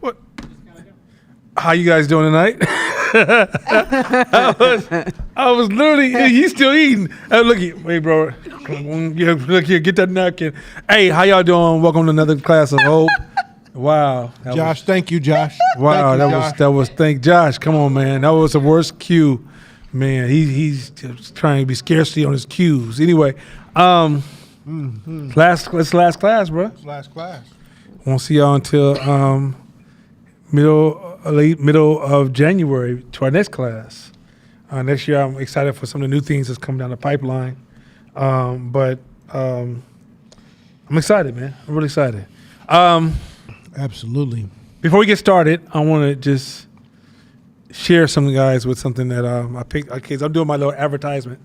What? How you guys doing tonight? I was literally, he's still eating. Look here, wait, bro. Look here, get that napkin. Hey, how y'all doing? Welcome to another class of hope. Wow, Josh, thank you, Josh. Wow, Thank you, thank Josh. Come on, man. That was the worst cue, man. He's just trying to be scarcity on his cues. Anyway, last class, bro. Last class. Won't see y'all until middle of January to our next class. Next year, I'm excited for some of the new things that's coming down the pipeline. But I'm excited, man. I'm really excited. Absolutely. Before we get started, I want to just share some guys with something that I picked. Okay, so I'm doing my little advertisement.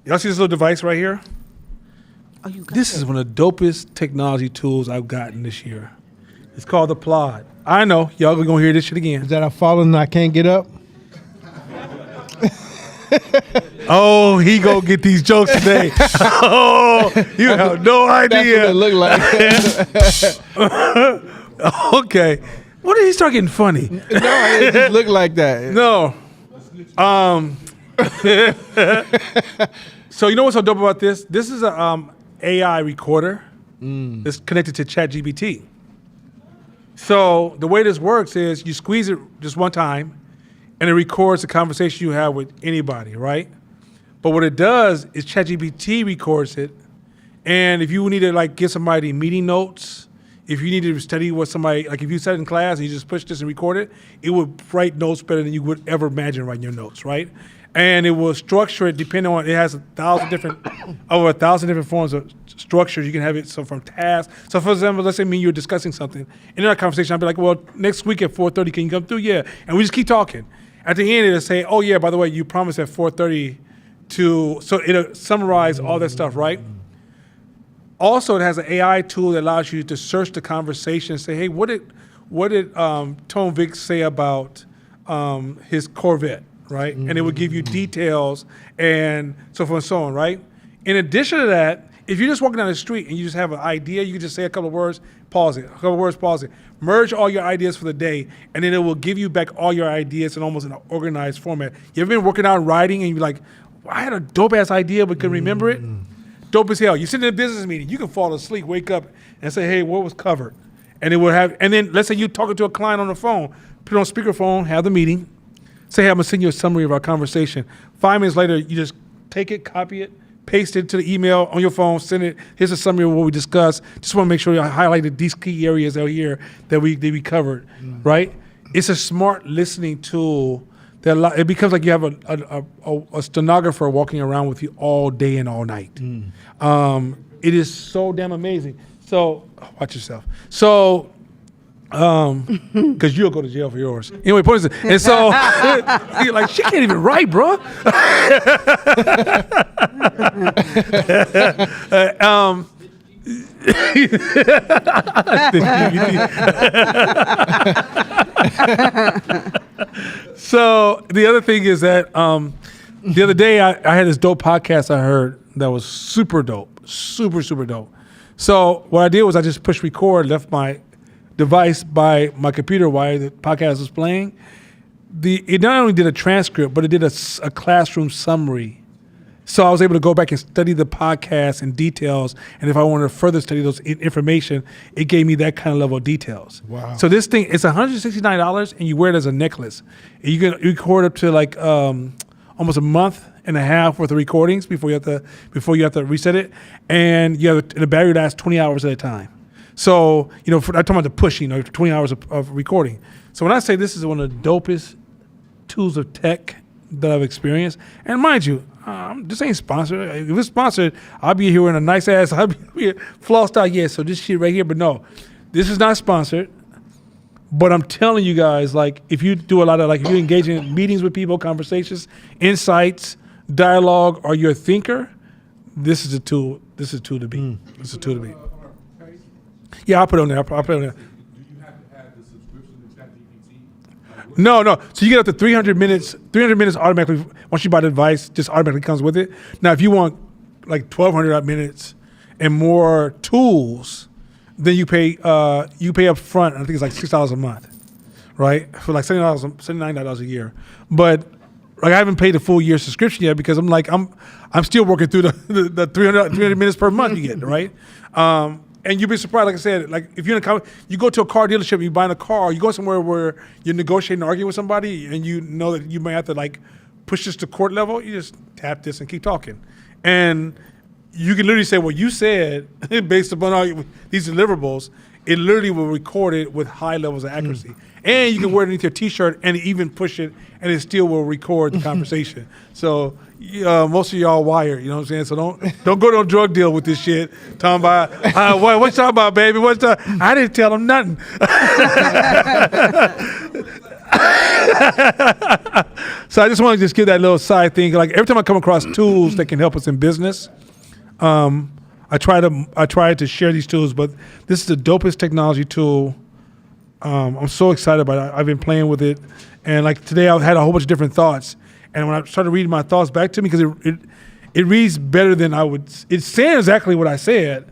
Y'all see this little device right here? Oh, you got This is one of the dopest technology tools I've gotten this year. It's called the Plod. I know y'all gonna hear this shit again. Is that I've fallen and I can't get up? Oh, he gonna get these jokes today. Oh, you have no idea. That's what it looked like. Okay. When did he start getting funny? No, it just looked like that. No. So you know what's so dope about this? This is a AI recorder that's connected to ChatGPT. So the way this works is you squeeze it just one time, and it records the conversation you have with anybody, right? But what it does is ChatGPT records it, and if you need to like give somebody meeting notes, if you need to study what somebody, like if you sat in class and you just push this and record it, it would write notes better than you would ever imagine writing your notes, right? And it will structure it depending on, it has over 1,000 different forms of structures. You can have it so from tasks. So for example, let's say me and you're discussing something. In our conversation, I'll be like, well, next week at 4:30, can you come through? Yeah. And we just keep talking. At the end, it'll say, oh yeah, by the way, you promised at 4:30 so it'll summarize all that stuff, right? Also, it has an AI tool that allows you to search the conversation and say, hey, what did Tone Vic say about his Corvette, right? And it would give you details and so forth and so on, right? In addition to that, if you're just walking down the street and you just have an idea, you can just say a couple of words, pause it, merge all your ideas for the day, and then it will give you back all your ideas in almost an organized format. You ever been working out and writing and you're like, well, I had a dope-ass idea but couldn't remember it? Dope as hell. You sit in a business meeting, you can fall asleep, wake up, and say, hey, what was covered? And it will have, and then let's say you're talking to a client on the phone, put it on speakerphone, have the meeting, say, hey, I'm gonna send you a summary of our conversation. 5 minutes later, you just take it, copy it, paste it to the email on your phone, send it, here's a summary of what we discussed. Just wanna make sure you highlighted these key areas out here that we covered, right? It's a smart listening tool that it becomes like you have a stenographer walking around with you all day and all night. It is so damn amazing. So watch yourself. So, because you'll go to jail for yours. Anyway, point is, and so you're like, she can't even write, bro. So the other thing is that the other day I had this dope podcast I heard that was super dope, super dope. So what I did was I just pushed record, left my device by my computer while the podcast was playing. It not only did a transcript, but it did a classroom summary. So I was able to go back and study the podcast in details, and if I wanted to further study those information, it gave me that kind of level of details. Wow. So this thing, it's $169, and you wear it as a necklace. And you can record up to like almost a month and a half worth of recordings before you have to reset it, and the battery lasts 20 hours at a time. So, I'm talking about the push, 20 hours of recording. So when I say this is one of the dopest tools of tech that I've experienced, and mind you, this ain't sponsored. If it's sponsored, I'll be here in a nice ass, I'll be here flossed out, yeah, so this shit right here, but no, this is not sponsored. But I'm telling you guys, like, if you do a lot of, like, if you engage in meetings with people, conversations, insights, dialogue, or you're a thinker, this is a tool. This is a tool to be. It's a tool to be. Yeah, I'll put it on there. I'll put it on there. Do you have to have the subscription to ChatGPT? No. So you get up to 300 minutes. 300 minutes automatically. Once you buy the device, just automatically comes with it. Now, if you want like 1,200 minutes and more tools, then you pay up front. I think it's like $6 a month, right? For like $79 a year. But like I haven't paid the full year subscription yet because I'm still working through the 300 minutes per month you get, right? And you'd be surprised, like I said, like if you're in you go to a car dealership, you're buying a car, you go somewhere where you're negotiating, arguing with somebody, and you know that you may have to like push this to court level. You just tap this and keep talking, and you can literally say what you said based upon all these deliverables. It literally will record it with high levels of accuracy, and you can wear it underneath your T-shirt and even push it, and it still will record the conversation. So. Most of y'all wired, you know what I'm saying? So don't go to a drug deal with this shit. Talking about, what you talking about, baby? I didn't tell them nothing. So I just want to just give that little side thing. Like every time I come across tools that can help us in business, I try to share these tools. But this is the dopest technology tool. I'm so excited about it. I've been playing with it, and like today I had a whole bunch of different thoughts. And when I started reading my thoughts back to me, because it reads better than I would. It's saying exactly what I said,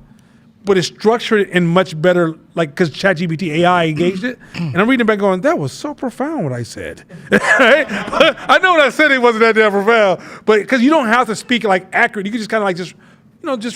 but it's structured in much better, like because ChatGPT AI engaged it. And I'm reading it back going, that was so profound what I said. Right? I know what I said, it wasn't that damn profound. But because you don't have to speak like accurate. You can just kind of like just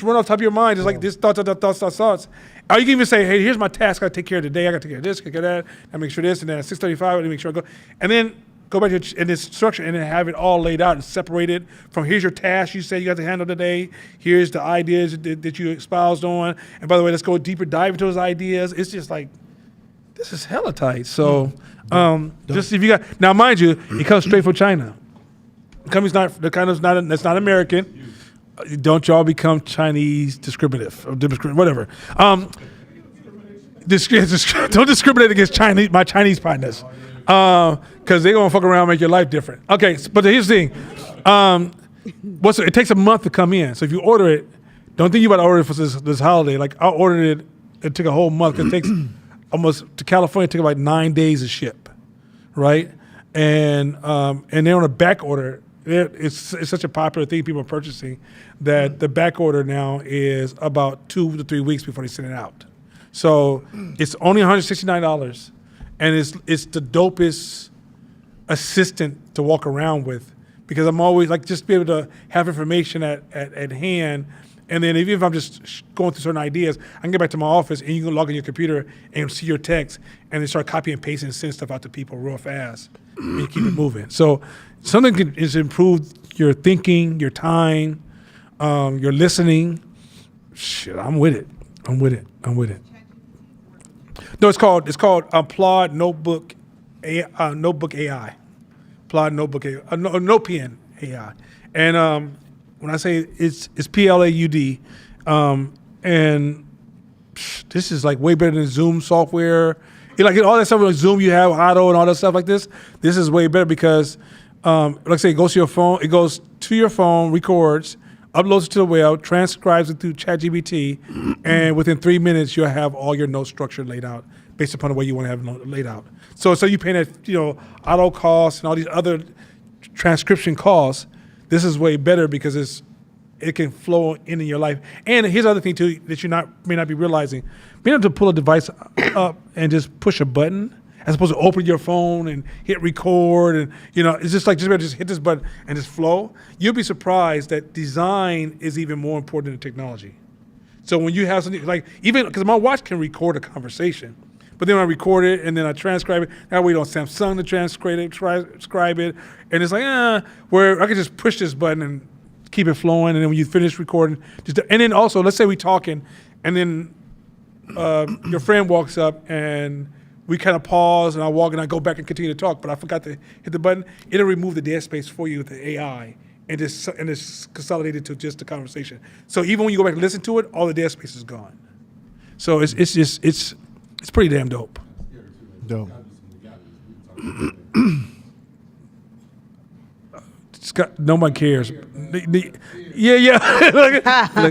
run off the top of your mind. Just like this thoughts. Or you can even say, hey, here's my task. I got to take care of today. I got to take care of this, take care of that. I make sure this, and then at 6:35, I make sure I go. And then go back to in this structure and then have it all laid out and separated from here's your task you said you got to handle today. Here's the ideas that you espoused on. And by the way, let's go deeper dive into those ideas. It's just like, this is hella tight. So just if you got, now mind you, it comes straight from China. That's not American. Don't y'all become Chinese discriminative or whatever. Don't discriminate against my Chinese partners. Because they're going to fuck around and make your life different. Okay, but here's the thing. It takes a month to come in. So if you order it, don't think you about to order it for this holiday. Like, I ordered it, it took a whole month. It takes to California, it took like 9 days to ship, right? And they're on a back order. It's such a popular thing people are purchasing that the back order now is about 2 to 3 weeks before they send it out. So it's only $169. And it's the dopest assistant to walk around with because I'm always like just be able to have information at hand. And then even if I'm just going through certain ideas, I can get back to my office and you can log in your computer and see your text and then start copying and pasting and send stuff out to people real fast and you keep it moving. So something is improved your thinking, your time, your listening. Shit, I'm with it. No, it's called Plod Notebook AI. Plod Notebook AI, NoPN AI. And when I say it's PLAUD, and this is like way better than Zoom software. Like all that stuff like Zoom you have, Auto and all that stuff like this. This is way better because, like I say, it goes to your phone. It goes to your phone, records, uploads it to the web, transcribes it through ChatGPT, and within 3 minutes you'll have all your notes structured laid out based upon the way you want to have it laid out. So you paying that auto costs and all these other transcription costs. This is way better because it can flow into your life. And here's the other thing too that you may not be realizing: being able to pull a device up and just push a button, as opposed to open your phone and hit record, and it's just like just hit this button and just flow. You'll be surprised that design is even more important than technology. So when you have something like, even because my watch can record a conversation, but then I record it and then I transcribe it. Now we on Samsung to transcribe it, and it's like where I can just push this button and keep it flowing, and then when you finish recording, and then also let's say we talking, and then your friend walks up and we kind of pause and I walk and I go back and continue to talk, but I forgot to hit the button. It'll remove the dead space for you with the AI and it's consolidated to just the conversation. So even when you go back and listen to it, all the dead space is gone. So it's pretty damn dope. Dope. Nobody cares. Yeah. Like,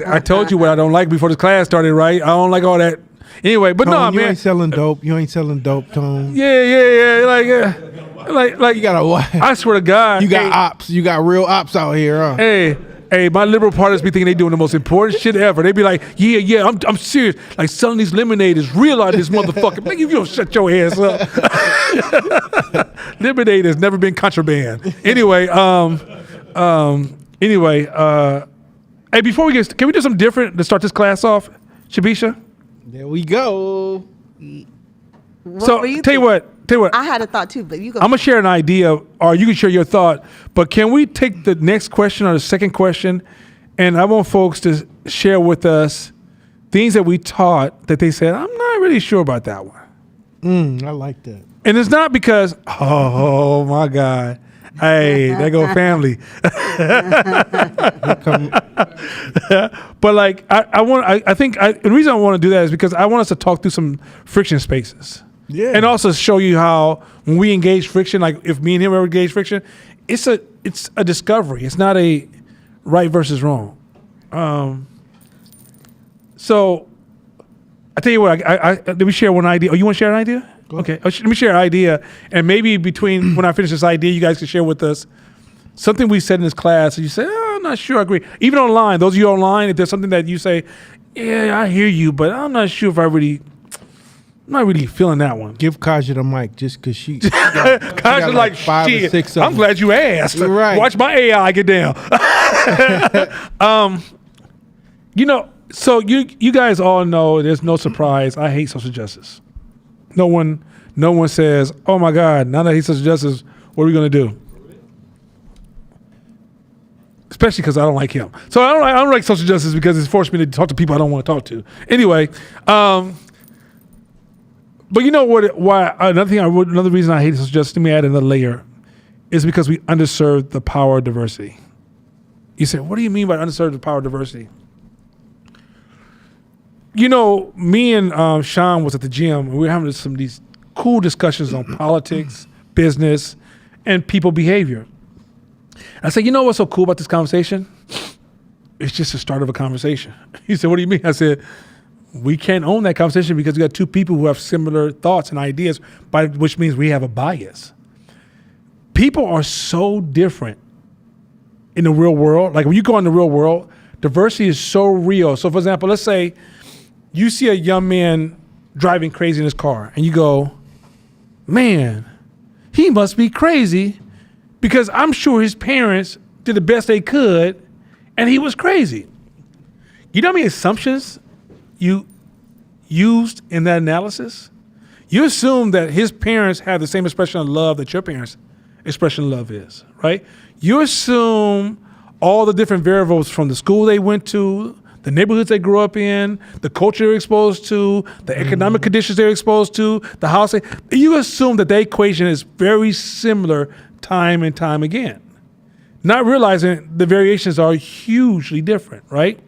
I told you what I don't like before this class started, right? I don't like all that. Anyway, but Tone, no, you man. ain't selling dope. You ain't selling dope, Tone. Yeah. Like You got a what? I swear to God. You got ops. You got real ops out here, huh? Hey, Hey, my liberal parties be thinking they doing the most important shit ever. They be like, yeah, I'm serious. Like selling these lemonade is real out of this motherfucker. Nigga, you don't shut your ass up. Lemonade has never been contraband. Anyway, hey, before we can we do something different to start this class off, Shabisha? There we go. So tell you what, I had a thought too, but you go. I'm gonna share an idea, or you can share your thought. But can we take the next question or the second question, and I want folks to share with us things that we taught that they said, I'm not really sure about that one. I like that. And it's not because, oh my God, hey, there go family. But like, the reason I want to do that is because I want us to talk through some friction spaces. Yeah. And also show you how when we engage friction, like if me and him ever engage friction, it's a discovery. It's not a right versus wrong. So I tell you what, I let me share one idea. Oh, you want to share an idea? Okay, let me share an idea, and maybe between when I finish this idea, you guys can share with us something we said in this class. And you say, oh, I'm not sure, I agree. Even online, those of you online, if there's something that you say, yeah, I hear you, but I'm not sure if I'm not really feeling that one. Give Kaja the mic just because she. Kaja's like, five or shit, six of I'm them. glad you asked. Right. Watch my AI get down. So you guys all know there's no surprise. I hate social justice. No one says, oh my God, now that I hate social justice, what are we gonna do? Especially because I don't like him. So I don't like social justice because it's forced me to talk to people I don't want to talk to. Anyway, but you know what? Another reason I hate social justice, let me add another layer, is because we underserved the power of diversity. You say, what do you mean by underserved the power of diversity? You know, me and Sean was at the gym, and we were having some of these cool discussions on politics, business, and people behavior. I said, you know what's so cool about this conversation? It's just the start of a conversation. He said, what do you mean? I said, we can't own that conversation because we got two people who have similar thoughts and ideas, which means we have a bias. People are so different in the real world. Like when you go in the real world, diversity is so real. So for example, let's say you see a young man driving crazy in his car and you go, man, he must be crazy because I'm sure his parents did the best they could and he was crazy. You know how many assumptions you used in that analysis? You assume that his parents have the same expression of love that your parents' expression of love is, right? You assume all the different variables from the school they went to, the neighborhoods they grew up in, the culture they're exposed to, the economic conditions they're exposed to, the house. You assume that the equation is very similar time and time again, not realizing the variations are hugely different, right?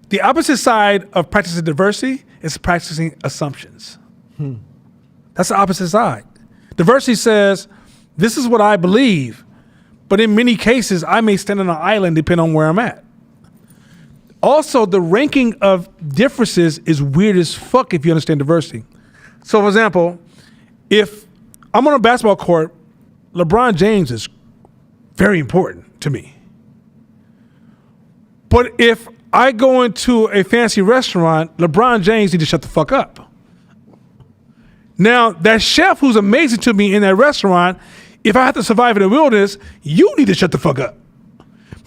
The opposite side of practicing diversity is practicing assumptions. That's the opposite side. Diversity says, this is what I believe, but in many cases, I may stand on an island depending on where I'm at. Also, the ranking of differences is weird as fuck if you understand diversity. So, for example, if I'm on a basketball court, LeBron James is very important to me. But if I go into a fancy restaurant, LeBron James needs to shut the fuck up. Now, that chef who's amazing to me in that restaurant, if I have to survive in the wilderness, you need to shut the fuck up.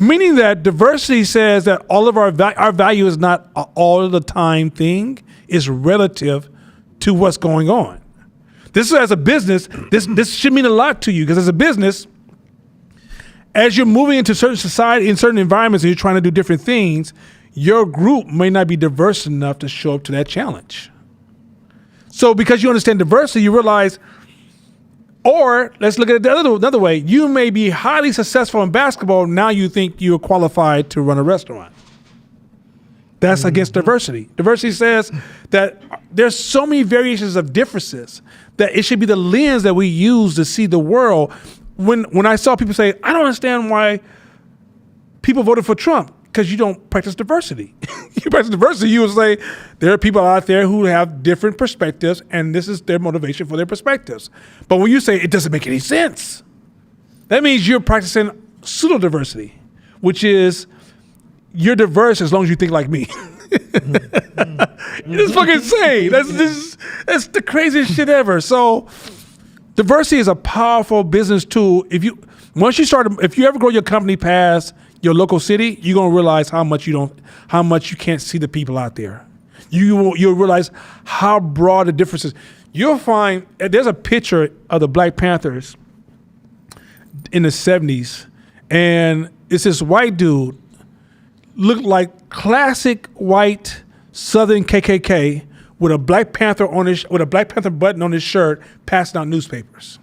Meaning that diversity says that all of our value is not all of the time thing, it's relative to what's going on. This is as a business, this should mean a lot to you because as a business, as you're moving into certain society, in certain environments and you're trying to do different things, your group may not be diverse enough to show up to that challenge. So because you understand diversity, you realize, or let's look at it another way. You may be highly successful in basketball. Now you think you're qualified to run a restaurant. That's against diversity. Diversity says that there's so many variations of differences that it should be the lens that we use to see the world. When I saw people say, I don't understand why people voted for Trump, because you don't practice diversity. You practice diversity, you would say there are people out there who have different perspectives and this is their motivation for their perspectives. But when you say it doesn't make any sense, that means you're practicing pseudo-diversity, which is you're diverse as long as you think like me. It's fucking insane. That's the craziest shit ever. So diversity is a powerful business tool. If you ever grow your company past your local city, you're gonna realize how much you can't see the people out there. You'll realize how broad the difference is. You'll find there's a picture of the Black Panthers in the 70s, and it's this white dude, looked like classic white Southern KKK with a Black Panther button on his shirt, passing out newspapers.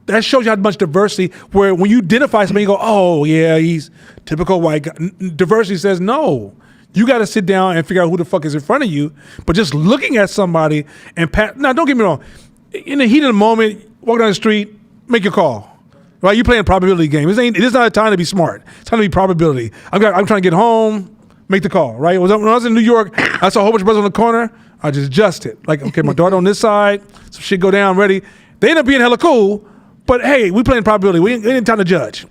That shows you how much diversity, where when you identify somebody, you go, oh yeah, he's typical white guy. Diversity says, no, you got to sit down and figure out who the fuck is in front of you. But just looking at somebody and now don't get me wrong, in the heat of the moment, walk down the street, make your call. Right, you're playing a probability game. It is not a time to be smart. It's time to be probability. I'm trying to get home, make the call. Right, when I was in New York, I saw a whole bunch of brothers on the corner. I just adjusted. Like, okay, my daughter on this side, some shit go down, ready. They end up being hella cool, but hey, we playing probability. We ain't time to judge.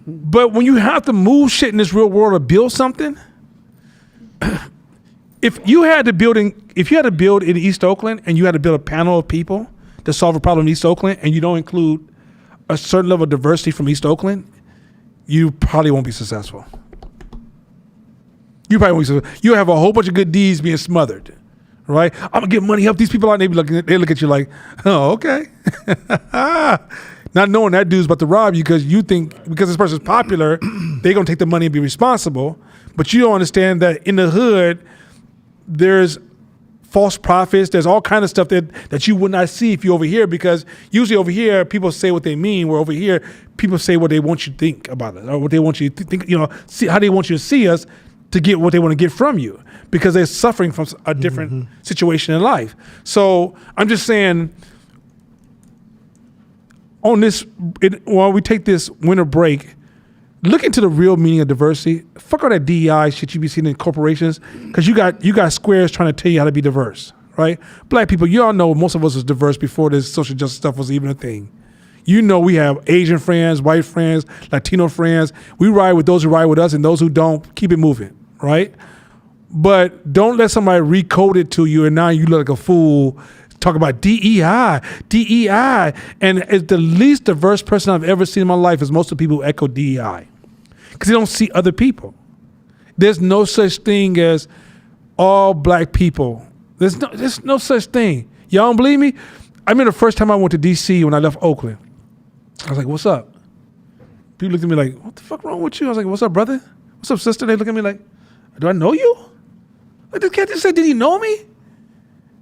But when you have to move shit in this real world to build something, if you had to build in East Oakland and you had to build a panel of people to solve a problem in East Oakland, and you don't include a certain level of diversity from East Oakland, you probably won't be successful. You probably won't be successful. You'll have a whole bunch of good deeds being smothered, right? I'm gonna give money, help these people out, and they look at you like, oh, okay. Not knowing that dude's about to rob you because this person's popular, they're gonna take the money and be responsible. But you don't understand that in the hood, there's false prophets. There's all kind of stuff that you would not see if you're over here, because usually over here people say what they mean, where over here people say what they want you to think about it, or what they want you to think, see how they want you to see us to get what they want to get from you, because they're suffering from a different situation in life. So I'm just saying, while we take this winter break, look into the real meaning of diversity. Fuck all that DEI shit you be seeing in corporations, because you got squares trying to tell you how to be diverse, right? Black people, you all know most of us was diverse before this social justice stuff was even a thing. You know, we have Asian friends, white friends, Latino friends. We ride with those who ride with us, and those who don't, keep it moving, right? But don't let somebody recode it to you and now you look like a fool. Talk about DEI. And it's the least diverse person I've ever seen in my life is most of the people who echo DEI, because they don't see other people. There's no such thing as all black people. There's no such thing. Y'all don't believe me? I remember the first time I went to DC when I left Oakland. I was like, what's up? People looked at me like, what the fuck wrong with you? I was like, what's up, brother? What's up, sister? They look at me like, do I know you? Like, this cat just said, did he know me?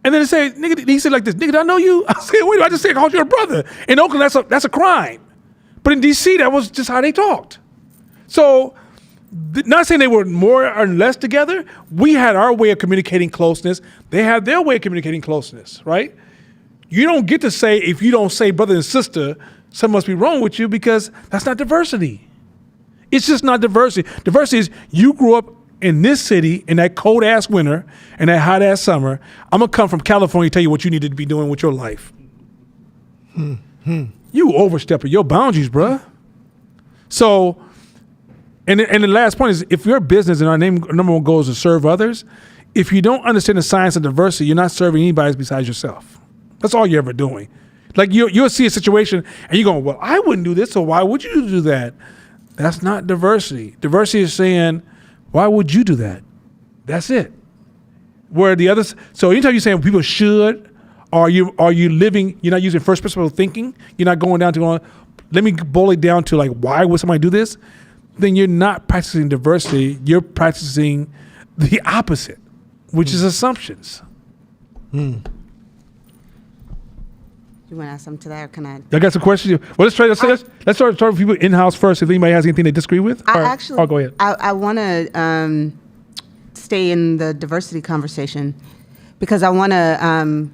And then they say, nigga, he said like this, nigga, did I know you? I said, wait, I just said I called you a brother. In Oakland, that's a crime. But in DC, that was just how they talked. So, not saying they were more or less together. We had our way of communicating closeness. They had their way of communicating closeness, right? You don't get to say, if you don't say brother and sister, something must be wrong with you, because that's not diversity. It's just not diversity. Diversity is you grew up in this city in that cold ass winter and that hot ass summer. I'm gonna come from California and tell you what you need to be doing with your life. You overstepping your boundaries, bruh. So, and the last point is, if your business and our number one goal is to serve others, if you don't understand the science of diversity, you're not serving anybody besides yourself. That's all you're ever doing. Like you'll see a situation and you're going, well, I wouldn't do this, so why would you do that? That's not diversity. Diversity is saying, why would you do that? That's it. Where the others, so anytime you're saying people should, are you living, you're not using first principle thinking, you're not going down to, let me boil it down to like, why would somebody do this? Then you're not practicing diversity, you're practicing the opposite, which is assumptions. You want to add something to that, or can I? I got some questions. Well, let's start with people in-house first. If anybody has anything they disagree with. Go ahead. I want to stay in the diversity conversation, because I want to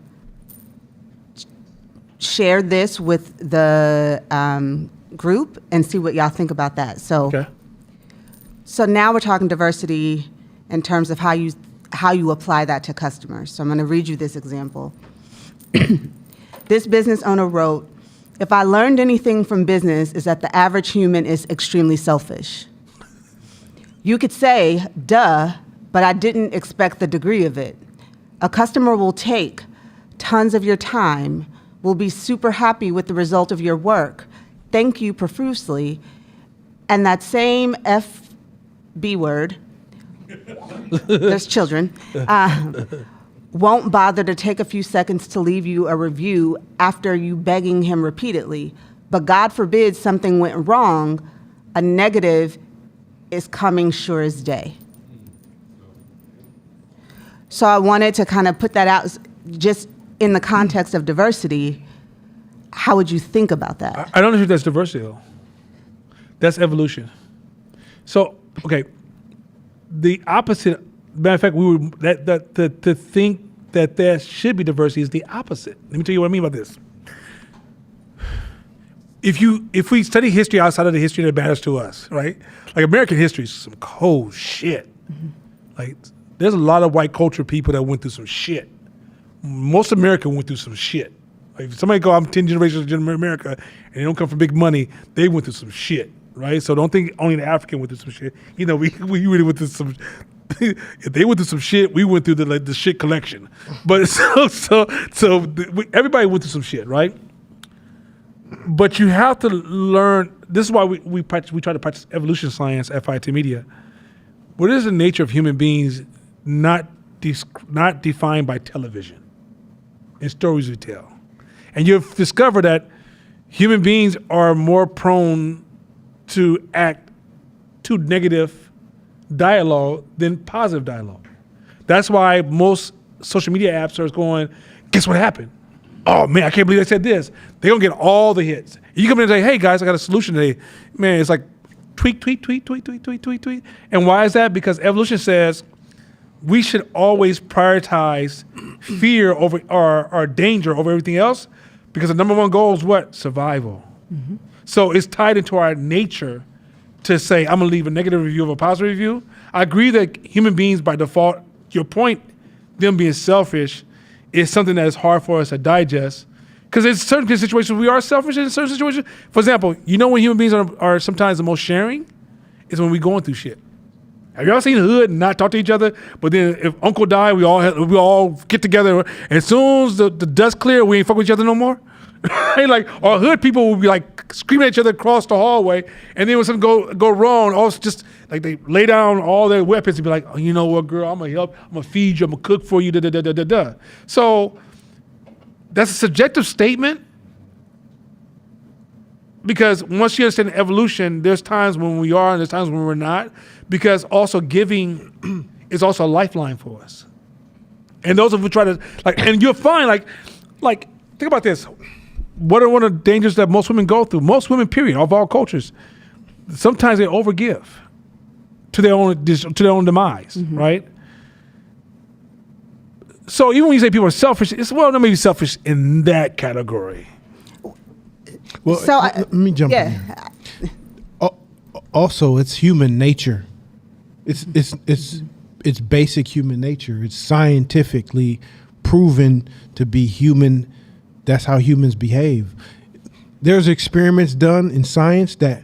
share this with the group and see what y'all think about that. So now we're talking diversity in terms of how you apply that to customers. So I'm going to read you this example. This business owner wrote, If I learned anything from business, is that the average human is extremely selfish. You could say, duh, but I didn't expect the degree of it. A customer will take tons of your time, will be super happy with the result of your work, thank you profusely, and that same FB word, there's children, won't bother to take a few seconds to leave you a review after you begging him repeatedly. But God forbid something went wrong, a negative is coming sure as day. So I wanted to kind of put that out just in the context of diversity. How would you think about that? I don't think that's diversity, though. That's evolution. So, okay, the opposite. Matter of fact, to think that there should be diversity is the opposite. Let me tell you what I mean by this. If we study history outside of the history that matters to us, right? Like American history is some cold shit. Mm-hmm. Like there's a lot of white culture people that went through some shit. Most America went through some shit. Like if somebody go, I'm 10 generations of America, and they don't come from big money, they went through some shit, right? So don't think only the African went through some shit. You know, we really went through some. If they went through some shit, we went through the shit collection. But so everybody went through some shit, right? But you have to learn. This is why we try to practice evolution science at FIT Media. What is the nature of human beings not defined by television and stories we tell? And you've discovered that human beings are more prone to act to negative dialogue than positive dialogue. That's why most social media apps are going, guess what happened? Oh man, I can't believe they said this. They're gonna get all the hits. You come in and say, hey guys, I got a solution today. Man, it's like tweet. And why is that? Because evolution says we should always prioritize fear over or danger over everything else, because the number one goal is what? Survival. Mm-hmm. So it's tied into our nature to say, I'm gonna leave a negative review of a positive review. I agree that human beings by default, your point, them being selfish, is something that is hard for us to digest. Because in certain situations, we are selfish. In certain situations, for example, you know when human beings are sometimes the most sharing? Is when we're going through shit. Have y'all seen Hood and not talk to each other? But then if Uncle died, we all get together. And as soon as the dust clear, we ain't fuck with each other no more. Like our Hood people will be like screaming at each other across the hallway, and then when something go wrong, also just like they lay down all their weapons and be like, oh, you know what, girl, I'm gonna help, I'm gonna feed you, I'm gonna cook for you, da. So that's a subjective statement, because once you understand evolution, there's times when we are and there's times when we're not, because also giving is also a lifeline for us. And those of who try to and you'll find like think about this. What are one of the dangers that most women go through? Most women, period, of all cultures, sometimes they overgive to their own demise, mm-hmm. right? So even when you say people are selfish, it's they may be selfish in that category. Well, so let me jump in here. Also, it's human nature. It's basic human nature. It's scientifically proven to be human. That's how humans behave. There's experiments done in science that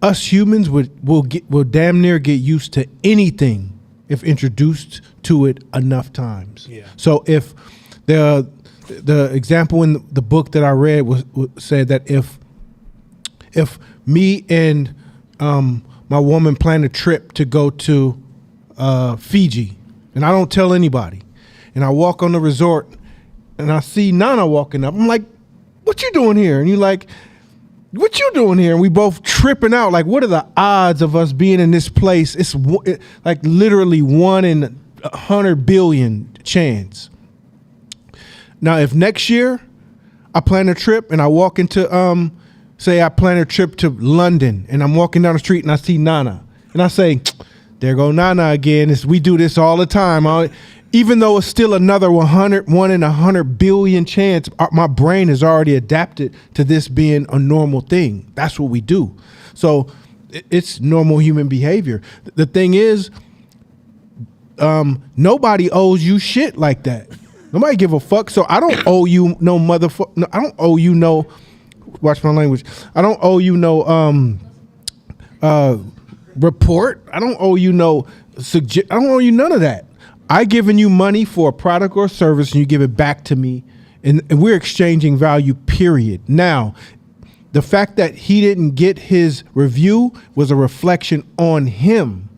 us humans will damn near get used to anything if introduced to it enough times. Yeah. So if the example in the book that I read said that if me and my woman plan a trip to go to Fiji, and I don't tell anybody, and I walk on the resort and I see Nana walking up, I'm like, what you doing here? And you're like, what you doing here? And we both tripping out. Like, what are the odds of us being in this place? It's like literally 1 in 100 billion chance. Now, if next year I plan a trip and I walk into, say I plan a trip to London and I'm walking down the street and I see Nana and I say, there go Nana again. We do this all the time. Even though it's still another 1 in 100 billion chance, my brain has already adapted to this being a normal thing. That's what we do. So it's normal human behavior. The thing is, nobody owes you shit like that. Nobody give a fuck. So I don't owe you no motherfucker. I don't owe you no watch my language. I don't owe you no report. I don't owe you no I don't owe you none of that. I given you money for a product or service, and you give it back to me, and we're exchanging value. Period. Now, the fact that he didn't get his review was a reflection on him.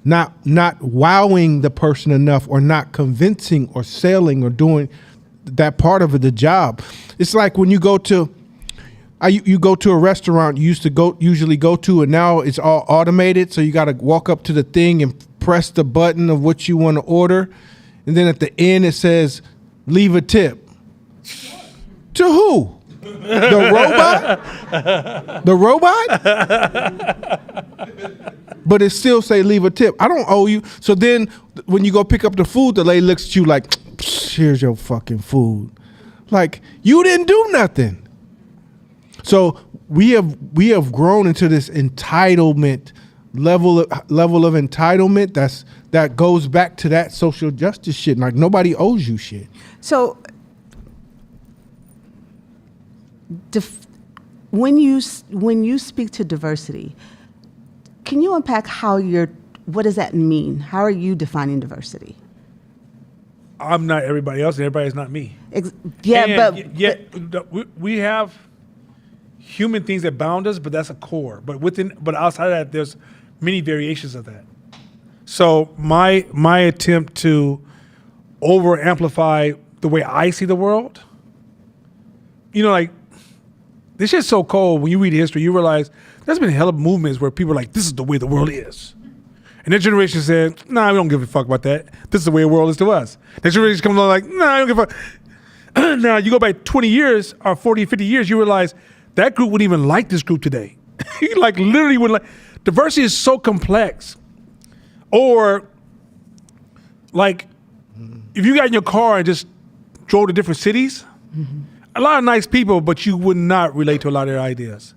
Not wowing the person enough, or not convincing or selling or doing that part of the job. It's like when you go to you go to a restaurant you usually go to, and now it's all automated, so you got to walk up to the thing and press the button of what you want to order, and then at the end it says leave a tip. To who? The robot? The robot? But it still say leave a tip. I don't owe you. So then when you go pick up the food, the lady looks at you like, here's your fucking food. Like, you didn't do nothing. So we have grown into this entitlement level of entitlement that goes back to that social justice shit. Like, nobody owes you shit. So when you speak to diversity, can you unpack what does that mean? How are you defining diversity? I'm not everybody else, and everybody's not me. We have human things that bound us, but that's a core. But outside of that, there's many variations of that. So my attempt to over amplify the way I see the world, like, this shit's so cold. When you read history, you realize there's been hell of movements where people are like, this is the way the world is. And that generation said, nah, we don't give a fuck about that. This is the way the world is to us. That generation comes along like, nah, I don't give a fuck. Now, you go back 20 years or 40, 50 years, you realize that group wouldn't even like this group today. Like, literally wouldn't like. Diversity is so complex. Or, like, if you got in your car and just drove to different cities, a lot of nice people, but you would not relate to a lot of their ideas.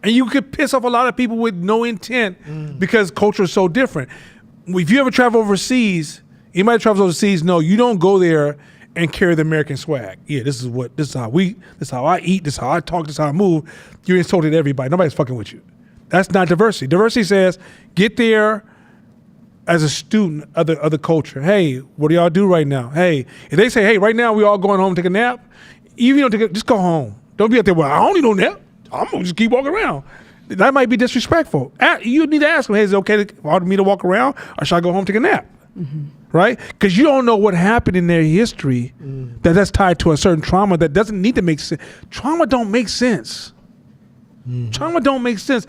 And you could piss off a lot of people with no intent because culture is so different. If you ever travel overseas, anybody travels overseas, no, you don't go there and carry the American swag. Yeah, this is how I eat, this is how I talk, this is how I move. You're insulting everybody. Nobody's fucking with you. That's not diversity. Diversity says, get there as a student of the culture. Hey, what do y'all do right now? Hey, if they say, hey, right now we all going home to take a nap, even if you don't just go home. Don't be out there, well, I don't need no nap. I'm going to just keep walking around. That might be disrespectful. You need to ask them, hey, is it okay for me to walk around, or should I go home and take a nap? Right? Because you don't know what happened in their history that's tied to a certain trauma that doesn't need to make sense. Trauma don't make sense. Trauma don't make sense.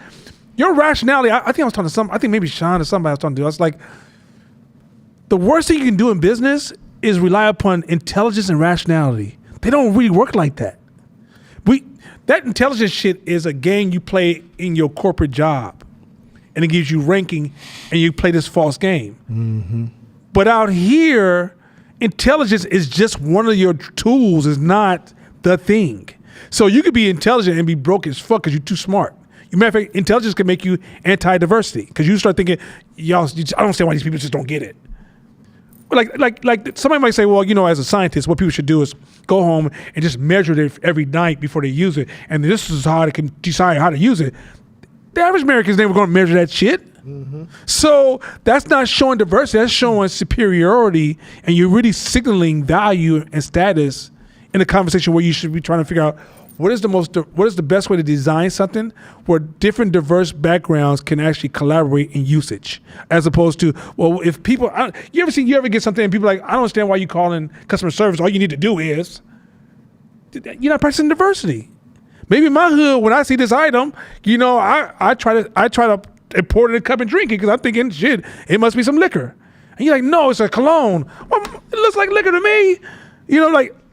Your rationality, I think I was talking to I think maybe Sean or somebody I was talking to. I was like, the worst thing you can do in business is rely upon intelligence and rationality. They don't really work like that. That intelligence shit is a game you play in your corporate job, and it gives you ranking, and you play this false game. But out here, intelligence is just one of your tools, is not the thing. So you could be intelligent and be broke as fuck because you're too smart. Matter of fact, intelligence can make you anti-diversity because you start thinking, I don't understand why these people just don't get it. Like somebody might say, well, as a scientist, what people should do is go home and just measure it every night before they use it, and this is how they can decide how to use it. The average American is never going to measure that shit. So that's not showing diversity. That's showing superiority, and you're really signaling value and status in a conversation where you should be trying to figure out what is the best way to design something where different diverse backgrounds can actually collaborate in usage, as opposed to, well, if people, you ever get something and people are like, I don't understand why you calling customer service. All you need to do is, you're not practicing diversity. Maybe in my hood, when I see this item, I try to pour it in a cup and drink it because I'm thinking, shit, it must be some liquor. And you're like, no, it's a cologne. Well, it looks like liquor to me.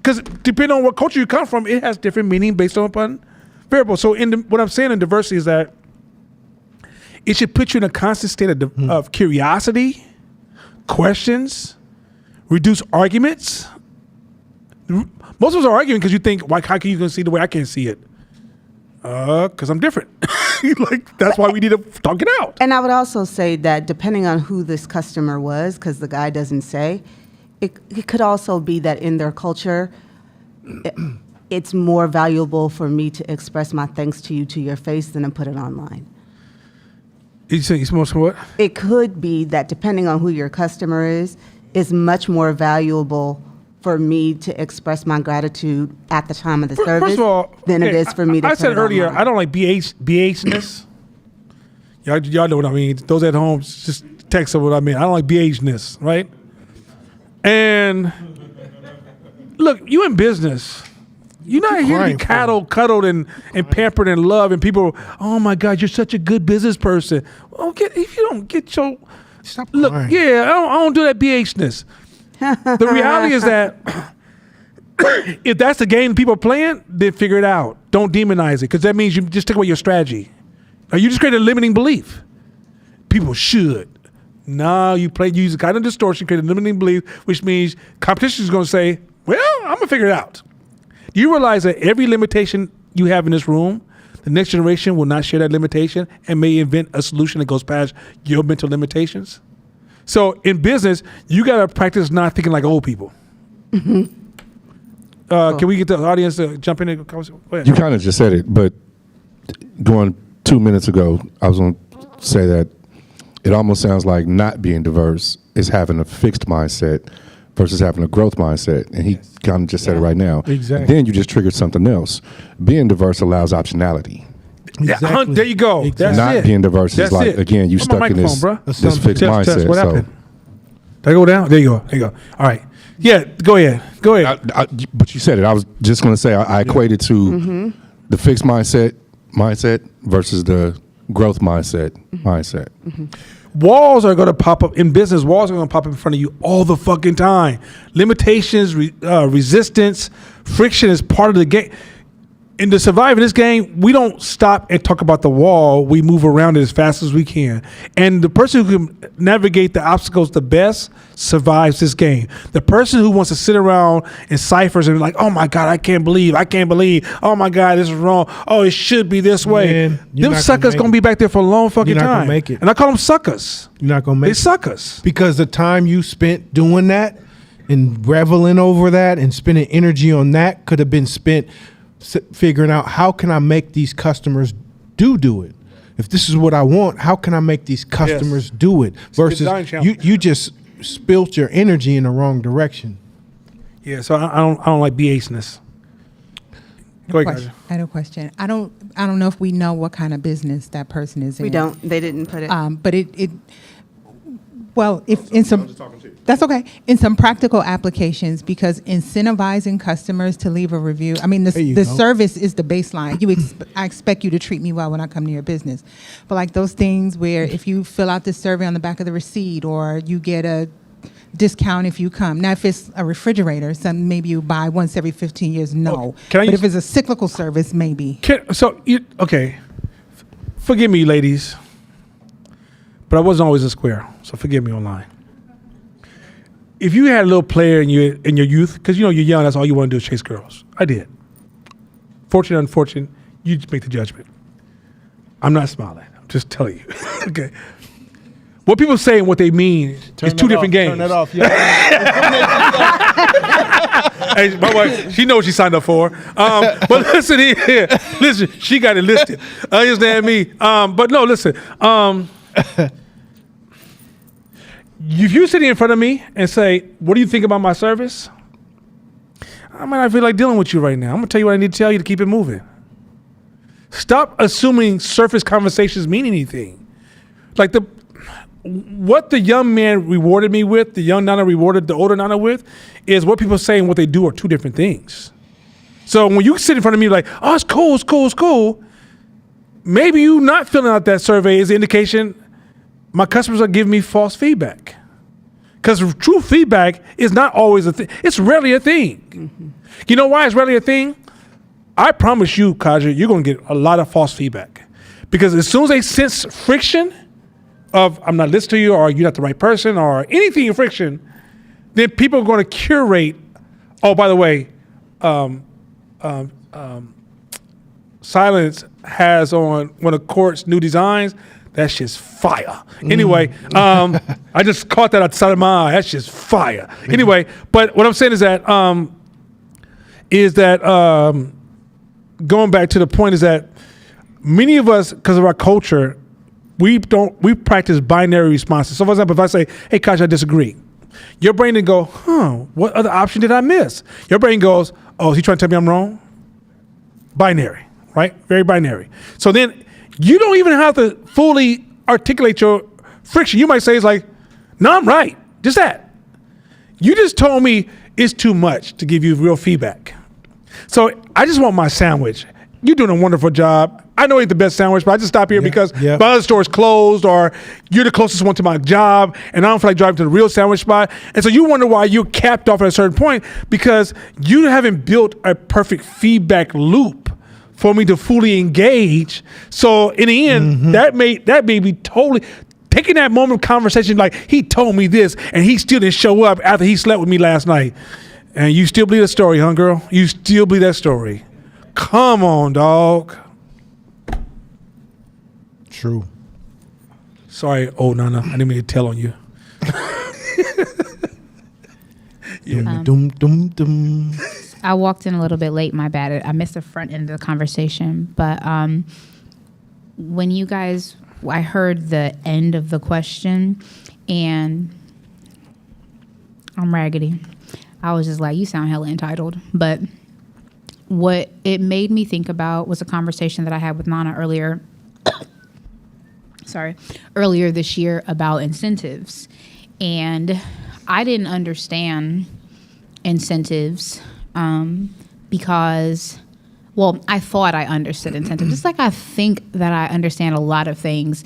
Because depending on what culture you come from, it has different meaning based upon variables. So what I'm saying in diversity is that it should put you in a constant state of curiosity, questions, reduce arguments. Most of us are arguing because you think, how can you see the way I can't see it? Because I'm different. That's why we need to talk it out. And I would also say that depending on who this customer was, because the guy doesn't say, it could also be that in their culture, it's more valuable for me to express my thanks to you to your face than to put it online. You say it's more what? It could be that depending on who your customer is, it's much more valuable for me to express my gratitude at the time of the service First of all, than it is for me to I put said it earlier, online. I don't like BH-ness. Y'all know what I mean. Those at home, just text them what I mean. I don't like BH-ness, right? And look, you in business. You're not here to be cuddled and pampered and loved, and people, oh my God, you're such a good business person. Well, if you don't get your Stop look, crying. yeah, I don't do that BH-ness. The reality is that if that's the game people are playing, then figure it out. Don't demonize it, because that means you just take away your strategy. Or you just create a limiting belief. People should. No, you use a kind of distortion, create a limiting belief, which means competition is going to say, well, I'm going to figure it out. You realize that every limitation you have in this room, the next generation will not share that limitation and may invent a solution that goes past your mental limitations. So in business, you got to practice not thinking like old people. Can we get the audience to jump in and go ahead? You kind of just said it, but going 2 minutes ago, I was going to say that it almost sounds like not being diverse is having a fixed mindset versus having a growth mindset. And he kind of just said it right now. Exactly. And then you just triggered something else. Being diverse allows optionality. Exactly. There you go. Exactly. That's Not it. being diverse That's is like, it. again, you Where's my stuck in this, microphone, bruh? this fixed mindset. Test. What So happened? Did I go down? There you go. There you go. All right. Yeah, go ahead. Go ahead. but you said it. I was just going to say I equated to the fixed mindset versus the growth mindset. Walls are going to pop up in business. Walls are going to pop up in front of you all the fucking time. Limitations, resistance, friction is part of the game. And to survive in this game, we don't stop and talk about the wall. We move around it as fast as we can. And the person who can navigate the obstacles the best survives this game. The person who wants to sit around in ciphers and be like, oh my God, I can't believe, oh my God, this is wrong. Oh, it should be this way. Man, you're Them not suckers gonna going to make be back there for a long fucking You're not gonna time. make it. And I call them suckers. You're not going to make They it. suckers. Because the time you spent doing that and reveling over that and spending energy on that could have been spent figuring out how can I make these customers do it. If this is what I want, how can I make these customers do it? Versus design challenge. you just spilt your energy in the wrong direction. Yeah, so I don't like BS-ness. Go ahead, guys. I had a question. I don't know if we know what kind of business that person is in. We don't. They didn't put it. But well, if in some, that's okay. In some practical applications, because incentivizing customers to leave a review. I mean, There you the go. service is the baseline. I expect you to treat me well when I come to your business. But like those things where if you fill out this survey on the back of the receipt, or you get a discount if you come. Now, if it's a refrigerator, some maybe you buy once every 15 years. No, Can I but use- if it's a cyclical service, maybe. Okay, forgive me, ladies, but I wasn't always a square, so forgive me online. If you had a little player in your youth, because you're young, that's all you want to do is chase girls. I did. Fortunate, unfortunate, you just make the judgment. I'm not smiling. I'm just telling you. Okay. What people say and what they mean is two different games. Turn that off. Yeah. Hey, my wife, she knows what she signed up for. But listen here. Listen, she got it listed. Understand me? But no, listen. If you sitting in front of me and say, what do you think about my service? I might not feel like dealing with you right now. I'm going to tell you what I need to tell you to keep it moving. Stop assuming surface conversations mean anything. Like what the young man rewarded me with, the young Nana rewarded the older Nana with, is what people say and what they do are two different things. So when you sit in front of me like, oh, it's cool, maybe you not filling out that survey is an indication my customers are giving me false feedback. Because true feedback is not always a thing. It's rarely a thing. Mm-hmm. You know why it's rarely a thing? I promise you, Kaja, you're going to get a lot of false feedback. Because as soon as they sense friction of I'm not listening to you, or you're not the right person, or anything in friction, then people are going to curate. Oh, by the way, Silence has on one of Court's new designs. That shit's fire. Anyway, I just caught that outside of my eye. That shit's fire. Anyway, but what I'm saying is that is that going back to the point is that many of us, because of our culture, we practice binary responses. So for example, if I say, hey, Kosh, I disagree, your brain then go, what other option did I miss? Your brain goes, oh, is he trying to tell me I'm wrong? Binary, right? Very binary. So then you don't even have to fully articulate your friction. You might say it's like, no, I'm right. Just that. You just told me it's too much to give you real feedback. So I just want my sandwich. You're doing a wonderful job. I know it's the best sandwich, but I just stop here because my other store is closed, or you're the closest one to my job, and I don't feel like driving to the real sandwich spot. And so you wonder why you're capped off at a certain point, because you haven't built a perfect feedback loop for me to fully engage. So in the end, that made me totally taking that moment of conversation, like he told me this and he still didn't show up after he slept with me last night. And you still believe that story, huh, girl? You still believe that story. Come on, dog. True. Sorry, old Nana. I didn't mean to tell on you. Dum, dum, dum. I walked in a little bit late, my bad. I missed the front end of the conversation. But when you guys, I heard the end of the question, and I'm raggedy. I was just like, you sound hella entitled. But what it made me think about was a conversation that I had with Nana earlier this year about incentives. And I didn't understand incentives because, well, I thought I understood incentives. Just like I think that I understand a lot of things,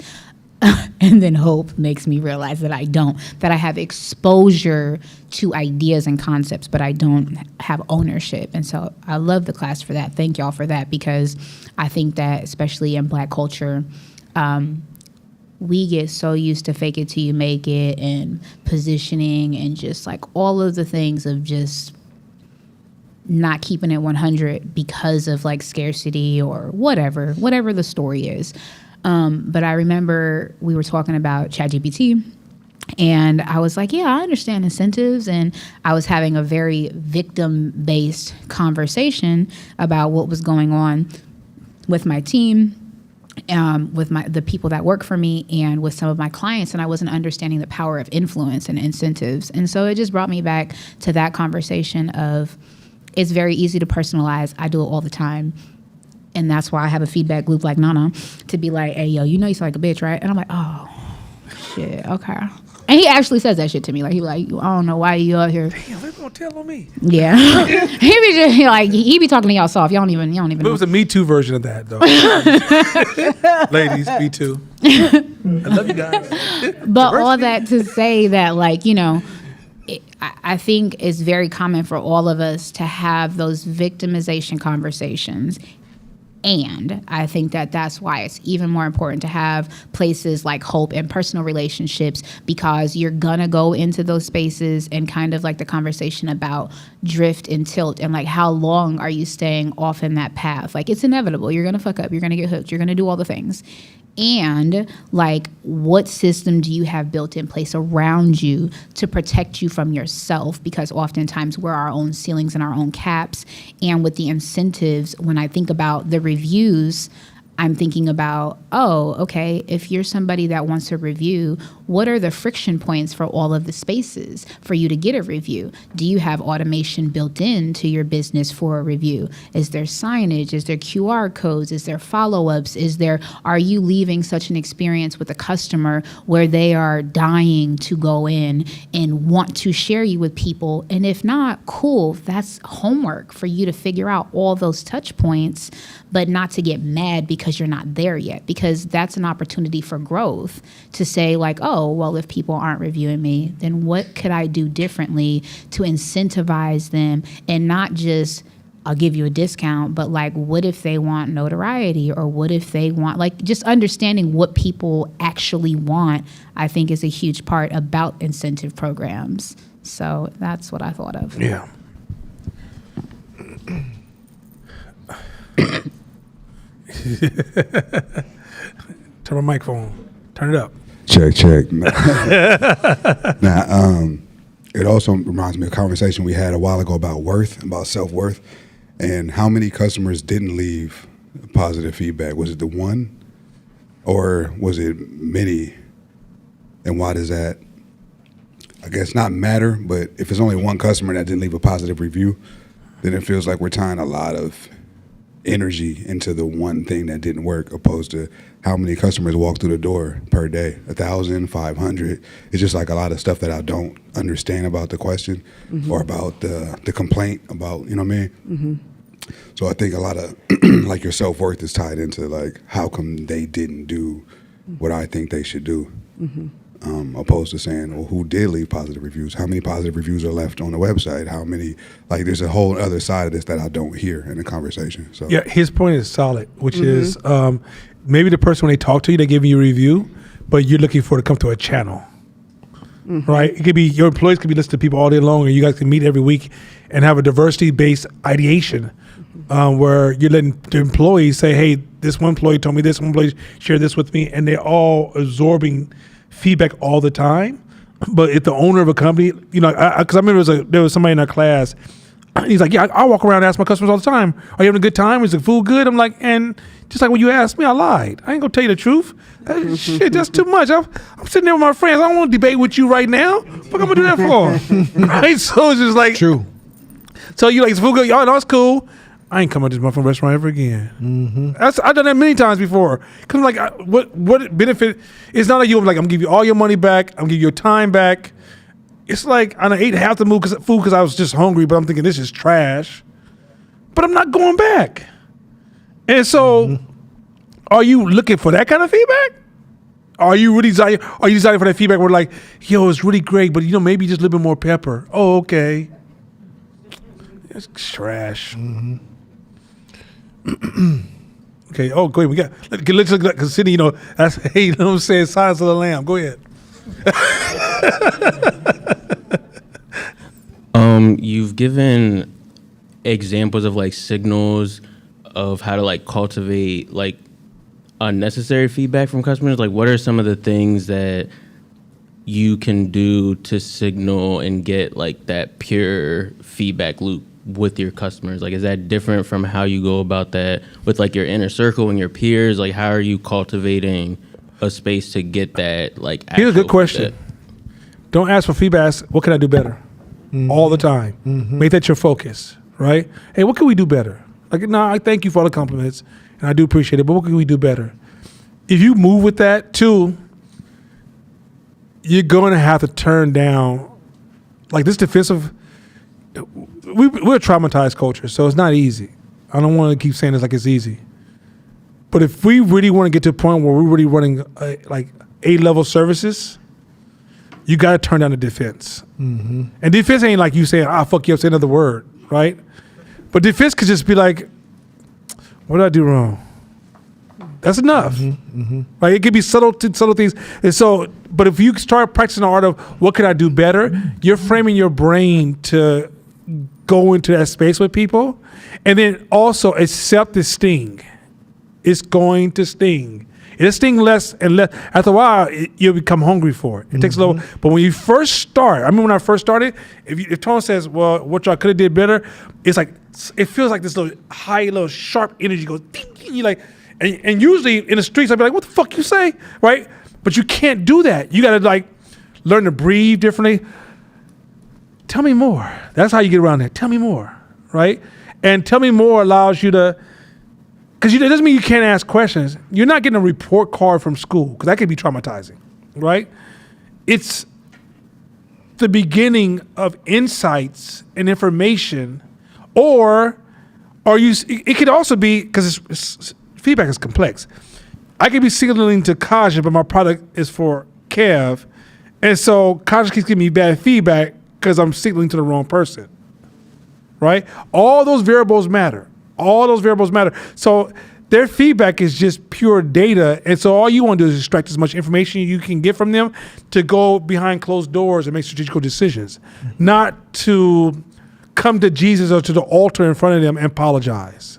and then hope makes me realize that I don't, that I have exposure to ideas and concepts, but I don't have ownership. And so I love the class for that. Thank y'all for that, because I think that especially in Black culture, we get so used to fake it till you make it, and positioning, and just like all of the things of just not keeping it 100 because of like scarcity or whatever the story is. But I remember we were talking about ChatGPT, and I was like, yeah, I understand incentives. And I was having a very victim-based conversation about what was going on with my team, with the people that work for me, and with some of my clients, and I wasn't understanding the power of influence and incentives. And so it just brought me back to that conversation of, it's very easy to personalize. I do it all the time. And that's why I have a feedback loop like Nana, to be like, hey, yo, you know you sound like a bitch, right? And I'm like, oh, shit, okay. And he actually says that shit to me. Like, he like, I don't know why you out here. Damn, they're gonna tell on me. Yeah. he be talking to y'all soft. Y'all don't even But it know. was a Me Too version of that, though. Ladies, Me Too. I love you guys. But all that to say that, like, you know, I think it's very common for all of us to have those victimization conversations. And I think that that's why it's even more important to have places like Hope and personal relationships, because you're gonna go into those spaces and kind of like the conversation about drift and tilt, and like how long are you staying off in that path? Like, it's inevitable. You're gonna fuck up. You're gonna get hooked. You're gonna do all the things. And like, what system do you have built in place around you to protect you from yourself? Because oftentimes we're our own ceilings and our own caps. And with the incentives, when I think about the reviews, I'm thinking about, oh, okay, if you're somebody that wants a review, what are the friction points for all of the spaces for you to get a review? Do you have automation built into your business for a review? Is there signage? Is there QR codes? Is there follow-ups? Are you leaving such an experience with a customer where they are dying to go in and want to share you with people? And if not, cool, that's homework for you to figure out all those touch points, but not to get mad because you're not there yet, because that's an opportunity for growth to say like, oh, well, if people aren't reviewing me, then what could I do differently to incentivize them? And not just, I'll give you a discount, but like, what if they want notoriety, or what if they want, like, just understanding what people actually want, I think is a huge part about incentive programs. So that's what I thought of. Yeah. Turn my microphone. Turn it up. Check. Now, it also reminds me of a conversation we had a while ago about worth, about self-worth. And how many customers didn't leave positive feedback? Was it the one, or was it many? And why does that, I guess, not matter? But if it's only one customer that didn't leave a positive review, then it feels like we're tying a lot of energy into the one thing that didn't work, opposed to how many customers walk through the door per day. 1,000, 500. It's just like a lot of stuff that I don't understand about the question or about the complaint about, you know what I mean? So I think a lot of like your self-worth is tied into like, how come they didn't do what I think they should do? Opposed to saying, well, who did leave positive reviews? How many positive reviews are left on the website? How many, like, there's a whole other side of this that I don't hear in the conversation. So Yeah, his point is solid, which is maybe the person, when they talk to you, they give you a review, but you're looking for it to come to a channel, right? It could be, your employees could be listening to people all day long, and you guys can meet every week and have a diversity-based ideation where you're letting the employees say, hey, this one employee told me this, one employee shared this with me, and they're all absorbing feedback all the time. But if the owner of a company, you know, because I remember there was somebody in our class, he's like, yeah, I walk around and ask my customers all the time, are you having a good time? Is the food good? I'm like, and just like when you asked me, I lied. I ain't gonna tell you the truth. Shit, that's too much. I'm sitting there with my friends. I don't want to debate with you right now. What I'm gonna do that for? Right? So it's just like, True. so you like, is the food good? Y'all know it's cool. I ain't coming to this motherfucking restaurant ever again. I've done that many times before. Cause I'm like, what benefit? It's not like I'm like, I'm gonna give you all your money back. I'm gonna give you your time back. It's like I ate half the food because I was just hungry, but I'm thinking this is trash. But I'm not going back. And so, are you looking for that kind of feedback? Are you really designing for that feedback where like, yo, it's really great, but you know, maybe just a little bit more pepper. Oh, okay. It's trash. Okay. Oh, great. Let's look at, because Sydney, you know, that's, hey, you know what I'm saying? Silence of the Lamb. Go ahead. You've given examples of like signals of how to like cultivate like unnecessary feedback from customers. Like, what are some of the things that you can do to signal and get like that pure feedback loop with your customers? Like, is that different from how you go about that with like your inner circle and your peers? Like, how are you cultivating a space to get that like Here's a good actual question. Don't ask for feedback. Ask, what can I do better? All the time. Make that your focus, right? Hey, what can we do better? Like, no, I thank you for all the compliments, and I do appreciate it, but what can we do better? If you move with that, too, you're going to have to turn down, like this defensive, we're a traumatized culture, so it's not easy. I don't want to keep saying this like it's easy. But if we really want to get to a point where we're really running like A-level services, you got to turn down the defense. And defense ain't like you saying, fuck you up, say another word, right? But defense could just be like, what did I do wrong? That's enough. Right? It could be subtle things. And so, but if you start practicing the art of what could I do better, you're framing your brain to go into that space with people. And then also accept the sting. It's going to sting. It'll sting less and less. After a while, you'll become hungry for it. It takes a little, but when you first start, I remember when I first started, if Tone says, well, what y'all could have did better, it's like, it feels like this little high, little sharp energy goes, ding, ding, you like, and usually in the streets, I'd be like, what the fuck you say, right? But you can't do that. You got to like learn to breathe differently. Tell me more. That's how you get around that. Tell me more, right? And tell me more allows you to, because it doesn't mean you can't ask questions. You're not getting a report card from school, because that can be traumatizing, right? It's the beginning of insights and information, or it could also be, because feedback is complex. I could be signaling to Kaja, but my product is for Kev, and so Kaja keeps giving me bad feedback because I'm signaling to the wrong person, right? All those variables matter. So their feedback is just pure data. And so all you want to do is extract as much information you can get from them to go behind closed doors and make strategic decisions, not to come to Jesus or to the altar in front of them and apologize.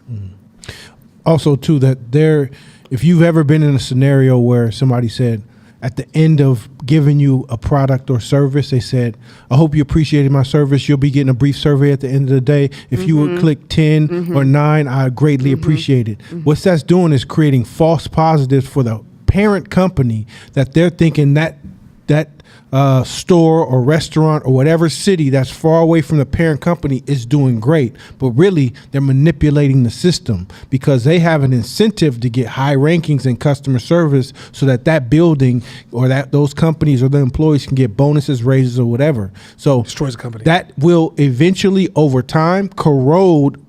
Also, too, that if you've ever been in a scenario where somebody said at the end of giving you a product or service. They said, I hope you appreciated my service. You'll be getting a brief survey at the end of the day. If you would click 10 or 9, I greatly appreciate it. What that's doing is creating false positives for the parent company, that they're thinking that store or restaurant or whatever city that's far away from the parent company is doing great. But really, they're manipulating the system because they have an incentive to get high rankings in customer service so that building or those companies or the employees can get bonuses, raises, or whatever. So Destroys the company. that will eventually, over time, corrode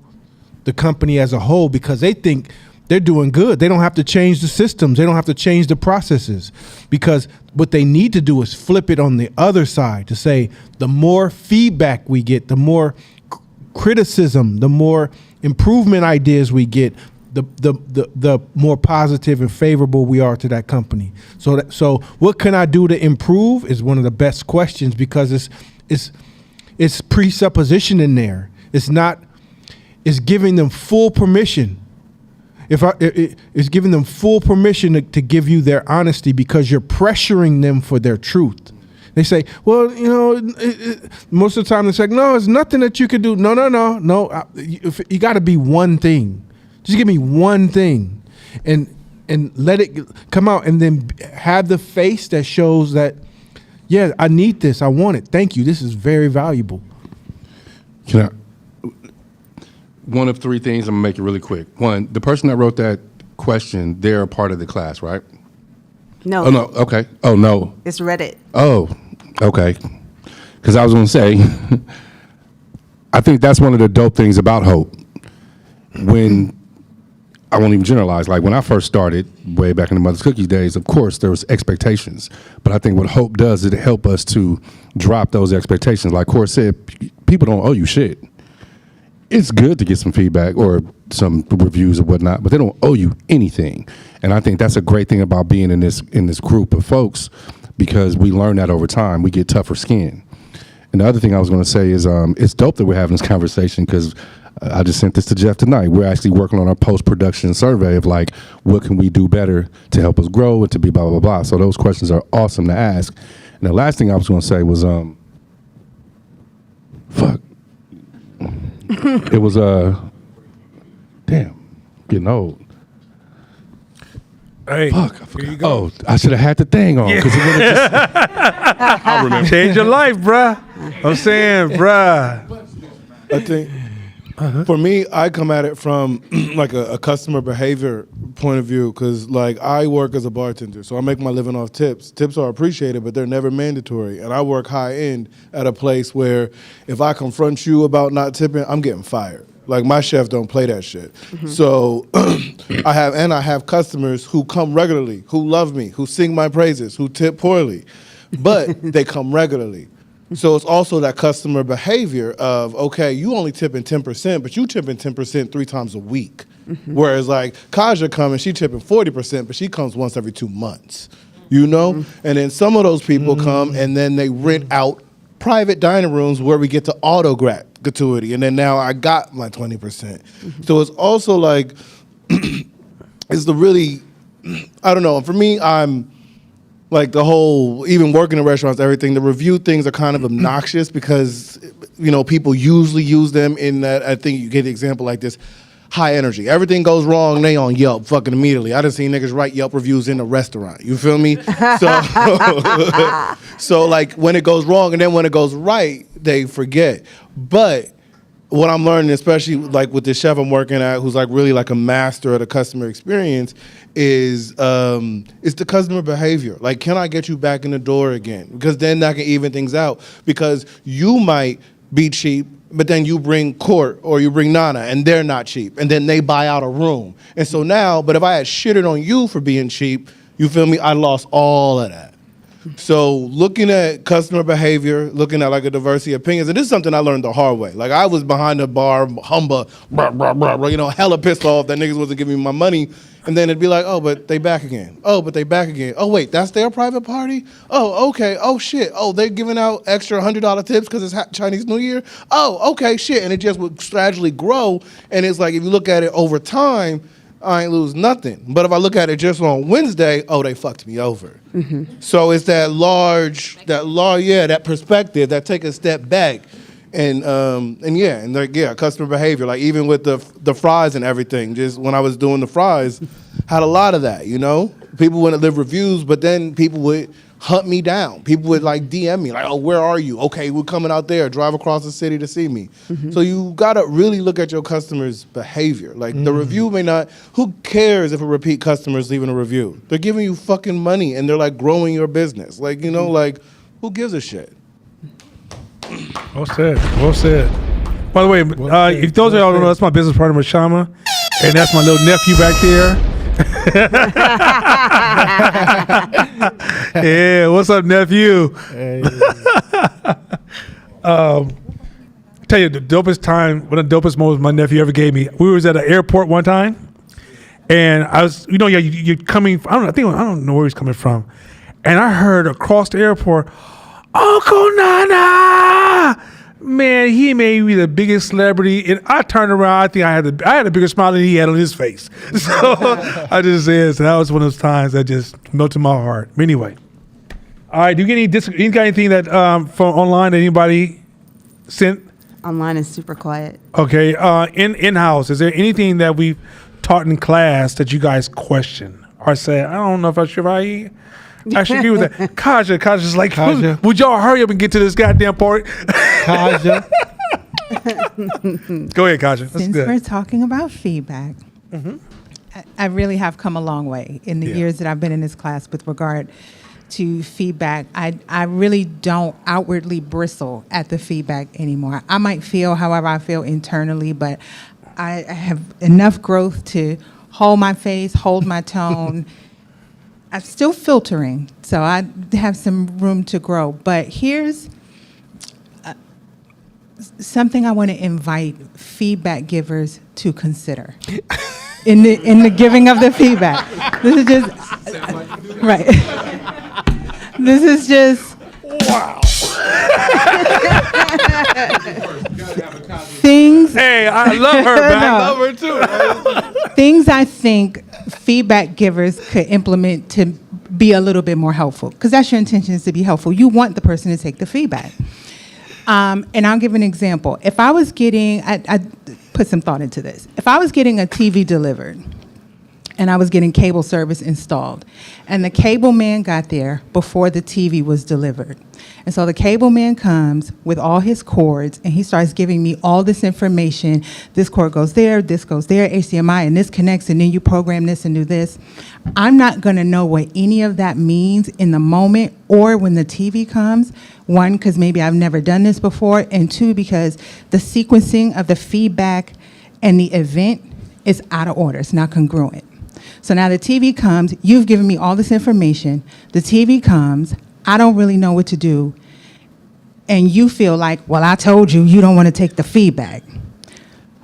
the company as a whole because they think they're doing good. They don't have to change the systems. They don't have to change the processes, because what they need to do is flip it on the other side to say the more feedback we get, the more criticism, the more improvement ideas we get, the more positive and favorable we are to that company. So what can I do to improve is one of the best questions, because it's presupposition in there. It's giving them full permission. It's giving them full permission to give you their honesty, because you're pressuring them for their truth. They say, well, most of the time they say, no, it's nothing that you can do. No. You got to be one thing. Just give me one thing and let it come out, and then have the face that shows that, yeah, I need this. I want it. Thank you. This is very valuable. One of three things, I'm gonna make it really quick. One, the person that wrote that question, they're a part of the class, right? No. Oh, no, okay. Oh, no. It's Reddit. Oh, okay. Because I was gonna say, I think that's one of the dope things about Hope. When, I won't even generalize, like when I first started, way back in the Mother's Cookies days, of course, there was expectations. But I think what Hope does is it help us to drop those expectations. Like Cor said, people don't owe you shit. It's good to get some feedback or some reviews or whatnot, but they don't owe you anything. And I think that's a great thing about being in this group of folks, because we learn that over time. We get tougher skin. And the other thing I was going to say is it's dope that we're having this conversation, because I just sent this to Jeff tonight. We're actually working on our post-production survey of like, what can we do better to help us grow and to be blah, blah, blah. So those questions are awesome to ask. And the last thing I was going to say was, it was getting old. Hey, Fuck, I here forgot. you go. Oh, I should have had the thing on, because it would have just. I'll remember. Change your life, bruh. I'm saying, bruh. I think for me, I come at it from like a customer behavior point of view, because like I work as a bartender, so I make my living off tips. Tips are appreciated, but they're never mandatory. And I work high end at a place where if I confront you about not tipping, I'm getting fired. Like my chef don't play that shit. So I have customers who come regularly, who love me, who sing my praises, who tip poorly, but they come regularly. So it's also that customer behavior of, okay, you only tipping 10%, but you tipping 10% 3 times a week. Whereas like Kaja coming, she tipping 40%, but she comes once every 2 months, And then some of those people come and then they rent out private dining rooms where we get to auto gratuity. And then now I got my 20%. So it's also like, it's the really, I don't know. For me, I'm, like the whole, even working in restaurants, everything, the review things are kind of obnoxious because, people usually use them in that, I think you get an example like this, high energy. Everything goes wrong, they on Yelp fucking immediately. I done seen niggas write Yelp reviews in a restaurant. You feel me? So like when it goes wrong and then when it goes right, they forget. But what I'm learning, especially like with the chef I'm working at, who's like really like a master of the customer experience, is it's the customer behavior. Like, can I get you back in the door again? Because then that can even things out. Because you might be cheap, but then you bring Court or you bring Nana and they're not cheap. And then they buy out a room. And so now, but if I had shitted on you for being cheap, you feel me? I lost all of that. So looking at customer behavior, looking at like a diversity of opinions, and this is something I learned the hard way. Like I was behind the bar, humble, hella pissed off that niggas wasn't giving me my money. And then it'd be like, oh, but they back again. Oh, but they back again. Oh, wait, that's their private party? Oh, okay. Oh, shit. Oh, they're giving out extra $100 tips because it's Chinese New Year? Oh, okay, shit. And it just would gradually grow. And it's like, if you look at it over time, I ain't lose nothing. But if I look at it just on Wednesday, oh, they fucked me over. So it's that that perspective, that take a step back. And customer behavior. Like even with the fries and everything, just when I was doing the fries, had a lot of that, People wouldn't leave reviews, but then people would hunt me down. People would like DM me, like, oh, where are you? Okay, we're coming out there, drive across the city to see me. So you gotta really look at your customers' behavior. Like the review may not, who cares if a repeat customer is leaving a review? They're giving you fucking money and they're like growing your business. Like, like who gives a shit? Well said. Well said. By the way, if those of y'all don't know, that's my business partner, Mashama, and that's my little nephew back there. Yeah, what's up, nephew? Tell you the dopest time, one of the dopest moments my nephew ever gave me. We was at an airport one time, and I was, you're coming. I don't know where he's coming from, and I heard across the airport, Uncle Nana, man, he made me the biggest celebrity. And I turned around, I think I had a bigger smile than he had on his face. So I just said, so that was one of those times that just melted my heart. Anyway, all right. Do you get you got anything that from online that anybody sent? Online is super quiet. Okay. In-house, is there anything that we've taught in class that you guys question or say, I don't know if I should I should agree with that. Kaja's like, would y'all hurry up and get to this goddamn part? Kaja. Go ahead, Kaja. That's Since good. we're talking about feedback, I really have come a long way in the years that I've been in this class with regard to feedback. I really don't outwardly bristle at the feedback anymore. I might feel however I feel internally, but I have enough growth to hold my face, hold my tone. I'm still filtering, so I have some room to grow. But here's something I want to invite feedback givers to consider in the giving of the feedback. This is just right. This is just things. Hey, I love her, man. I No. love her too. Things I think feedback givers could implement to be a little bit more helpful, because that's your intention, is to be helpful. You want the person to take the feedback. And I'll give an example. If I was getting, I put some thought into this. If I was getting a TV delivered and I was getting cable service installed, and the cable man got there before the TV was delivered. And so the cable man comes with all his cords, and he starts giving me all this information. This cord goes there, this goes there, HDMI, and this connects, and then you program this and do this. I'm not going to know what any of that means in the moment or when the TV comes. One, because maybe I've never done this before, and two, because the sequencing of the feedback and the event is out of order. It's not congruent. So now the TV comes, you've given me all this information, the TV comes, I don't really know what to do, and you feel like, well, I told you, you don't want to take the feedback.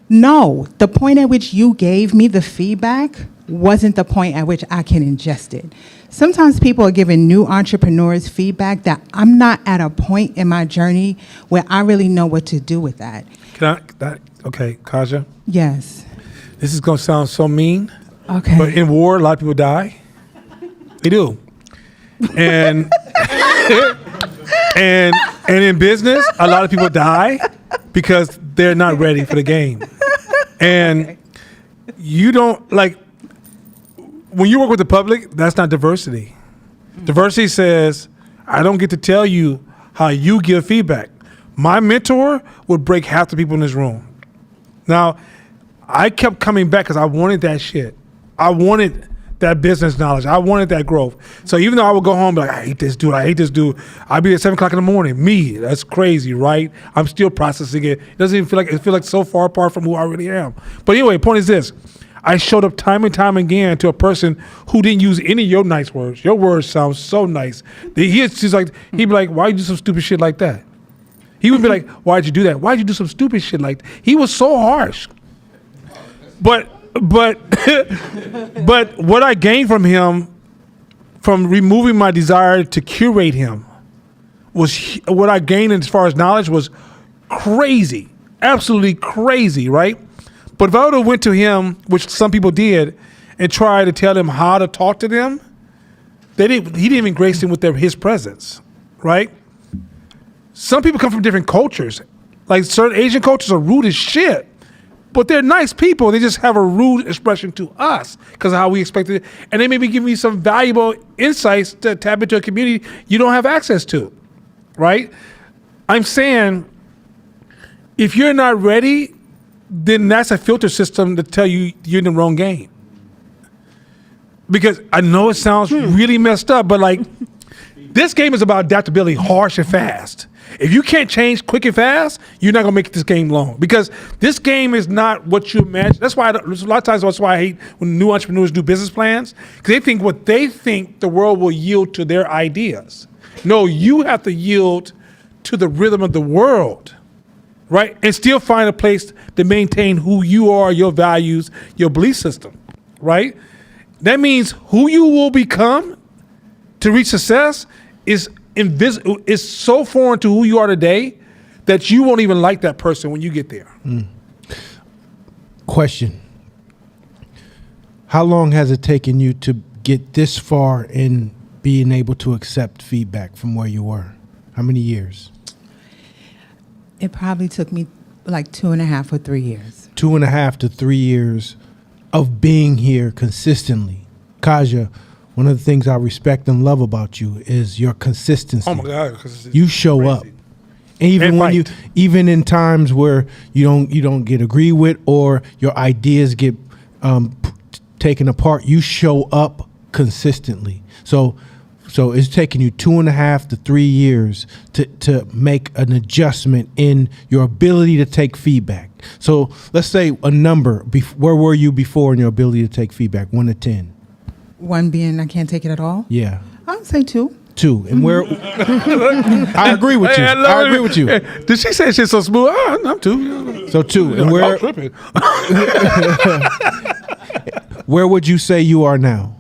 No, the point at which you gave me the feedback wasn't the point at which I can ingest it. Sometimes people are giving new entrepreneurs feedback that I'm not at a point in my journey where I really know what to do with that. Okay, Kaja, Yes. this is going to sound so mean, Okay. but in war, a lot of people die. They do. And and in business, a lot of people die because they're not ready for the game. And you don't, like, when you work with the public, that's not diversity. Diversity says, I don't get to tell you how you give feedback. My mentor would break half the people in this room. Now, I kept coming back because I wanted that shit. I wanted that business knowledge. I wanted that growth. So even though I would go home and be like, I hate this dude. I'd be at 7 o'clock in the morning. Me, that's crazy, right? I'm still processing it. It doesn't even feel like so far apart from who I really am. But anyway, the point is this. I showed up time and time again to a person who didn't use any of your nice words. Your words sound so nice. He'd be like, why'd you do some stupid shit like that? He would be like, why'd you do that? Why'd you do some stupid shit like that? He was so harsh. But what I gained from him, from removing my desire to curate him, was what I gained as far as knowledge was crazy, absolutely crazy, right? But if I would have went to him, which some people did, and tried to tell him how to talk to them, he didn't even grace them with his presence, right? Some people come from different cultures. Like certain Asian cultures are rude as shit, but they're nice people. They just have a rude expression to us because of how we expect it. And they may be giving you some valuable insights to tap into a community you don't have access to, right? I'm saying if you're not ready, then that's a filter system to tell you you're in the wrong game. Because I know it sounds really messed up, but like this game is about adaptability, harsh and fast. If you can't change quick and fast, you're not gonna make this game long. Because this game is not what you imagine. That's why a lot of times that's why I hate when new entrepreneurs do business plans, because they think what they think the world will yield to their ideas. No, you have to yield to the rhythm of the world, right? And still find a place to maintain who you are, your values, your belief system, right? That means who you will become to reach success is so foreign to who you are today that you won't even like that person when you get there. Question. How long has it taken you to get this far in being able to accept feedback from where you were? How many years? It probably took me like 2.5 or 3 years. 2.5 to 3 years of being here consistently. Kaja, one of the things I respect and love about you is your consistency. Oh my God, 'cause it's you show crazy. up. Even And when fight. even in times where you don't get agreed with or your ideas get taken apart, you show up consistently. So it's taken you 2.5 to 3 years to make an adjustment in your ability to take feedback. So let's say a number. Where were you before in your ability to take feedback? 1 to 10. 1 being I can't take it at all. Yeah. I would say 2. 2. And where? I agree with you. Hey, I agree with you. Hey, did she say shit so smooth? Oh, I'm 2. So 2. And I'm tripping. where would you say you are now?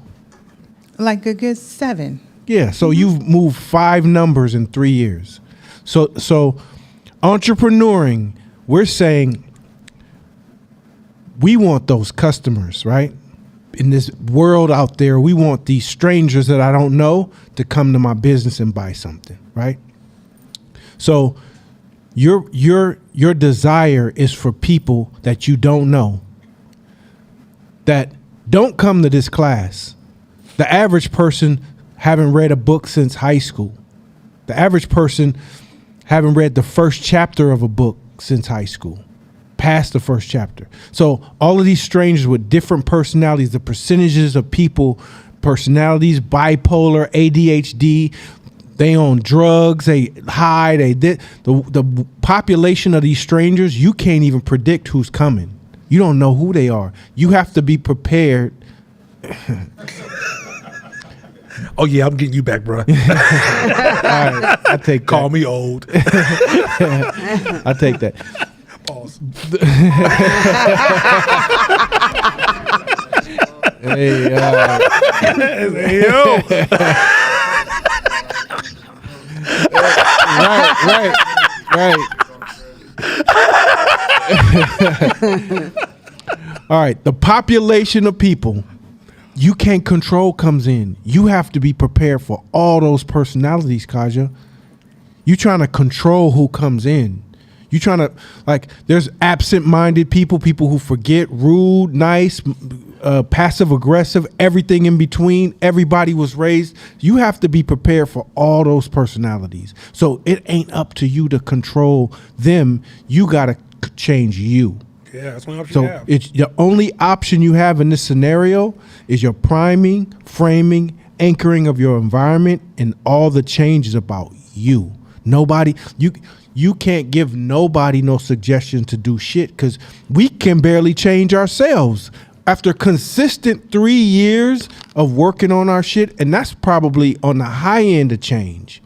Like a good 7. Yeah, so you've moved 5 numbers in 3 years. So entrepreneuring, we're saying we want those customers, right? In this world out there, we want these strangers that I don't know to come to my business and buy something, right? So your desire is for people that you don't know, that don't come to this class. The average person haven't read a book since high school. The average person haven't read the first chapter of a book since high school, past the first chapter. So all of these strangers with different personalities, the percentages of people, personalities, bipolar, ADHD, they on drugs, they high, the population of these strangers, you can't even predict who's coming. You don't know who they are. You have to be prepared. Oh yeah, I'm getting you back, bro. All right, I take Call that. me old. I take that. Pause. Hey, Hey, yo. right. All right, the population of people you can't control comes in. You have to be prepared for all those personalities, Kaja. You trying to control who comes in. You trying to, like, there's absent-minded people who forget, rude, nice, passive-aggressive, everything in between. Everybody was raised. You have to be prepared for all those personalities. So it ain't up to you to control them. You got to change you. Yeah, that's one option So you have. it's the only option you have in this scenario is your priming, framing, anchoring of your environment, and all the changes about you. Nobody, you can't give nobody no suggestion to do shit because we can barely change ourselves. After consistent 3 years of working on our shit, and that's probably on the high end of change.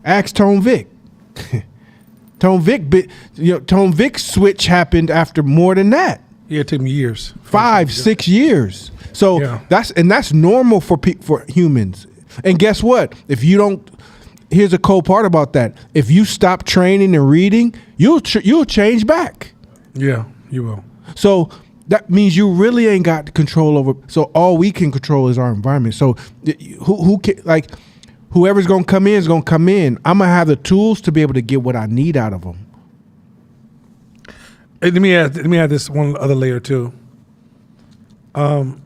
Ask Tone Vic. Tone Vic's switch happened after more than that. Yeah, it took me years. 5, 6 years. So Yeah. that's normal for humans. And guess what? If you don't, here's a cool part about that. If you stop training and reading, you'll change back. Yeah, you will. So that means you really ain't got control over. So all we can control is our environment. So who can, like, whoever's gonna come in is gonna come in. I'm gonna have the tools to be able to get what I need out of them. Hey, let me add this one other layer too. I'm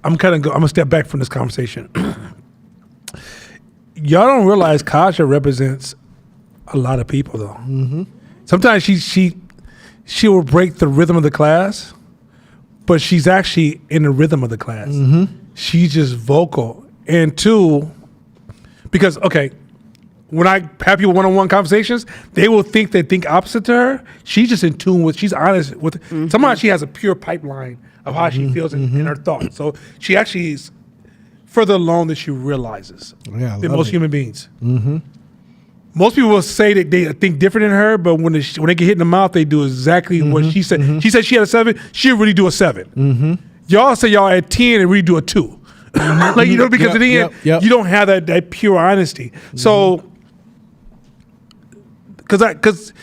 gonna step back from this conversation. Y'all don't realize Kaja represents a lot of people though. Mm-hmm. Sometimes she will break the rhythm of the class, but she's actually in the rhythm of the class. Mm-hmm. She's just vocal. And two, because when I have people one-on-one conversations, they will think opposite to her. She's just in tune with, she's honest with, sometimes she has a pure pipeline of how she feels in her thoughts. So she actually is further along than she realizes than most human beings. Mm-hmm. Most people will say that they think different than her, but when they get hit in the mouth, they do exactly what she said. Mm-hmm. She said she had a 7, she'll really do a 7. Mm-hmm. Y'all say y'all at 10 and really do a 2. Like, you know, because at the end, you don't have that pure honesty. Mm-hmm. So, because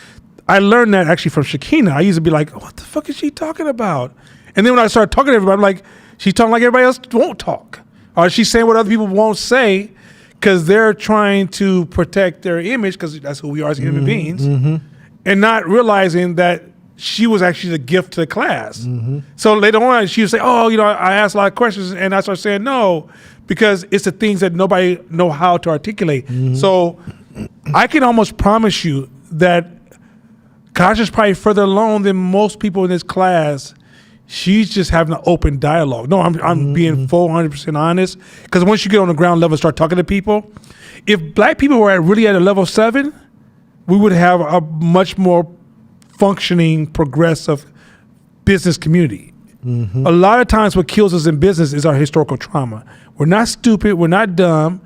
I learned that actually from Shakina. I used to be like, what the fuck is she talking about? And then when I started talking to everybody, I'm like, she's talking like everybody else won't talk. Or she's saying what other people won't say because they're trying to protect their image, because that's who we are as human beings, and not realizing that she was actually the gift to the class. Mm-hmm. So later on, she would say, oh, you know, I asked a lot of questions, and I started saying no, because it's the things that nobody know how to articulate. Mm-hmm. So I can almost promise you that Kaja's probably further along than most people in this class. She's just having an open dialogue. No, I'm being full 100% honest, because once you get on the ground level and start talking to people, if black people were really at a level 7, we would have a much more functioning, progressive business community. Mm-hmm. A lot of times what kills us in business is our historical trauma. We're not stupid. We're not dumb.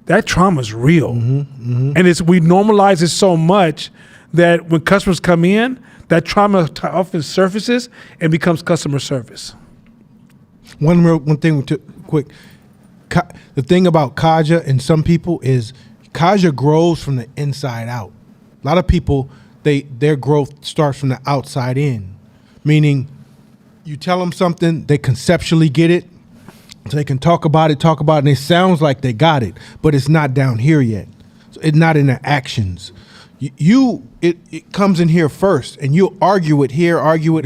That trauma is real. Mm-hmm. Mm-hmm. And we normalize it so much that when customers come in, that trauma often surfaces and becomes customer service. One thing quick. The thing about Kaja and some people is Kaja grows from the inside out. A lot of people, their growth starts from the outside in, meaning you tell them something, they conceptually get it, so they can talk about it, and it sounds like they got it, but it's not down here yet. So it's not in their actions. It comes in here first, and you argue it here, argue it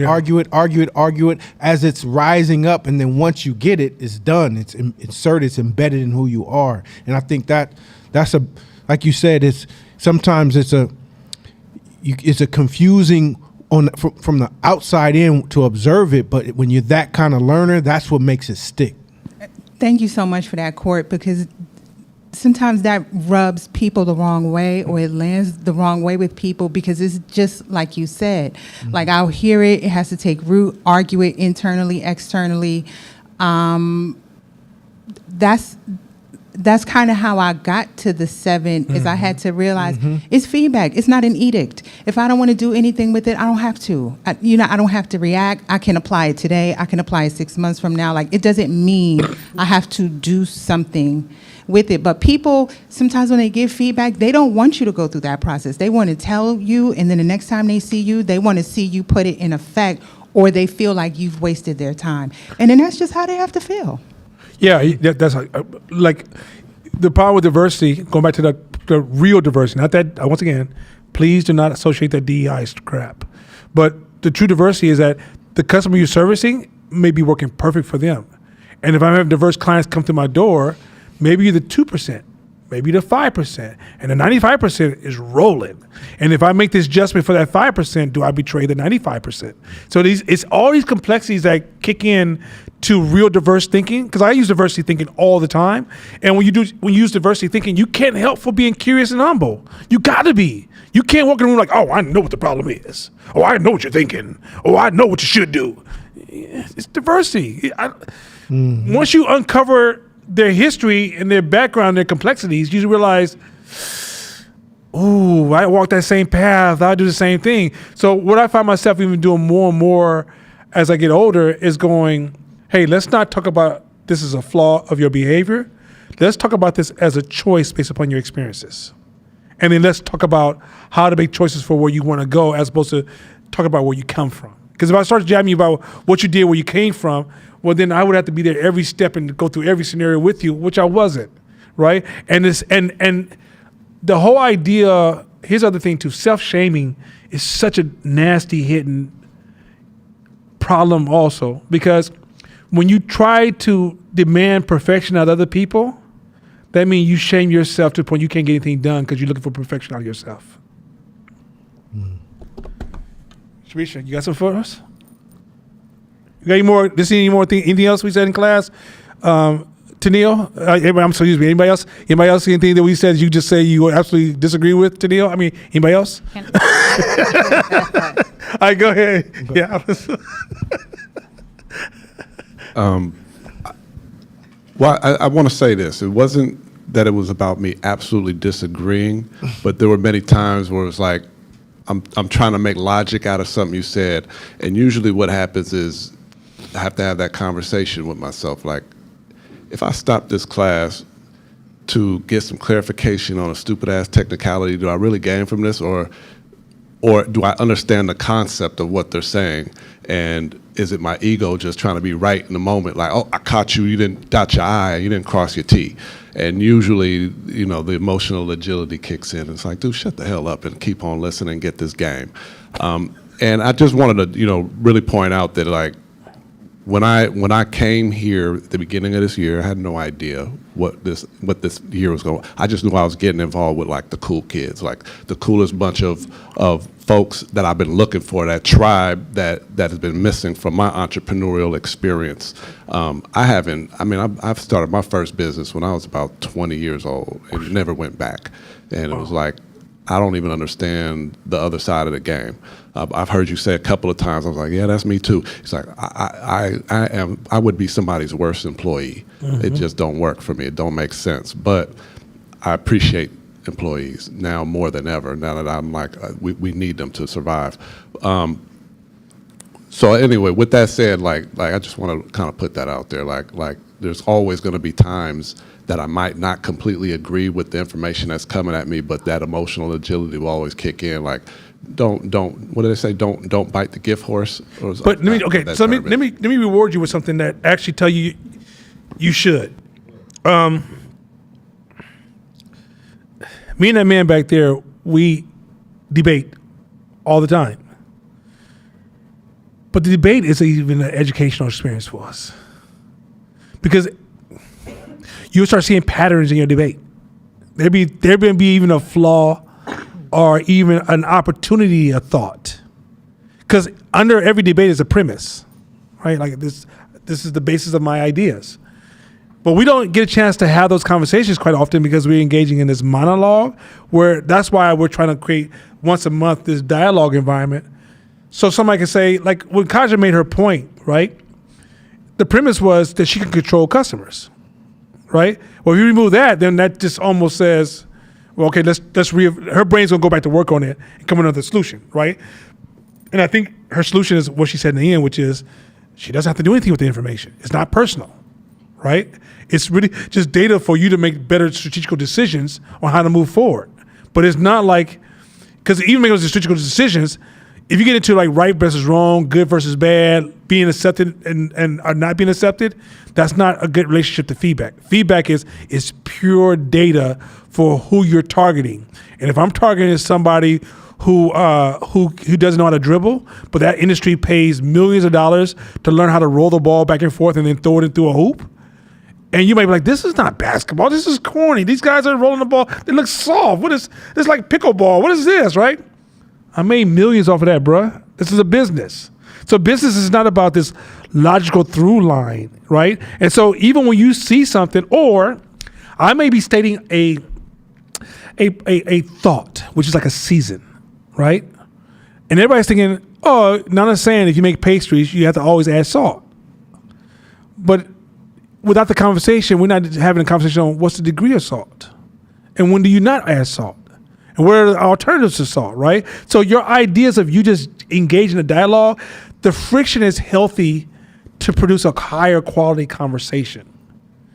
as it's rising up, and then once you get it, it's done. It's inserted, it's embedded in who you are. And I think that's like you said, it's a confusing from the outside in to observe it, but when you're that kind of learner, that's what makes it stick. Thank you so much for that, Court, because sometimes that rubs people the wrong way, or it lands the wrong way with people, because it's just like you said. Mm-hmm. Like, I'll hear it, it has to take root, argue it internally, externally. That's kind of how I got to the 7, is I had to realize it's feedback. It's not an edict. If I don't want to do anything with it, I don't have to. I don't have to react. I can apply it today. I can apply it 6 months from now. Like, it doesn't mean I have to do something with it. But people, sometimes when they give feedback, they don't want you to go through that process. They want to tell you, and then the next time they see you, they want to see you put it in effect, or they feel like you've wasted their time. And then that's just how they have to feel. Yeah, that's like the problem with diversity, going back to the real diversity, not that, once again, please do not associate that DEI crap. But the true diversity is that the customer you're servicing may be working perfect for them. And if I have diverse clients come to my door, maybe you're the 2%, maybe the 5%, and the 95% is rolling. And if I make this adjustment for that 5%, do I betray the 95%? So it's all these complexities that kick in to real diverse thinking, because I use diversity thinking all the time. And when you use diversity thinking, you can't help for being curious and humble. You got to be. You can't walk in the room like, oh, I know what the problem is. Oh, I know what you're thinking. Oh, I know what you should do. It's diversity. Once you uncover their history and their background, their complexities, you realize, ooh, I walk that same path. I do the same thing. So what I find myself even doing more and more as I get older is going, hey, let's not talk about this as a flaw of your behavior. Let's talk about this as a choice based upon your experiences. And then let's talk about how to make choices for where you want to go, as opposed to talk about where you come from. Because if I start jabbing you about what you did, where you came from, well, then I would have to be there every step and go through every scenario with you, which I wasn't, right? And the whole idea, here's the other thing too, self-shaming is such a nasty hidden problem also, because when you try to demand perfection out of other people, that means you shame yourself to the point you can't get anything done because you're looking for perfection out of yourself. Shamisha, you got something for us? You got any more? Anything else we said in class? Tanil, anybody else? Anybody else? Anything that we said you just say you absolutely disagree with, Tanil? I mean, anybody else? All right, go ahead. Yeah. Well, I want to say this. It wasn't that it was about me absolutely disagreeing, but there were many times where it was like, I'm trying to make logic out of something you said, and usually what happens is I have to have that conversation with myself. Like, if I stop this class to get some clarification on a stupid-ass technicality, do I really gain from this, or do I understand the concept of what they're saying? And is it my ego just trying to be right in the moment? Like, oh, I caught you, you didn't dot your I, you didn't cross your T. And usually, the emotional agility kicks in. It's like, dude, shut the hell up and keep on listening and get this game. And I just wanted to, really point out that, like, when I came here at the beginning of this year, I had no idea what this year was going. I just knew I was getting involved with, like, the cool kids, like the coolest bunch of folks that I've been looking for, that tribe that has been missing from my entrepreneurial experience. I've started my first business when I was about 20 years old and never went back. And it was like, I don't even understand the other side of the game. I've heard you say a couple of times, I was like, yeah, that's me too. It's like, I would be somebody's worst employee. Mm-hmm. It just don't work for me. It don't make sense. But I appreciate employees now more than ever, now that I'm like, we need them to survive. So anyway, with that said, like I just want to kind of put that out there. Like there's always going to be times that I might not completely agree with the information that's coming at me, but that emotional agility will always kick in. Like, don't. What do they say? Don't bite the gift horse. But let me reward you with something that actually tell you you should. Me and that man back there, we debate all the time. But the debate is even an educational experience for us, because you'll start seeing patterns in your debate. There may be even a flaw or even an opportunity, a thought. Because under every debate is a premise, right? Like this is the basis of my ideas. But we don't get a chance to have those conversations quite often because we're engaging in this monologue, where that's why we're trying to create once a month this dialogue environment. So somebody can say, like when Kaja made her point, right? The premise was that she can control customers. Right? Well, if you remove that, then that just almost says, well, okay, her brain's gonna go back to work on it and come up with another solution, right? And I think her solution is what she said in the end, which is she doesn't have to do anything with the information. It's not personal, right? It's really just data for you to make better strategical decisions on how to move forward. But it's not like, because even making those strategical decisions, if you get into like right versus wrong, good versus bad, being accepted and not being accepted, that's not a good relationship to feedback. Feedback is pure data for who you're targeting. And if I'm targeting somebody who doesn't know how to dribble, but that industry pays millions of dollars to learn how to roll the ball back and forth and then throw it into a hoop, and you might be like, this is not basketball. This is corny. These guys are rolling the ball. They look soft. This is like pickleball. What is this, right? I made millions off of that, bruh. This is a business. So business is not about this logical through line, right? And so even when you see something, or I may be stating a thought, which is like a season, right? And everybody's thinking, oh, not saying if you make pastries, you have to always add salt. But without the conversation, we're not having a conversation on what's the degree of salt. And when do you not add salt? And what are the alternatives to salt, right? So your ideas of you just engage in a dialogue, the friction is healthy to produce a higher quality conversation.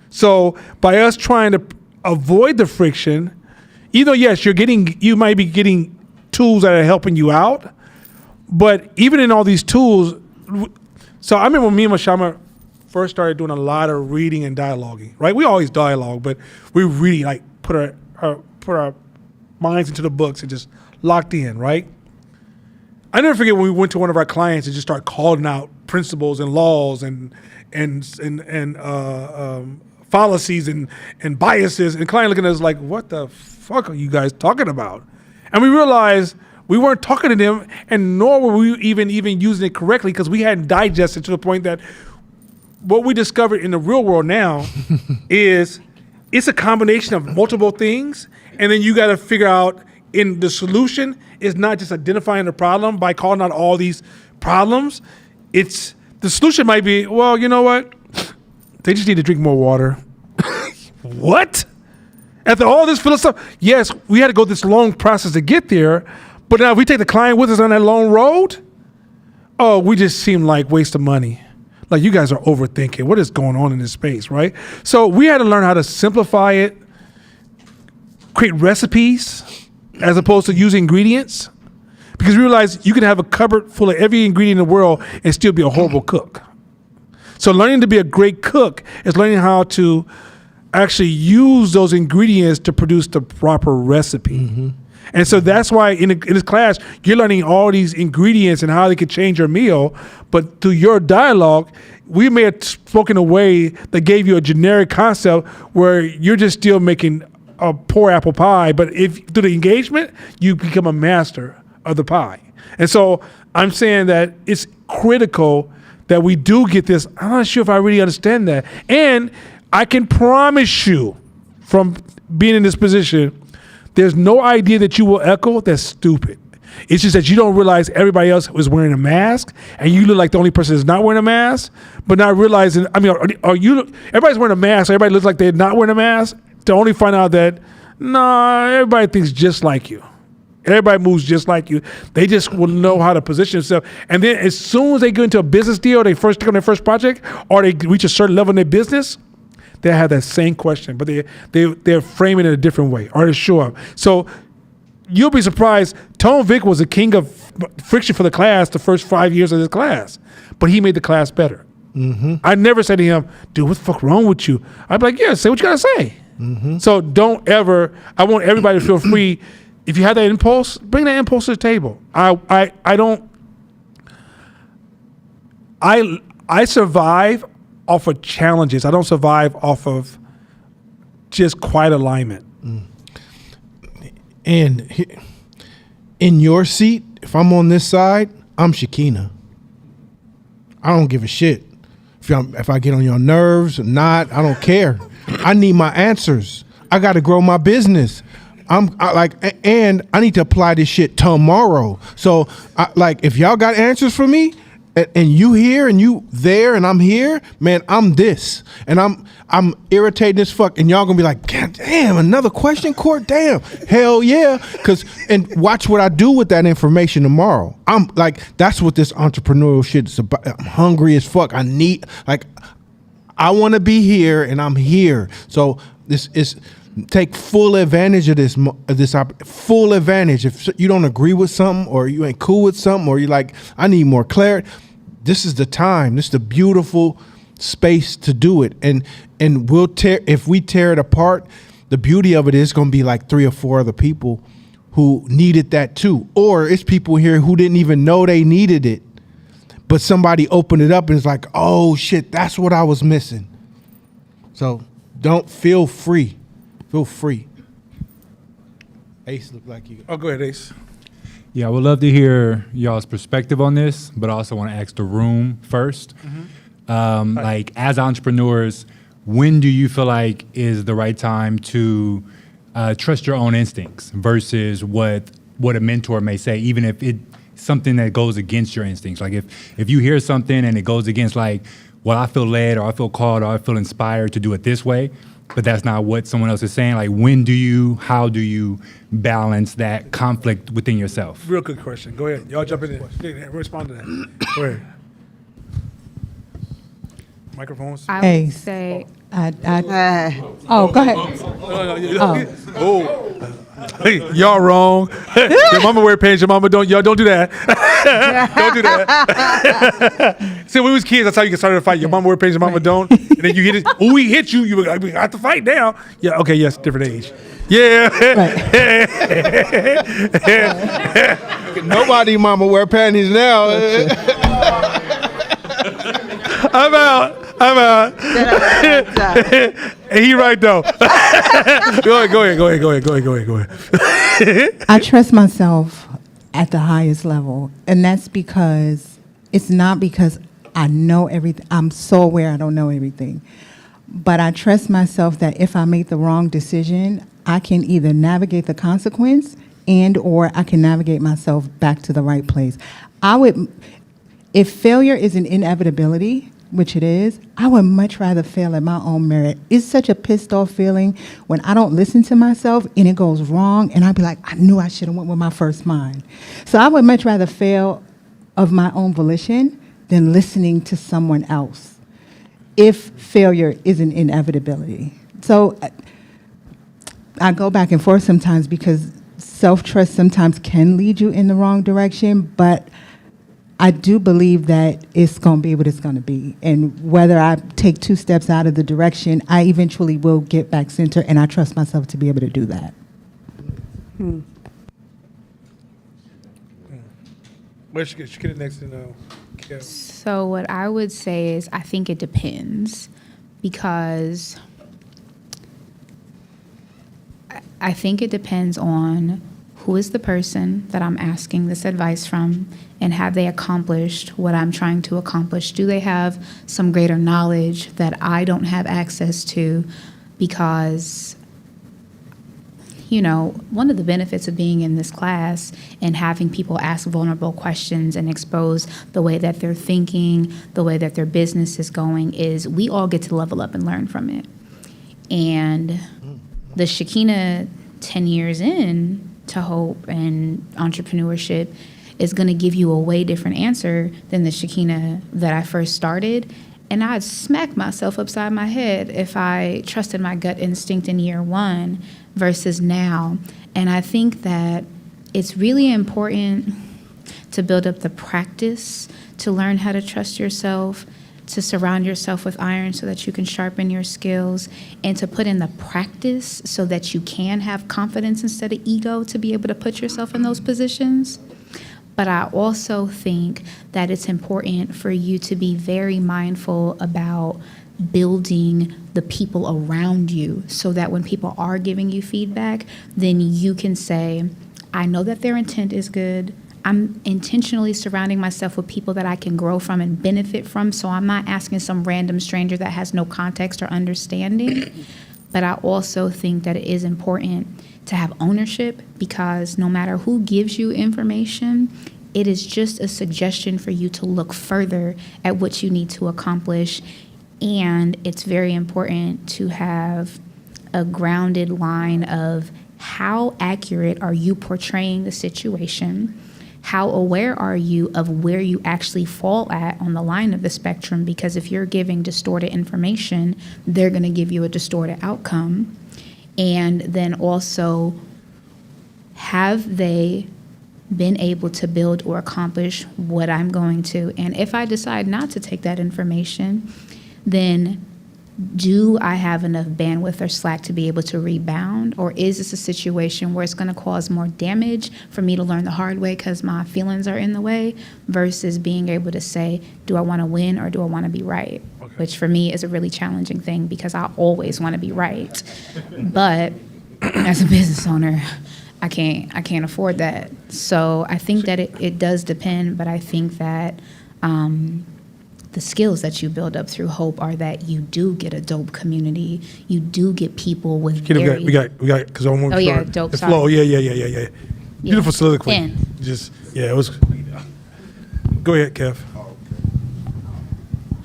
So by us trying to avoid the friction, even though yes, you might be getting tools that are helping you out, But even in all these tools, so I remember when me and Mashama first started doing a lot of reading and dialoguing, right? We always dialogue, but we really like put our minds into the books and just locked in, right? I never forget when we went to one of our clients and just start calling out principles and laws and fallacies and biases, and the client looking at us like, what the fuck are you guys talking about? And we realized we weren't talking to them, and nor were we even using it correctly, because we hadn't digested to the point that what we discovered in the real world now is it's a combination of multiple things, and then you got to figure out in the solution is not just identifying the problem by calling out all these problems. It's the solution might be, well, you know what? They just need to drink more water. What? After all this philosophy, yes, we had to go this long process to get there, but now if we take the client with us on that long road, oh, we just seem like waste of money. Like, you guys are overthinking. What is going on in this space, right? So we had to learn how to simplify it, create recipes as opposed to using ingredients, because we realized you can have a cupboard full of every ingredient in the world and still be a horrible cook. So learning to be a great cook is learning how to actually use those ingredients to produce the proper recipe. Mm-hmm. And so that's why in this class, you're learning all these ingredients and how they could change your meal. But through your dialogue, we may have spoken a way that gave you a generic concept where you're just still making a poor apple pie. But if through the engagement, you become a master of the pie. And so I'm saying that it's critical that we do get this. I'm not sure if I really understand that. And I can promise you from being in this position, there's no idea that you will echo that's stupid. It's just that you don't realize everybody else was wearing a mask, and you look like the only person that's not wearing a mask, but not realizing, I mean, everybody's wearing a mask, so everybody looks like they're not wearing a mask, to only find out that, nah, everybody thinks just like you. Everybody moves just like you. They just will know how to position themselves. And then as soon as they get into a business deal, they first take on their first project, or they reach a certain level in their business, they have that same question, but they're framing it a different way, or they show up. So you'll be surprised. Tone Vic was the king of friction for the class the first 5 years of this class, but he made the class better. Mm-hmm. I never said to him, dude, what the fuck wrong with you? I'd be like, yeah, say what you gotta say. Mm-hmm. So don't ever, I want everybody to feel free. If you have that impulse, bring that impulse to the table. I survive off of challenges. I don't survive off of just quiet alignment. And in your seat, if I'm on this side, I'm Shakina. I don't give a shit if I get on your nerves or not. I don't care. I need my answers. I got to grow my business. And I need to apply this shit tomorrow. So, if y'all got answers for me, and you here and you there and I'm here, man, I'm this. And I'm irritating as fuck. And y'all gonna be like, God damn, another question, Court? Damn. Hell yeah. And watch what I do with that information tomorrow. I'm like, that's what this entrepreneurial shit is about. I'm hungry as fuck. I wanna be here and I'm here. So this is, take full advantage of this full advantage. If you don't agree with something, or you ain't cool with something, or you're like, I need more clarity, this is the time. This is the beautiful space to do it. And if we tear it apart, the beauty of it is going to be like 3 or 4 other people who needed that too. Or it's people here who didn't even know they needed it, but somebody opened it up and it's like, oh shit, that's what I was missing. So don't feel free. Feel free. Ace look like you. Oh, go ahead, Ace. Yeah, I would love to hear y'all's perspective on this, but I also want to ask the room first. Mm-hmm. Like, as entrepreneurs, when do you feel like is the right time to trust your own instincts versus what a mentor may say, even if it's something that goes against your instincts? Like, if you hear something and it goes against, like, well, I feel led, or I feel called, or I feel inspired to do it this way, but that's not what someone else is saying. Like, how do you balance that conflict within yourself? Real good question. Go ahead. Y'all jump in there. Respond to that. Go ahead. Microphones. I would say, Oh, go ahead. Oh. Hey, y'all wrong. Your mama wear pants. Your mama don't. Y'all don't do that. Don't do that. See, when we was kids, that's how you get started a fight. Your mom wear pants, your mama don't. And then you hit it. Oh, we hit you. You were like, we got to fight now. Yeah, okay, yes, different age. Yeah. Nobody mama wear panties now. I'm out. And he right though. Go ahead. I trust myself at the highest level, and that's because it's not because I know everything. I'm so aware I don't know everything, but I trust myself that if I make the wrong decision, I can either navigate the consequence and or I can navigate myself back to the right place. If failure is an inevitability, which it is, I would much rather fail at my own merit. It's such a pissed off feeling when I don't listen to myself and it goes wrong and I'd be like, I knew I should have went with my first mind. So I would much rather fail of my own volition than listening to someone else if failure is an inevitability. So I go back and forth sometimes because self-trust sometimes can lead you in the wrong direction, but I do believe that it's going to be what it's going to be. And whether I take 2 steps out of the direction, I eventually will get back center, and I trust myself to be able to do that. Where should get it next to Kim? So what I would say is I think it depends, because I think it depends on who is the person that I'm asking this advice from, and have they accomplished what I'm trying to accomplish? Do they have some greater knowledge that I don't have access to? Because, you know, one of the benefits of being in this class and having people ask vulnerable questions and expose the way that they're thinking, the way that their business is going, is we all get to level up and learn from it. And the Shekinah 10 years in to hope and entrepreneurship is going to give you a way different answer than the Shekinah that I first started. And I'd smack myself upside my head if I trusted my gut instinct in year 1 versus now. And I think that it's really important to build up the practice to learn how to trust yourself, to surround yourself with iron so that you can sharpen your skills, and to put in the practice so that you can have confidence instead of ego to be able to put yourself in those positions. But I also think that it's important for you to be very mindful about building the people around you so that when people are giving you feedback, then you can say, I know that their intent is good. I'm intentionally surrounding myself with people that I can grow from and benefit from, so I'm not asking some random stranger that has no context or understanding. But I also think that it is important to have ownership, because no matter who gives you information, it is just a suggestion for you to look further at what you need to accomplish. And it's very important to have a grounded line of how accurate are you portraying the situation? How aware are you of where you actually fall at on the line of the spectrum? Because if you're giving distorted information, they're going to give you a distorted outcome. And then also, have they been able to build or accomplish what I'm going to? And if I decide not to take that information, then do I have enough bandwidth or slack to be able to rebound? Or is this a situation where it's going to cause more damage for me to learn the hard way because my feelings are in the way, versus being able to say, do I want to win or do I want to be right? Okay. Which for me is a really challenging thing, because I always want to be right. But as a business owner, I can't afford that. So I think that it does depend, but I think that the skills that you build up through Hope are that you do get a dope community. You do get people with we got because I want to yeah, dope. The flow. Yeah. Beautiful soliloquy. Just it was. Go ahead, Kev.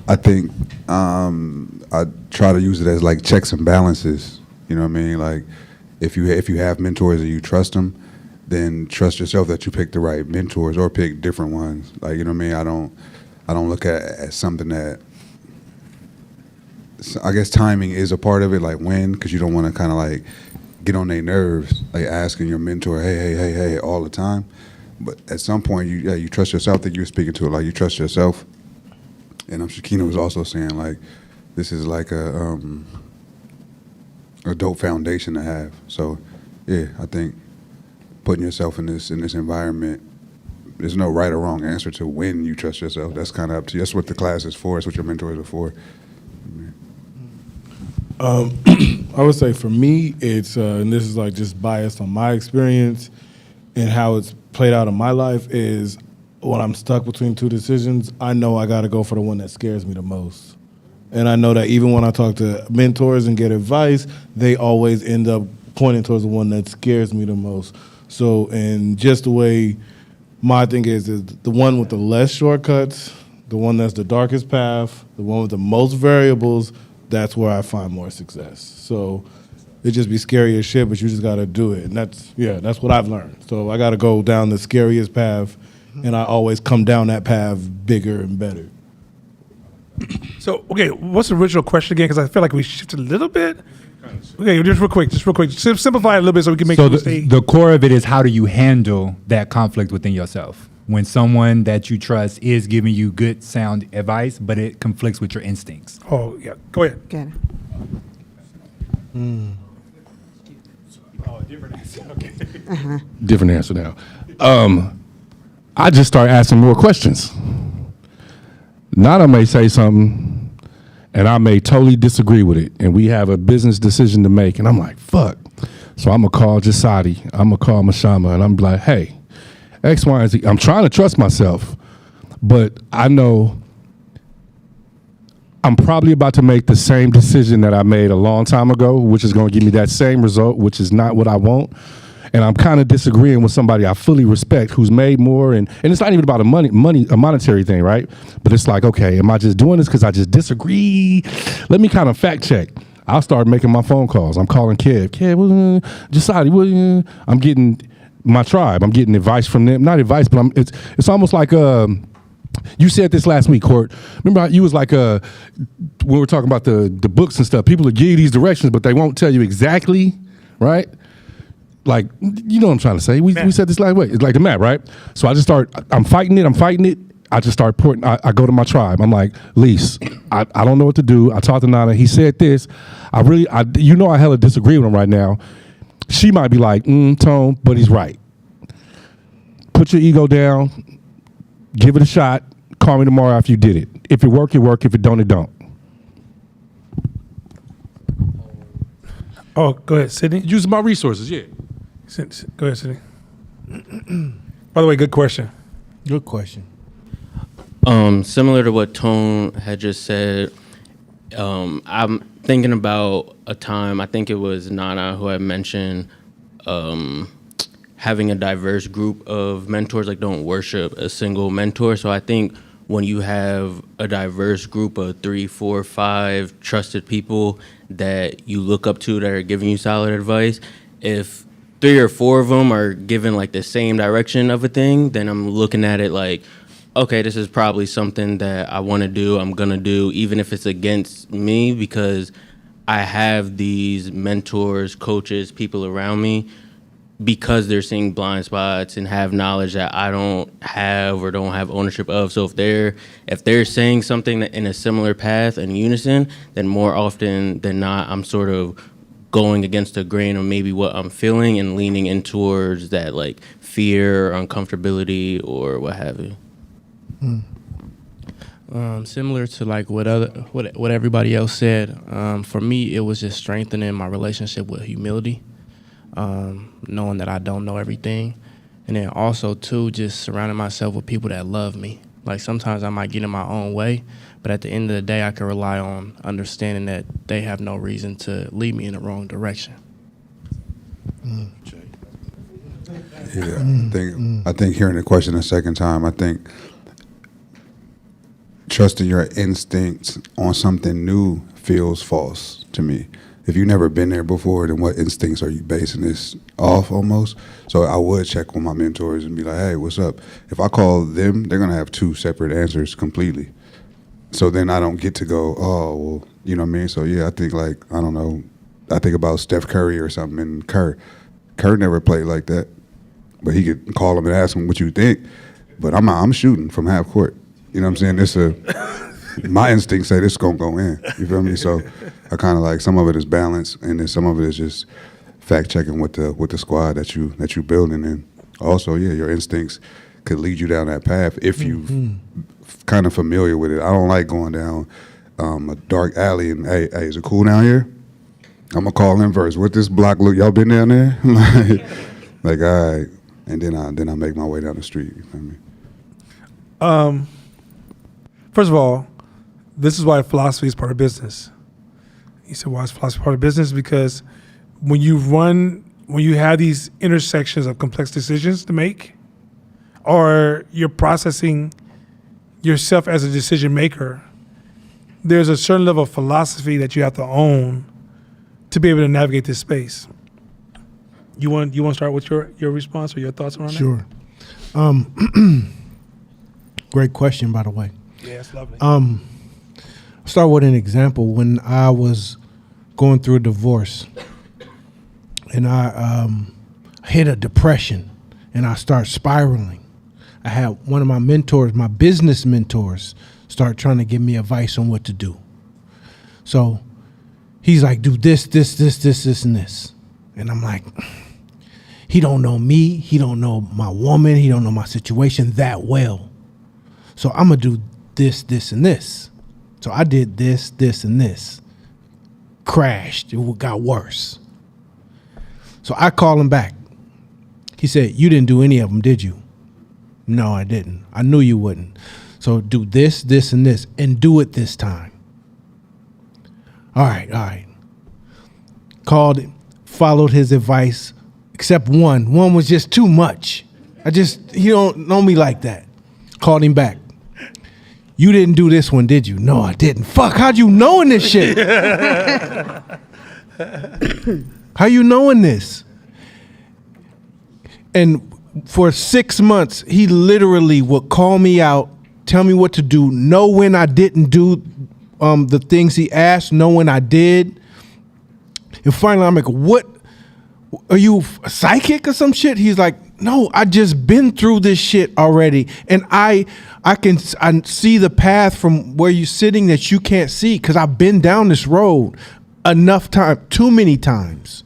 I think I try to use it as like checks and balances. You know what I mean? Like if you have mentors and you trust them, then trust yourself that you pick the right mentors or pick different ones. Like, you know what I mean? I don't look at it as something that, I guess timing is a part of it, like when, because you don't want to kind of like get on their nerves, like asking your mentor, hey, all the time. But at some point, you trust yourself. I think you were speaking to it, like you trust yourself. And Shakina was also saying, like, this is like a dope foundation to have. So, yeah, I think putting yourself in this environment, there's no right or wrong answer to when you trust yourself. That's kind of up to you. That's what the class is for. That's what your mentors are for. I would say for me, it's and this is like just biased on my experience and how it's played out in my life, is when I'm stuck between two decisions, I know I got to go for the one that scares me the most. And I know that even when I talk to mentors and get advice, they always end up pointing towards the one that scares me the most. So, and just the way my thing is the one with the less shortcuts, the one that's the darkest path, the one with the most variables, that's where I find more success. So it just be scary as shit, but you just got to do it. And that's what I've learned. So I got to go down the scariest path, and I always come down that path bigger and better. So, okay, what's the original question again? Because I feel like we shifted a little bit. Okay, just real quick. Simplify it a little bit so we can make So people stay. the core of it is, how do you handle that conflict within yourself? When someone that you trust is giving you good, sound advice, but it conflicts with your instincts. Oh, yeah. Go ahead. Get it. Oh, different answer. Okay. Different answer now. I just start asking more questions. Nana may say something, and I may totally disagree with it, and we have a business decision to make, and I'm like, fuck. So I'm going to call Jasadi, I'm going to call Mashama, and I'm like, hey, X, Y, and Z. I'm trying to trust myself, but I know I'm probably about to make the same decision that I made a long time ago, which is going to give me that same result, which is not what I want. And I'm kind of disagreeing with somebody I fully respect who's made more, and it's not even about a monetary thing, right? But it's like, okay, am I just doing this because I just disagree? Let me kind of fact check. I'll start making my phone calls. I'm calling Kev, Jasadi, I'm getting my tribe. I'm getting advice from them. Not advice, but it's almost like you said this last week, Court. Remember how you was like when we were talking about the books and stuff, people will give you these directions, but they won't tell you exactly, right? Like, you know what I'm trying to say. We said this last week. It's like the map, right? So I just I'm fighting it. I just start porting. I go to my tribe. I'm like, Lise, I don't know what to do. I talked to Nana. He said this. I hella disagree with him right now. She might be like, Tone, but he's right. Put your ego down. Give it a shot. Call me tomorrow after you did it. If it work, it work. If it don't, it don't. Oh, go ahead, Sydney. Use my resources, yeah. Go ahead, Sydney. By the way, good question. Good question. Similar to what Tone had just said, I'm thinking about a time, I think it was Nana who had mentioned having a diverse group of mentors, like don't worship a single mentor. So I think when you have a diverse group of 3, 4, 5 trusted people that you look up to that are giving you solid advice, if 3 or 4 of them are giving like the same direction of a thing, then I'm looking at it like, okay, this is probably something that I want to do, I'm going to do, even if it's against me, because I have these mentors, coaches, people around me, because they're seeing blind spots and have knowledge that I don't have or don't have ownership of. So if they're saying something that in a similar path in unison, then more often than not, I'm sort of going against the grain of maybe what I'm feeling and leaning in towards that like fear or uncomfortability or what have you. Similar to like what everybody else said, for me it was just strengthening my relationship with humility, knowing that I don't know everything, and then also too just surrounding myself with people that love me. Like sometimes I might get in my own way, but at the end of the day I can rely on understanding that they have no reason to lead me in the wrong direction. Yeah, I think hearing the question a second time, I think trusting your instincts on something new feels false to me. If you've never been there before, then what instincts are you basing this off almost? So I would check on my mentors and be like, hey, what's up? If I call them, they're going to have 2 separate answers completely. So then I don't get to go, oh, well, you know what I mean? So yeah, I think like, I don't know, I think about Steph Curry or something, and Kerr never played like that. but he could call him and ask him what you think. But I'm shooting from half court. You know what I'm saying? My instincts say this is gonna go in. You feel me? So I kind of like, some of it is balance, and then some of it is just fact checking with the squad that you building, and also your instincts could lead you down that path if you kind of familiar with it. I don't like going down a dark alley and hey, is it cool down here? I'm gonna call in first. What this block look? Y'all been down there? like all right, and then I make my way down the street. You feel me? First of all, this is why philosophy is part of business. You said, why is philosophy part of business? Because when you have these intersections of complex decisions to make, or you're processing yourself as a decision maker, there's a certain level of philosophy that you have to own to be able to navigate this space. You want to start with your response or your thoughts around that? Sure. Great question, by the way. Yeah, it's lovely. I'll start with an example. When I was going through a divorce and I hit a depression and I start spiraling, I had one of my mentors, my business mentors, start trying to give me advice on what to do. So he's like, do this, and this. And I'm like, he don't know me. He don't know my woman. He don't know my situation that well. So I'm going to do this, and this. So I did this, and this. Crashed. It got worse. So I call him back. He said, you didn't do any of them, did you? No, I didn't. I knew you wouldn't. So do this, and this, and do it this time. All right. Called it, followed his advice, except one. One was just too much. He don't know me like that. Called him back. You didn't do this one, did you? No, I didn't. Fuck, how'd you knowing this shit? How you knowing this? And for 6 months, he literally would call me out, tell me what to do, know when I didn't do the things he asked, know when I did. And finally, I'm like, what? Are you a psychic or some shit? He's like, no, I just been through this shit already. And I see the path from where you're sitting that you can't see because I've been down this road enough time, too many times.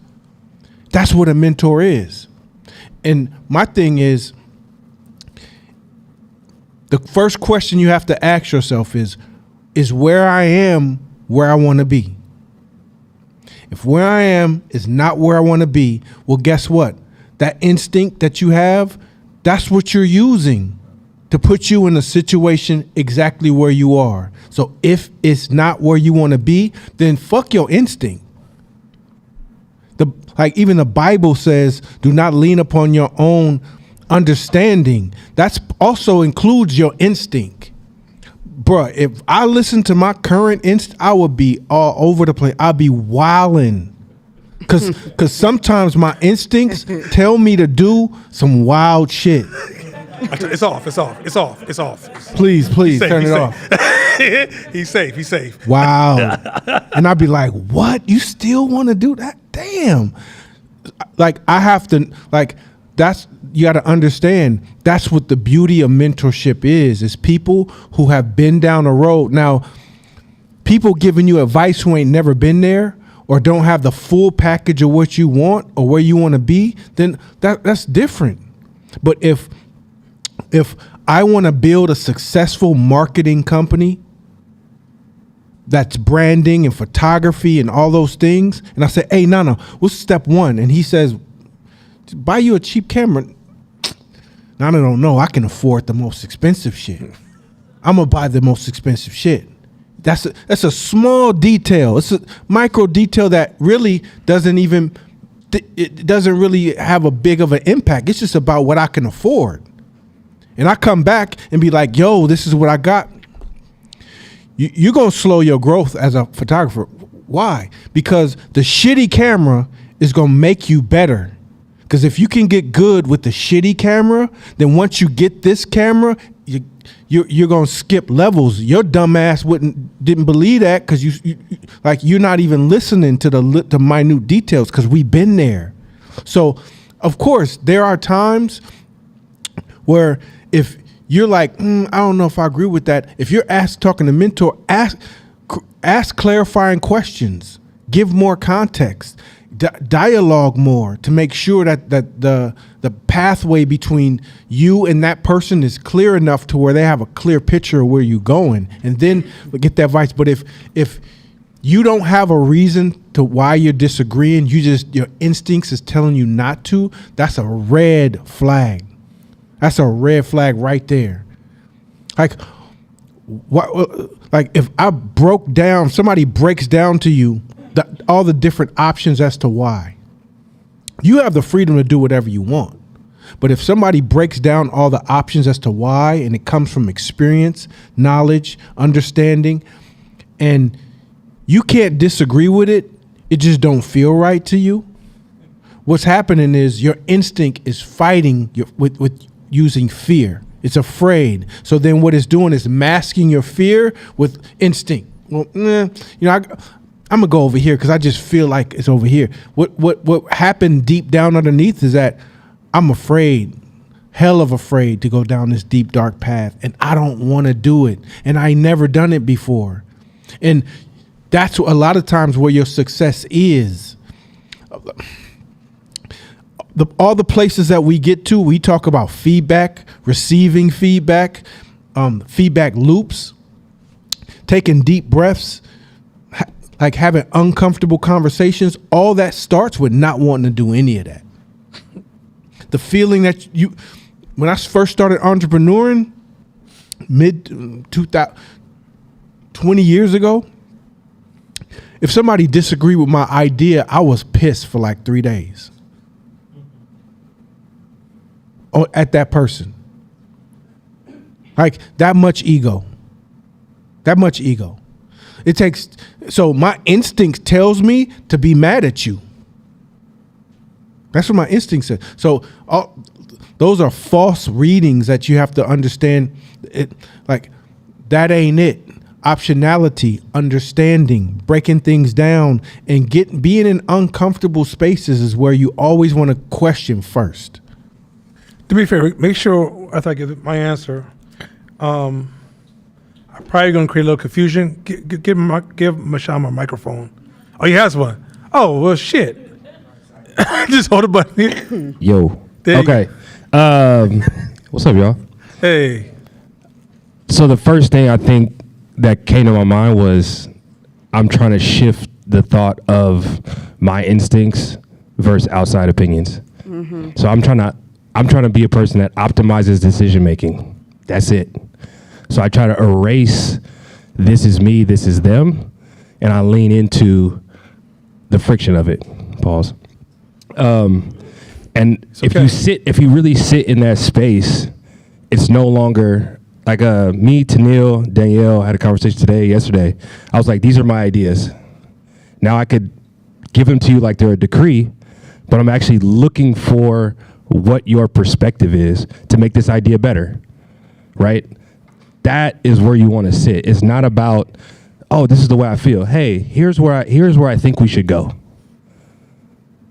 That's what a mentor is. And my thing is, the first question you have to ask yourself is where I am where I want to be? If where I am is not where I want to be, well, guess what? That instinct that you have, that's what you're using to put you in a situation exactly where you are. So if it's not where you want to be, then fuck your instinct. Even the Bible says, do not lean upon your own understanding. That's also includes your instinct. Bruh, if I listen to my current instinct, I would be all over the place. I'd be wilding. Cause sometimes my instincts tell me to do some wild shit. It's off. Please, turn it off. He's safe. Wow. And I'd be like, what? You still want to do that? Damn. I have to, you got to understand, that's what the beauty of mentorship is people who have been down a road. Now, people giving you advice who ain't never been there or don't have the full package of what you want or where you want to be, then that's different. But if I want to build a successful marketing company that's branding and photography and all those things, and I say, hey, no, what's step one? And he says, buy you a cheap camera. Now, I don't know. I can afford the most expensive shit. I'm going to buy the most expensive shit. That's a small detail. It's a micro detail that really doesn't really have a big of an impact. It's just about what I can afford. And I come back and be like, yo, this is what I got. You're going to slow your growth as a photographer. Why? Because the shitty camera is going to make you better. Because if you can get good with the shitty camera, then once you get this camera, you're going to skip levels. Your dumb ass didn't believe that because you're not even listening to the minute details because we've been there. So of course, there are times where if you're like, I don't know if I agree with that. If you're talking to mentor, ask clarifying questions, give more context, dialogue more to make sure that the pathway between you and that person is clear enough to where they have a clear picture of where you're going, and then get that advice. But if you don't have a reason to why you're disagreeing, your instincts is telling you not to, that's a red flag. That's a red flag right there. Like, what? Like if somebody breaks down to you all the different options as to why. You have the freedom to do whatever you want. But if somebody breaks down all the options as to why, and it comes from experience, knowledge, understanding, and you can't disagree with it, it just don't feel right to you. What's happening is your instinct is fighting with using fear. It's afraid. So then what it's doing is masking your fear with instinct. Well, I'm gonna go over here because I just feel like it's over here. What happened deep down underneath is that I'm afraid, hell of afraid to go down this deep dark path, and I don't want to do it, and I never done it before, and that's a lot of times where your success is. All the places that we get to, we talk about feedback, receiving feedback, feedback loops, taking deep breaths, like having uncomfortable conversations. All that starts with not wanting to do any of that. The feeling that when I first started entrepreneuring, mid 20 years ago, if somebody disagreed with my idea, I was pissed for like 3 days. At that person. Like that much ego. It takes, so my instinct tells me to be mad at you. That's what my instinct says. So those are false readings that you have to understand. Like that ain't it. Optionality, understanding, breaking things down, and being in uncomfortable spaces is where you always want to question first. To be fair, make sure after I give my answer, I'm probably going to create a little confusion. Give Masham a microphone. Oh, he has one. Oh, well, shit. Just hold the button. Yo. There you okay. What's up, y'all? Hey. So the first thing I think that came to my mind was I'm trying to shift the thought of my instincts versus outside opinions. Mm-hmm. So I'm trying to be a person that optimizes decision making. That's it. So I try to erase this is me, this is them, and I lean into the friction of it. Pause. And if you really sit in that space, it's no longer like me, Tanil, Danielle had a conversation yesterday. I was like, these are my ideas. Now I could give them to you like they're a decree, but I'm actually looking for what your perspective is to make this idea better, right? That is where you want to sit. It's not about, oh, this is the way I feel. Hey, here's where I think we should go.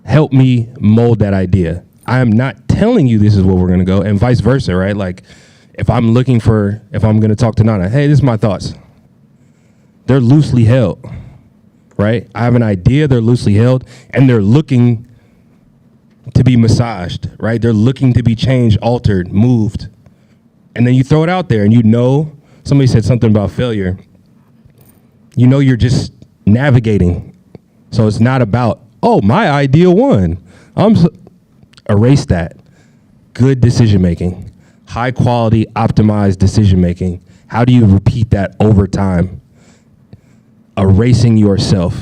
Help me mold that idea. I am not telling you this is where we're going to go, and vice versa, right? Like, if I'm going to talk to Nana, hey, this is my thoughts. They're loosely held, right? I have an idea, they're loosely held, and they're looking to be massaged, right? They're looking to be changed, altered, moved. And then you throw it out there, and somebody said something about failure. You're just navigating. So it's not about, oh, my idea won. Erase that. Good decision making. High quality, optimized decision making. How do you repeat that over time? Erasing yourself.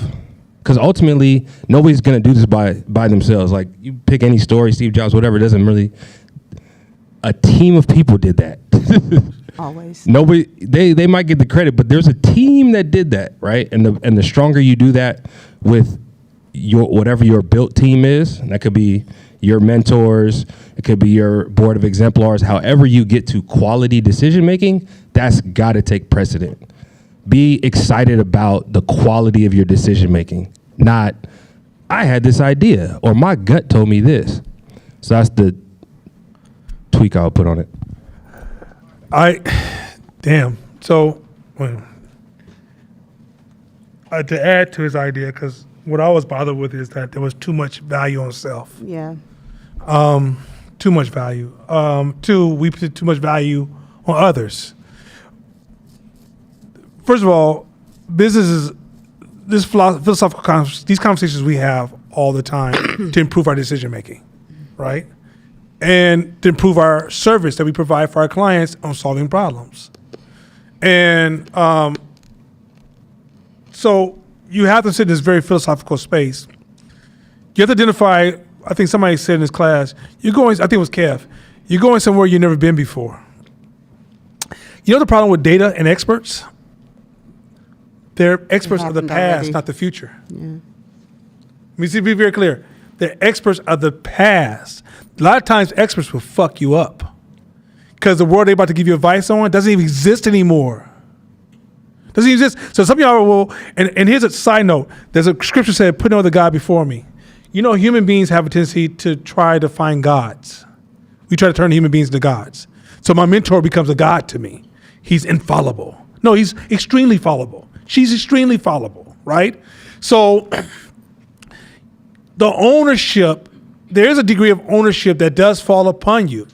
Because ultimately, nobody's going to do this by themselves. Like, you pick any story, Steve Jobs, whatever, it doesn't really. A team of people did that. Always. Nobody, they might get the credit, but there's a team that did that, right? And the stronger you do that with whatever your built team is, and that could be your mentors, it could be your board of exemplars, however you get to quality decision making, that's got to take precedent. Be excited about the quality of your decision making, not I had this idea or my gut told me this. So that's the tweak I would put on it. So, to add to his idea, because what I was bothered with is that there was too much value on self. Yeah. Too much value. Two, we put too much value on others. First of all, businesses, these conversations we have all the time to improve our decision making, right? And to improve our service that we provide for our clients on solving problems. And so you have to sit in this very philosophical space. You have to identify, I think somebody said in this class, you're going, I think it was Kev, you're going somewhere you've never been before. You know the problem with data and experts? They're experts of the past, already. not the future. Yeah. Let me be very clear. They're experts of the past. A lot of times experts will fuck you up because the world they're about to give you advice on doesn't even exist anymore. Doesn't even exist. So some of y'all will, and here's a side note. There's a scripture said, put no other God before me. You know, human beings have a tendency to try to find gods. We try to turn human beings into gods. So my mentor becomes a god to me. He's infallible. No, he's extremely fallible. She's extremely fallible, right? So the ownership, there is a degree of ownership that does fall upon you.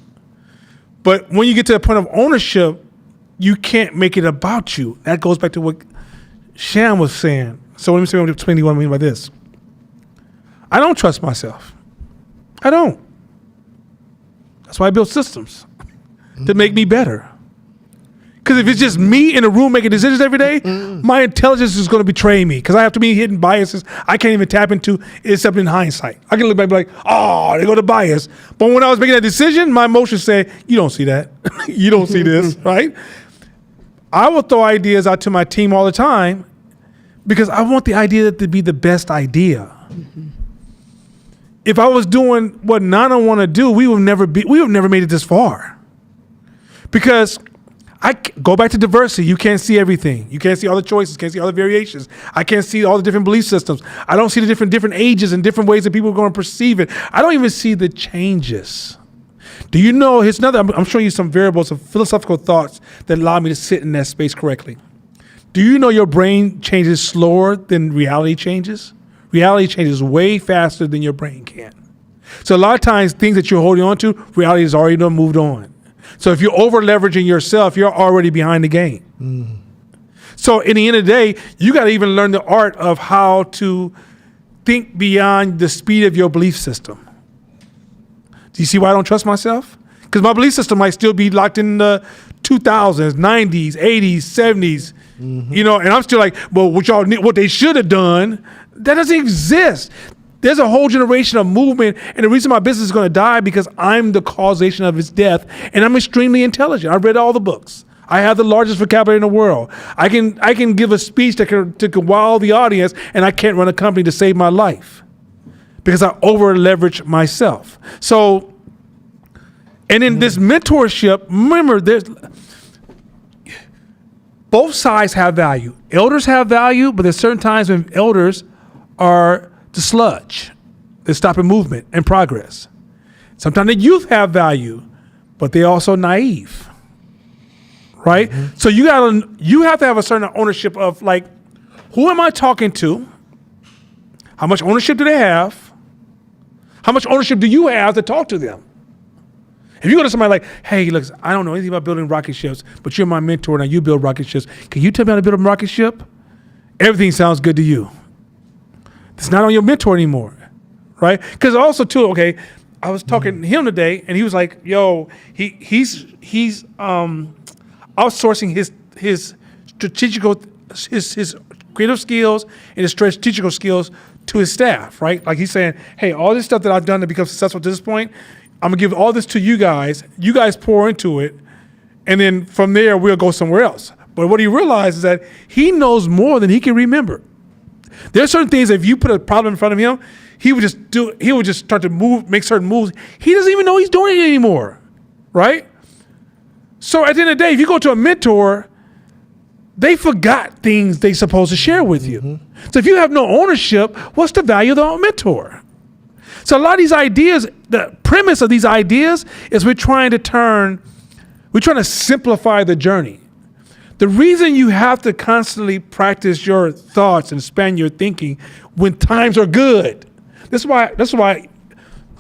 But when you get to the point of ownership, you can't make it about you. That goes back to what Sham was saying. So let me explain to you what I mean by this. I don't trust myself. I don't. That's why I build systems to make me better. Because if it's just me in a room making decisions every day, my intelligence is going to betray me because I have to be hidden biases I can't even tap into except in hindsight. I can look back and be like, oh, they go to bias. But when I was making that decision, my emotions say, you don't see that. You don't see this, right? I will throw ideas out to my team all the time because I want the idea to be the best idea. If I was doing what Nana want to do, we would never made it this far. Because I go back to diversity. You can't see everything. You can't see all the choices. Can't see all the variations. I can't see all the different belief systems. I don't see the different ages and different ways that people are going to perceive it. I don't even see the changes. Do you know? Here's another. I'm showing you some variables of philosophical thoughts that allow me to sit in that space correctly. Do you know your brain changes slower than reality changes? Reality changes way faster than your brain can. So a lot of times, things that you're holding on to, reality has already done moved on. So if you're over leveraging yourself, you're already behind the game. So in the end of the day, you got to even learn the art of how to think beyond the speed of your belief system. Do you see why I don't trust myself? Because my belief system might still be locked in the 2000s, 90s, 80s, 70s, you know, and I'm still like, well, what they should have done, that doesn't exist. There's a whole generation of movement, and the reason my business is going to die because I'm the causation of its death, and I'm extremely intelligent. I've read all the books. I have the largest vocabulary in the world. I can give a speech that can wow the audience, and I can't run a company to save my life because I over leverage myself. So, and in this mentorship, remember, both sides have value. Elders have value, but there's certain times when elders are the sludge. They're stopping movement and progress. Sometimes the youth have value, but they're also naive, right? So you have to have a certain ownership of like, who am I talking to? How much ownership do they have? How much ownership do you have to talk to them? If you go to somebody like, hey, look, I don't know anything about building rocket ships, but you're my mentor and you build rocket ships. Can you tell me how to build a rocket ship? Everything sounds good to you. It's not on your mentor anymore, right? Because also too, okay, I was talking to him today, and he was like, "Yo, he's outsourcing his strategical his creative skills and his strategical skills to his staff, right? Like he's saying, hey, all this stuff that I've done to become successful to this point, I'm gonna give all this to you guys. You guys pour into it, and then from there we'll go somewhere else." But what he realized is that he knows more than he can remember. There are certain things that if you put a problem in front of him, he would just start to make certain moves. He doesn't even know he's doing it anymore, right? So at the end of the day, if you go to a mentor, they forgot things they're supposed to share with you. So if you have no ownership, what's the value of the mentor? So a lot of these ideas the premise of these ideas is we're trying to simplify the journey. The reason you have to constantly practice your thoughts and expand your thinking when times are good. That's why,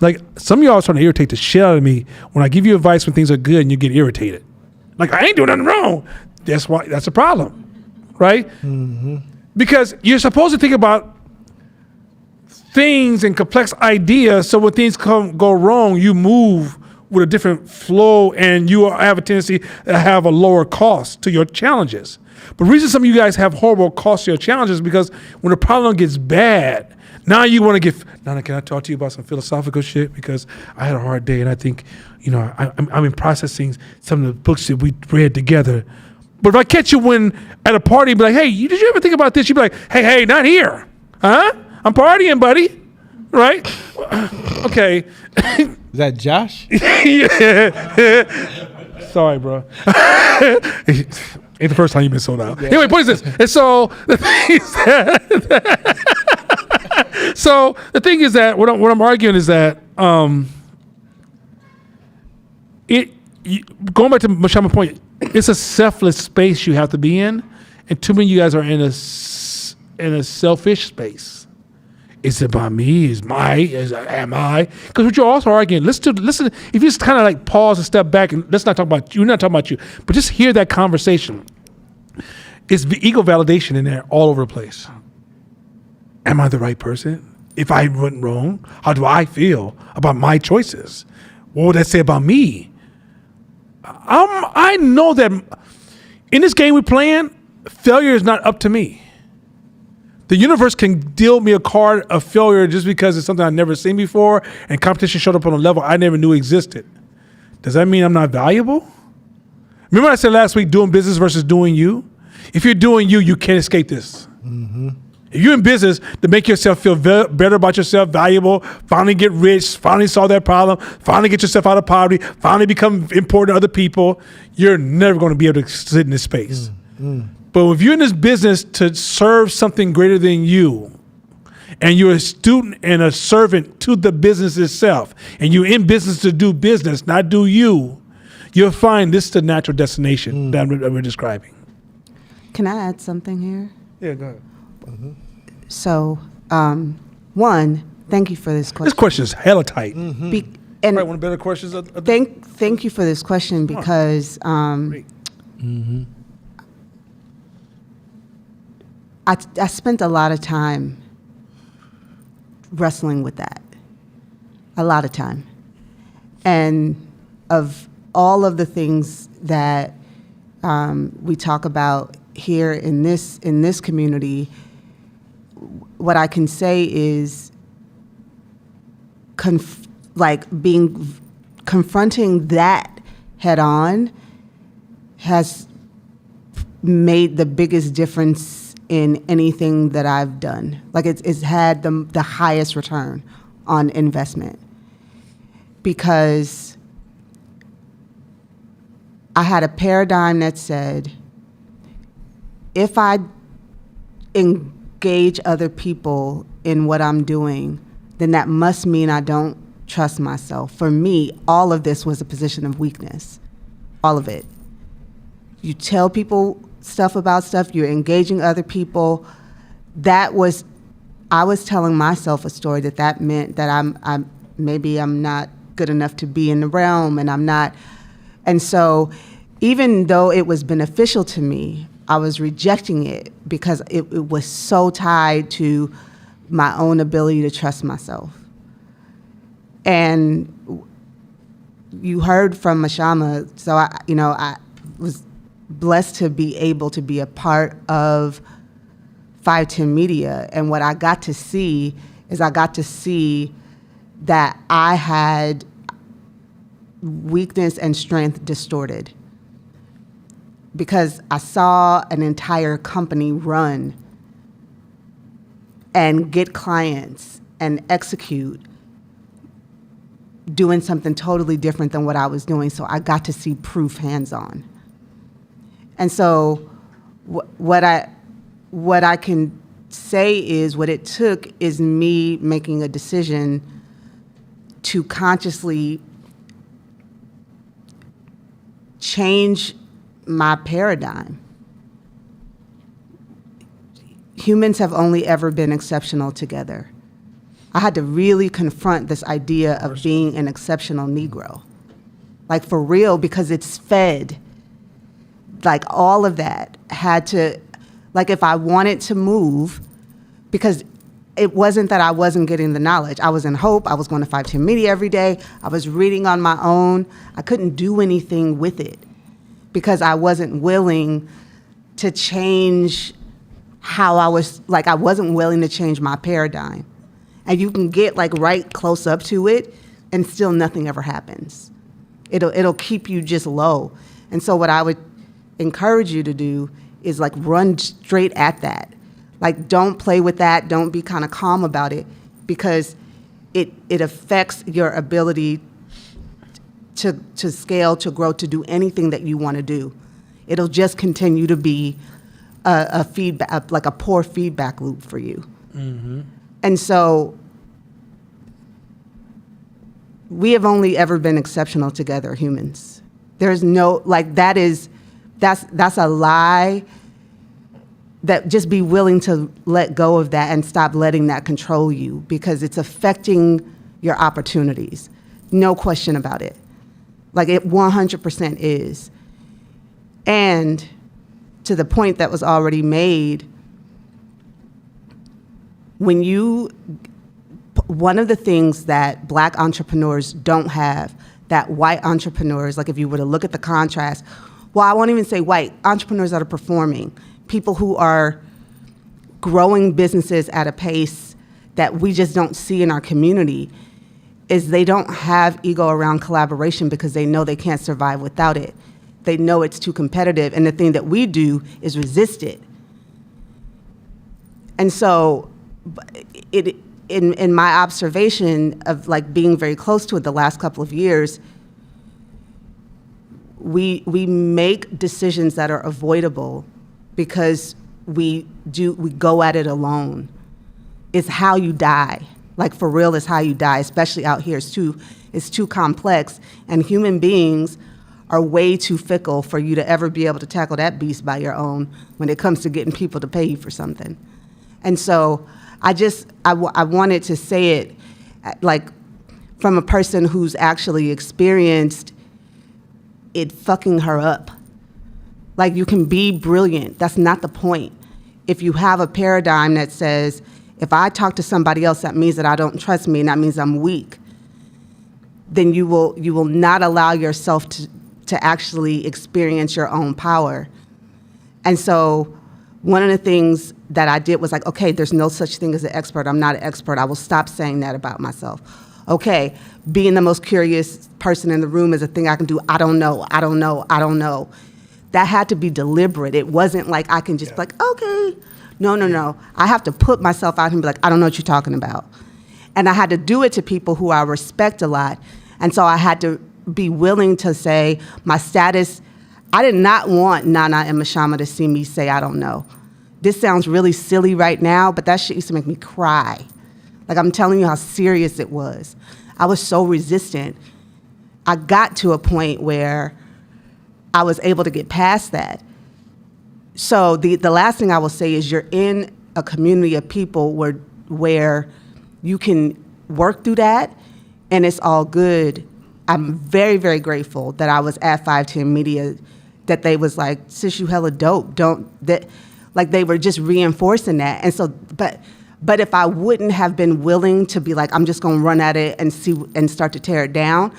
like, some of y'all are trying to irritate the shit out of me when I give you advice when things are good and you get irritated. Like, I ain't doing nothing wrong. That's a problem, right? Mm-hmm. Because you're supposed to think about things and complex ideas, so when things go wrong, you move with a different flow and you have a tendency to have a lower cost to your challenges. But the reason some of you guys have horrible costs to your challenges is because when the problem gets bad, now you want to get, Nana, can I talk to you about some philosophical shit? Because I had a hard day and I think, I'm in processing some of the books that we read together. But if I catch you at a party, be like, hey, did you ever think about this? You'd be like, hey, not here. Huh? I'm partying, buddy. Right? Okay. Is that Josh? Yeah. Sorry, bro. Ain't the first time you've been sold out. Yeah. Anyway, point is this. And so the thing is that, what I'm arguing is that going back to Mashama's point, it's a selfless space you have to be in, and too many of you guys are in a selfish space. It's about me. Am I? Because what you're also arguing. Listen. If you just kind of like pause and step back and let's not talk about you. We're not talking about you, but just hear that conversation. It's ego validation in there all over the place. Am I the right person? If I went wrong, how do I feel about my choices? What would that say about me? I know that in this game we're playing, failure is not up to me. The universe can deal me a card of failure just because it's something I've never seen before and competition showed up on a level I never knew existed. Does that mean I'm not valuable? Remember what I said last week, doing business versus doing you? If you're doing you, you can't escape this. Mm-hmm. If you're in business to make yourself feel better about yourself, valuable, finally get rich, finally solve that problem, finally get yourself out of poverty, finally become important to other people, you're never going to be able to sit in this space. Mm-hmm. But if you're in this business to serve something greater than you, and you're a student and a servant to the business itself, and you're in business to do business, not do you, you'll find this is the natural destination that we're describing. Can I add something here? Yeah, go ahead. Mm-hmm. So, one, thank you for this question. This question is hella tight. Mm-hmm. And one of the better questions. Thank you for this question because I spent a lot of time wrestling with that. A lot of time. And of all of the things that we talk about here in this community, what I can say is confronting that head on has made the biggest difference in anything that I've done. Like it's had the highest return on investment because I had a paradigm that said, if I engage other people in what I'm doing, then that must mean I don't trust myself. For me, all of this was a position of weakness. All of it. You tell people stuff about stuff, you're engaging other people. I was telling myself a story that meant that I'm maybe I'm not good enough to be in the realm, and I'm not. And so even though it was beneficial to me, I was rejecting it because it was so tied to my own ability to trust myself. And you heard from Mashama, so I was blessed to be able to be a part of 510 Media. And what I got to see is that I had weakness and strength distorted. Because I saw an entire company run and get clients and execute doing something totally different than what I was doing. So I got to see proof hands-on. And so what I can say is what it took is me making a decision to consciously change my paradigm. Humans have only ever been exceptional together. I had to really confront this idea of being an exceptional Negro. Like for real, because it's fed. Like all of that had to, like if I wanted to move, because it wasn't that I wasn't getting the knowledge. I was in Hope, I was going to 510 Media every day, I was reading on my own. I couldn't do anything with it because I wasn't willing to change how I was, like I wasn't willing to change my paradigm. And you can get like right close up to it and still nothing ever happens. It'll keep you just low. And so what I would encourage you to do is like run straight at that. Like don't play with that, don't be kind of calm about it, because it affects your ability to scale, to grow, to do anything that you want to do. It'll just continue to be a feedback, like a poor feedback loop for you. Mm-hmm. And so we have only ever been exceptional together, humans. There's no, like that's a lie. That just be willing to let go of that and stop letting that control you, because it's affecting your opportunities. No question about it. Like it 100% is. And to the point that was already made, one of the things that Black entrepreneurs don't have, that white entrepreneurs, like if you were to look at the contrast, well, I won't even say white, entrepreneurs that are performing, people who are growing businesses at a pace that we just don't see in our community, is they don't have ego around collaboration because they know they can't survive without it. They know it's too competitive, and the thing that we do is resist it. And so in my observation of like being very close to it the last couple of years, we make decisions that are avoidable because we go at it alone. It's how you die. Like for real, it's how you die, especially out here. It's too complex, and human beings are way too fickle for you to ever be able to tackle that beast by your own when it comes to getting people to pay you for something. And so I wanted to say it like from a person who's actually experienced it fucking her up. Like you can be brilliant. That's not the point. If you have a paradigm that says, if I talk to somebody else, that means that I don't trust me and that means I'm weak, then you will not allow yourself to actually experience your own power. And so one of the things that I did was like, okay, there's no such thing as an expert. I'm not an expert. I will stop saying that about myself. Okay, being the most curious person in the room is a thing I can do. I don't know. That had to be deliberate. It wasn't like I can just be like, okay. No. I have to put myself out and be like, I don't know what you're talking about. And I had to do it to people who I respect a lot. And so I had to be willing to say my status. I did not want Nana and Mashama to see me say, I don't know. This sounds really silly right now, but that shit used to make me cry. Like I'm telling you how serious it was. I was so resistant. I got to a point where I was able to get past that. So the last thing I will say is you're in a community of people where you can work through that and it's all good. I'm very, very grateful that I was at 510 Media, that they was like, sis, you hella dope. Like they were just reinforcing that. And so, but if I wouldn't have been willing to be like, I'm just gonna run at it and start to tear it down,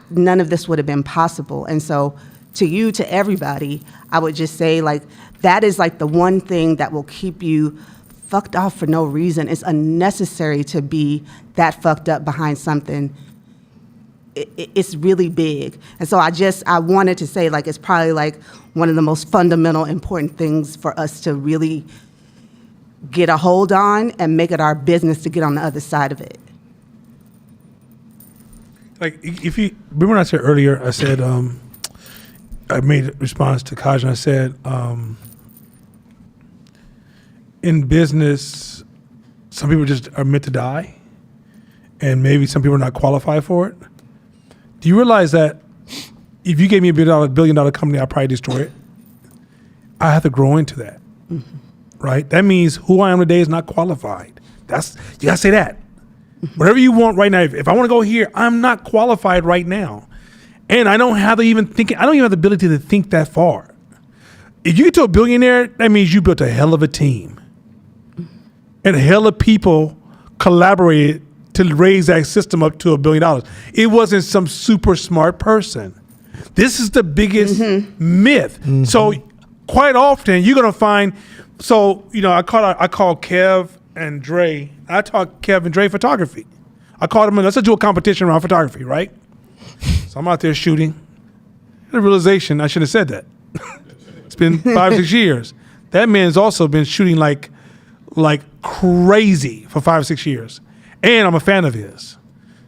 none of this would have been possible. And so to you, to everybody, I would just say like, that is like the one thing that will keep you fucked off for no reason. It's unnecessary to be that fucked up behind something. It's really big. And so I wanted to say like, it's probably like one of the most fundamental important things for us to really get a hold on and make it our business to get on the other side of it. Like if you remember what I said earlier, I said, I made a response to Kaj and I said, in business, some people just are meant to die. and maybe some people are not qualified for it. Do you realize that if you gave me $1 billion company, I'd probably destroy it? I have to grow into that, right? That means who I am today is not qualified. You gotta say that. Whatever you want right now, if I want to go here, I'm not qualified right now, and I don't have the ability to think that far. If you get to a billionaire, that means you built a hell of a team, and a hell of people collaborated to raise that system up to $1 billion. It wasn't some super smart person. This is the biggest myth. So quite often you're gonna find. So I call Kev and Dre. I taught Kev and Dre photography. I called them in. Let's do a competition around photography, right? So I'm out there shooting. The realization I should have said that. It's been 5 or 6 years. That man's also been shooting like crazy for 5 or 6 years, and I'm a fan of his.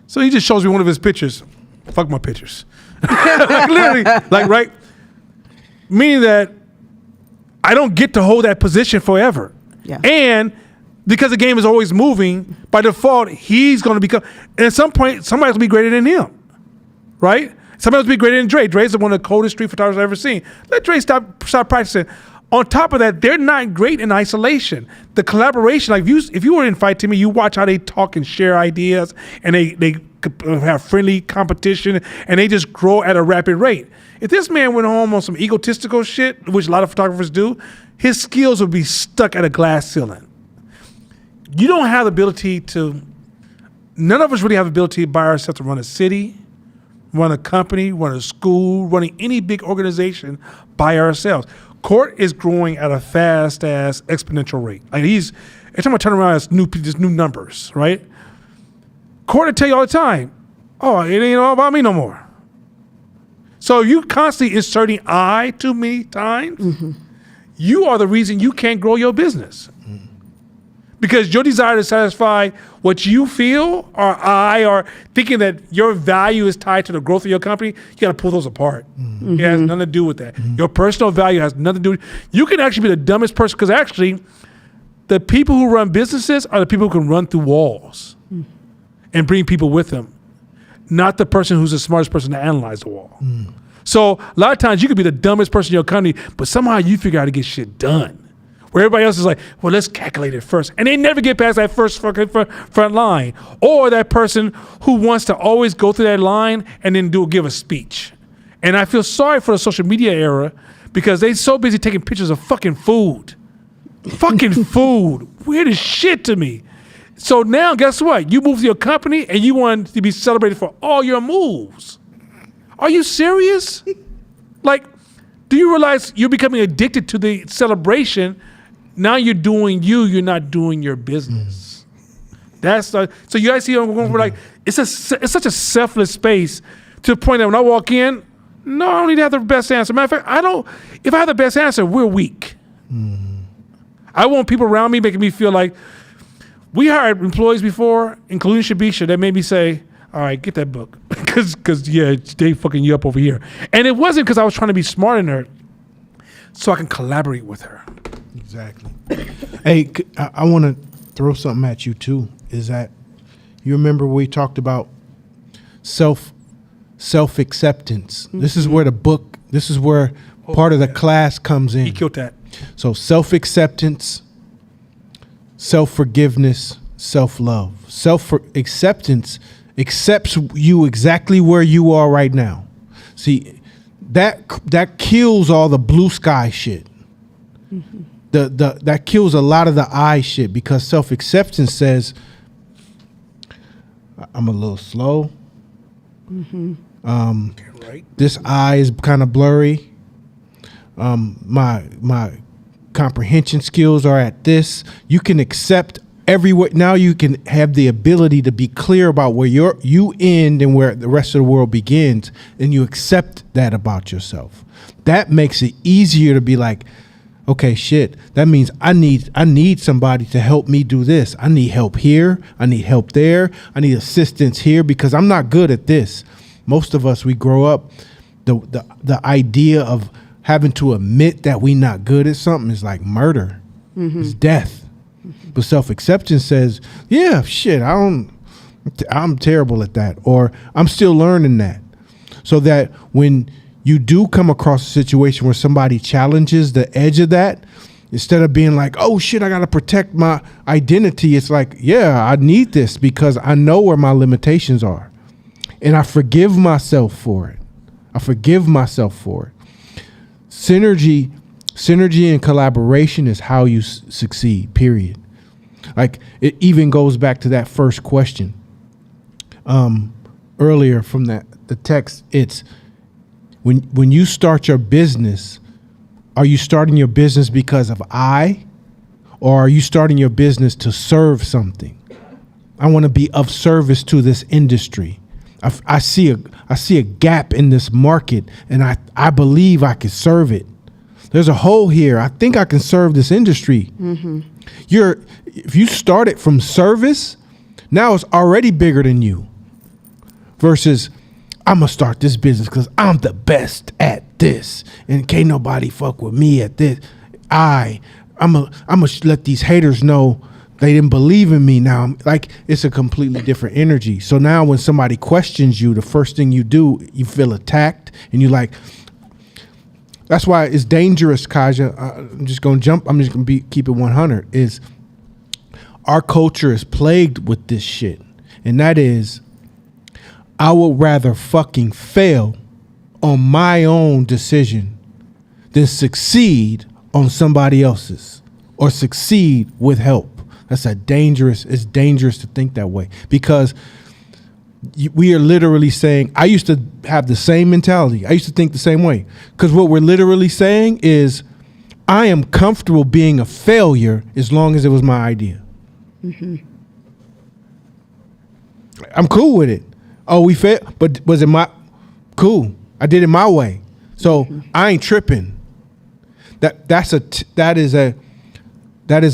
So he just shows me one of his pictures. Fuck my pictures. Literally, right? Meaning that I don't get to hold that position forever. Yeah. And because the game is always moving, by default, he's going to become, and at some point, somebody's going to be greater than him, right? Somebody's going to be greater than Dre. Dre's one of the coldest street photographers I've ever seen. Let Dre stop practicing. On top of that, they're not great in isolation. The collaboration, like if you were in Fight Team, you watch how they talk and share ideas, and they have friendly competition, and they just grow at a rapid rate. If this man went home on some egotistical shit, which a lot of photographers do, his skills would be stuck at a glass ceiling. You don't have the ability to, none of us really have the ability by ourselves to run a city, run a company, run a school, running any big organization by ourselves. Court is growing at a fast-ass exponential rate. Like every time I turn around, it's new numbers, right? Court will tell you all the time, oh, it ain't all about me no more. So you constantly inserting I too many times, you are the reason you can't grow your business. Because your desire to satisfy what you feel or thinking that your value is tied to the growth of your company, you got to pull those apart. It has nothing to do with that. Your personal value has nothing to do with it. You can actually be the dumbest person, because actually the people who run businesses are the people who can run through walls and bring people with them, not the person who's the smartest person to analyze the wall. So a lot of times you could be the dumbest person in your company, but somehow you figure out how to get shit done. Where everybody else is like, well, let's calculate it first. And they never get past that first fucking front line. Or that person who wants to always go through that line and then give a speech. And I feel sorry for the social media era, because they're so busy taking pictures of fucking food. Fucking food. Weird as shit to me. So now guess what? You move to your company and you want to be celebrated for all your moves. Are you serious? Like, do you realize you're becoming addicted to the celebration? Now you're doing you're not doing your business. So you guys see, we're like, it's such a selfless space, to the point that when I walk in, no, I don't need to have the best answer. Matter of fact, if I have the best answer, we're weak. I want people around me making me feel like, we hired employees before, including Shabisha, that made me say, all right, get that book. Because yeah, they fucking you up over here. And it wasn't because I was trying to be smarter than her, so I can collaborate with her. Exactly. Hey, I want to throw something at you too. Is that you remember we talked about self-acceptance? This is where this is where part of the class comes in. He killed that. So self-acceptance, self-forgiveness, self-love. Self-acceptance accepts you exactly where you are right now. See, that kills all the blue sky shit. That kills a lot of the I shit, because self-acceptance says, I'm a little slow. This eye is kind of blurry. My comprehension skills are at this. You can accept everywhere. Now you can have the ability to be clear about where you end and where the rest of the world begins, and you accept that about yourself. That makes it easier to be like, okay, shit, that means I need somebody to help me do this. I need help here. I need help there. I need assistance here, because I'm not good at this. Most of us, we grow up, the idea of having to admit that we not good at something is like murder. It's death. But self-acceptance says, yeah, shit, I'm terrible at that, or I'm still learning that. So that when you do come across a situation where somebody challenges the edge of that, instead of being like, oh shit, I got to protect my identity, it's like, yeah, I need this because I know where my limitations are. And I forgive myself for it. Synergy and collaboration is how you succeed, period. Like, it even goes back to that first question earlier from the text. It's when you start your business, are you starting your business because of I, or are you starting your business to serve something? I want to be of service to this industry. I see a gap in this market, and I believe I can serve it. There's a hole here. I think I can serve this industry. Mm-hmm. If you start it from service, now it's already bigger than you. Versus, I'm gonna start this business because I'm the best at this, and can't nobody fuck with me at this. I'm gonna let these haters know they didn't believe in me. Now, like, it's a completely different energy. So now when somebody questions you, the first thing you do, you feel attacked, and you like. That's why it's dangerous, Kaja. I'm just gonna keep it 100. Is our culture is plagued with this shit, and that is, I would rather fucking fail on my own decision than succeed on somebody else's, or succeed with help. It's dangerous to think that way, because we are literally saying, I used to have the same mentality. I used to think the same way, because what we're literally saying is, I am comfortable being a failure as long as it was my idea. Mm-hmm. I'm cool with it. Oh, we failed, but was it cool? I did it my way, so I ain't tripping. That is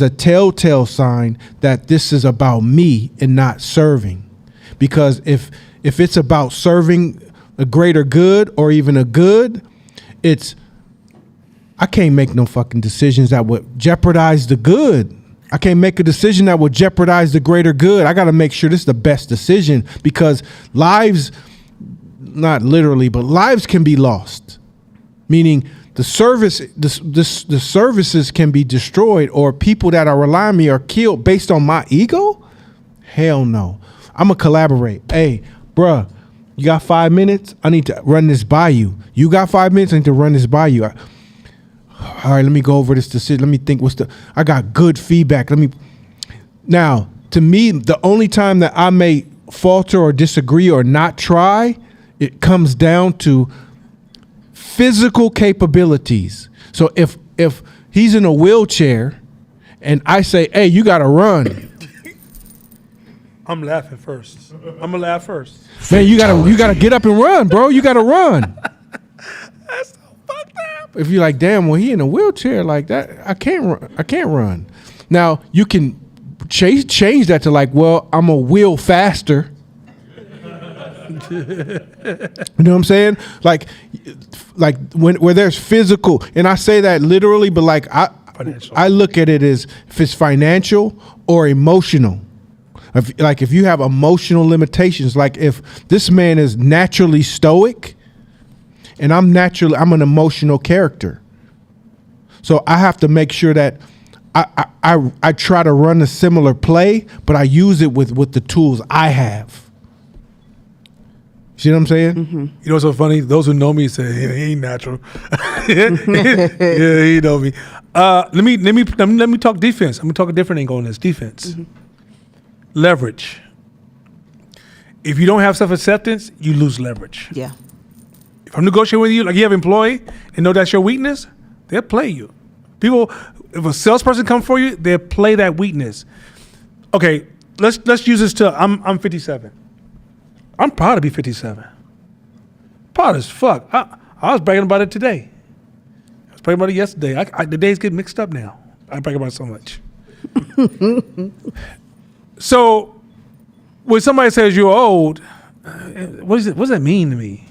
a telltale sign that this is about me and not serving. Because if it's about serving a greater good, or even a good, I can't make no fucking decisions that would jeopardize the good. I can't make a decision that would jeopardize the greater good. I got to make sure this is the best decision, because lives, not literally, but lives can be lost. Meaning the services can be destroyed, or people that are relying on me are killed based on my ego? Hell no. I'm going to collaborate. Hey, bruh, you got 5 minutes? I need to run this by you. You got 5 minutes? I need to run this by you. All right, let me go over this decision. Let me think I got good feedback. Now, to me, the only time that I may falter or disagree or not try, it comes down to physical capabilities. So if he's in a wheelchair and I say, hey, you got to run. I'm laughing first. I'm gonna laugh first. Man, you gotta get up and run, bro. You gotta run. That's so fucked up. If you're like, damn, well, he in a wheelchair like that, I can't run. Now you can change that to like, well, I'm a wheel faster. You know what I'm saying? Like where there's physical, and I say that literally, but like I look at it as if it's financial or emotional. If you have emotional limitations, like if this man is naturally stoic and I'm an emotional character. So I have to make sure that I try to run a similar play, but I use it with the tools I have. See what I'm saying? Mm-hmm. You know what's so funny? Those who know me say, he ain't natural. Yeah, he know me. Let me talk defense. I'm gonna talk a different angle on this. Defense. Mm-hmm. Leverage. If you don't have self-acceptance, you lose leverage. Yeah. If I'm negotiating with you, like you have an employee and know that's your weakness, they'll play you. People, if a salesperson comes for you, they'll play that weakness. Okay, let's use this I'm 57. I'm proud to be 57. Proud as fuck. I was bragging about it today. I was bragging about it yesterday. The days get mixed up now. I brag about it so much. So when somebody says you're old, what does that mean to me?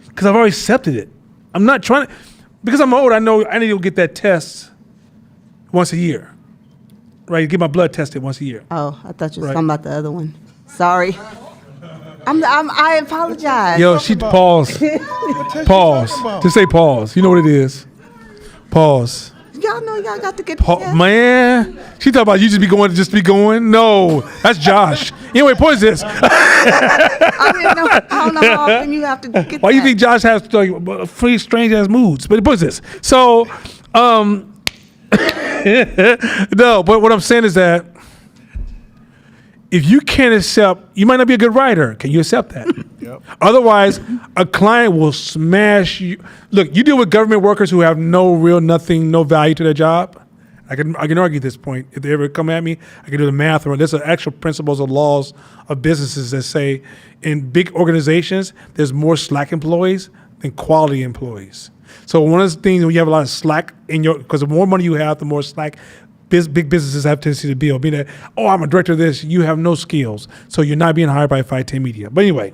Because I've already accepted it. I'm not trying to, because I'm old, I know I need to get that test once a year. Right? Get my blood tested once a year. Oh, I thought you were Right. talking about the other one. Sorry. I apologize. Yo, she pause. Pause. Just say pause. You know what it is. Pause. Y'all know y'all got to get Man, she talking about you just be going. No, that's Josh. Anyway, point is this. I didn't know. I don't know how often you have to get. Why do you think Josh has like free strange ass moods? But the point is this. So, no, but what I'm saying is that if you can't accept, you might not be a good writer. Can you accept that? Yep. Otherwise, a client will smash you. Look, you deal with government workers who have no value to their job. I can argue this point. If they ever come at me, I can do the math. Or there's actual principles of laws of businesses that say in big organizations, there's more slack employees than quality employees. So one of the things when you have a lot of slack because the more money you have, the more slack big businesses have tendency to build. Being that, I'm a director of this, you have no skills, so you're not being hired by 510 Media. But anyway,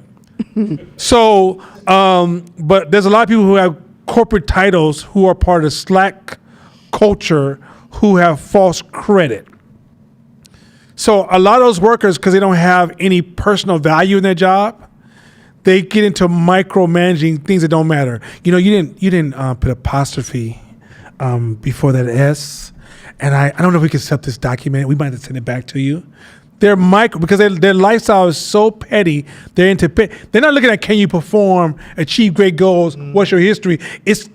so but there's a lot of people who have corporate titles who are part of the Slack culture who have false credit. So a lot of those workers, because they don't have any personal value in their job, they get into micromanaging things that don't matter. You know, you didn't put apostrophe before that S. And I don't know if we can accept this document. We might have to send it back to you. They're because their lifestyle is so petty. They're not looking at can you perform, achieve great goals, what's your history.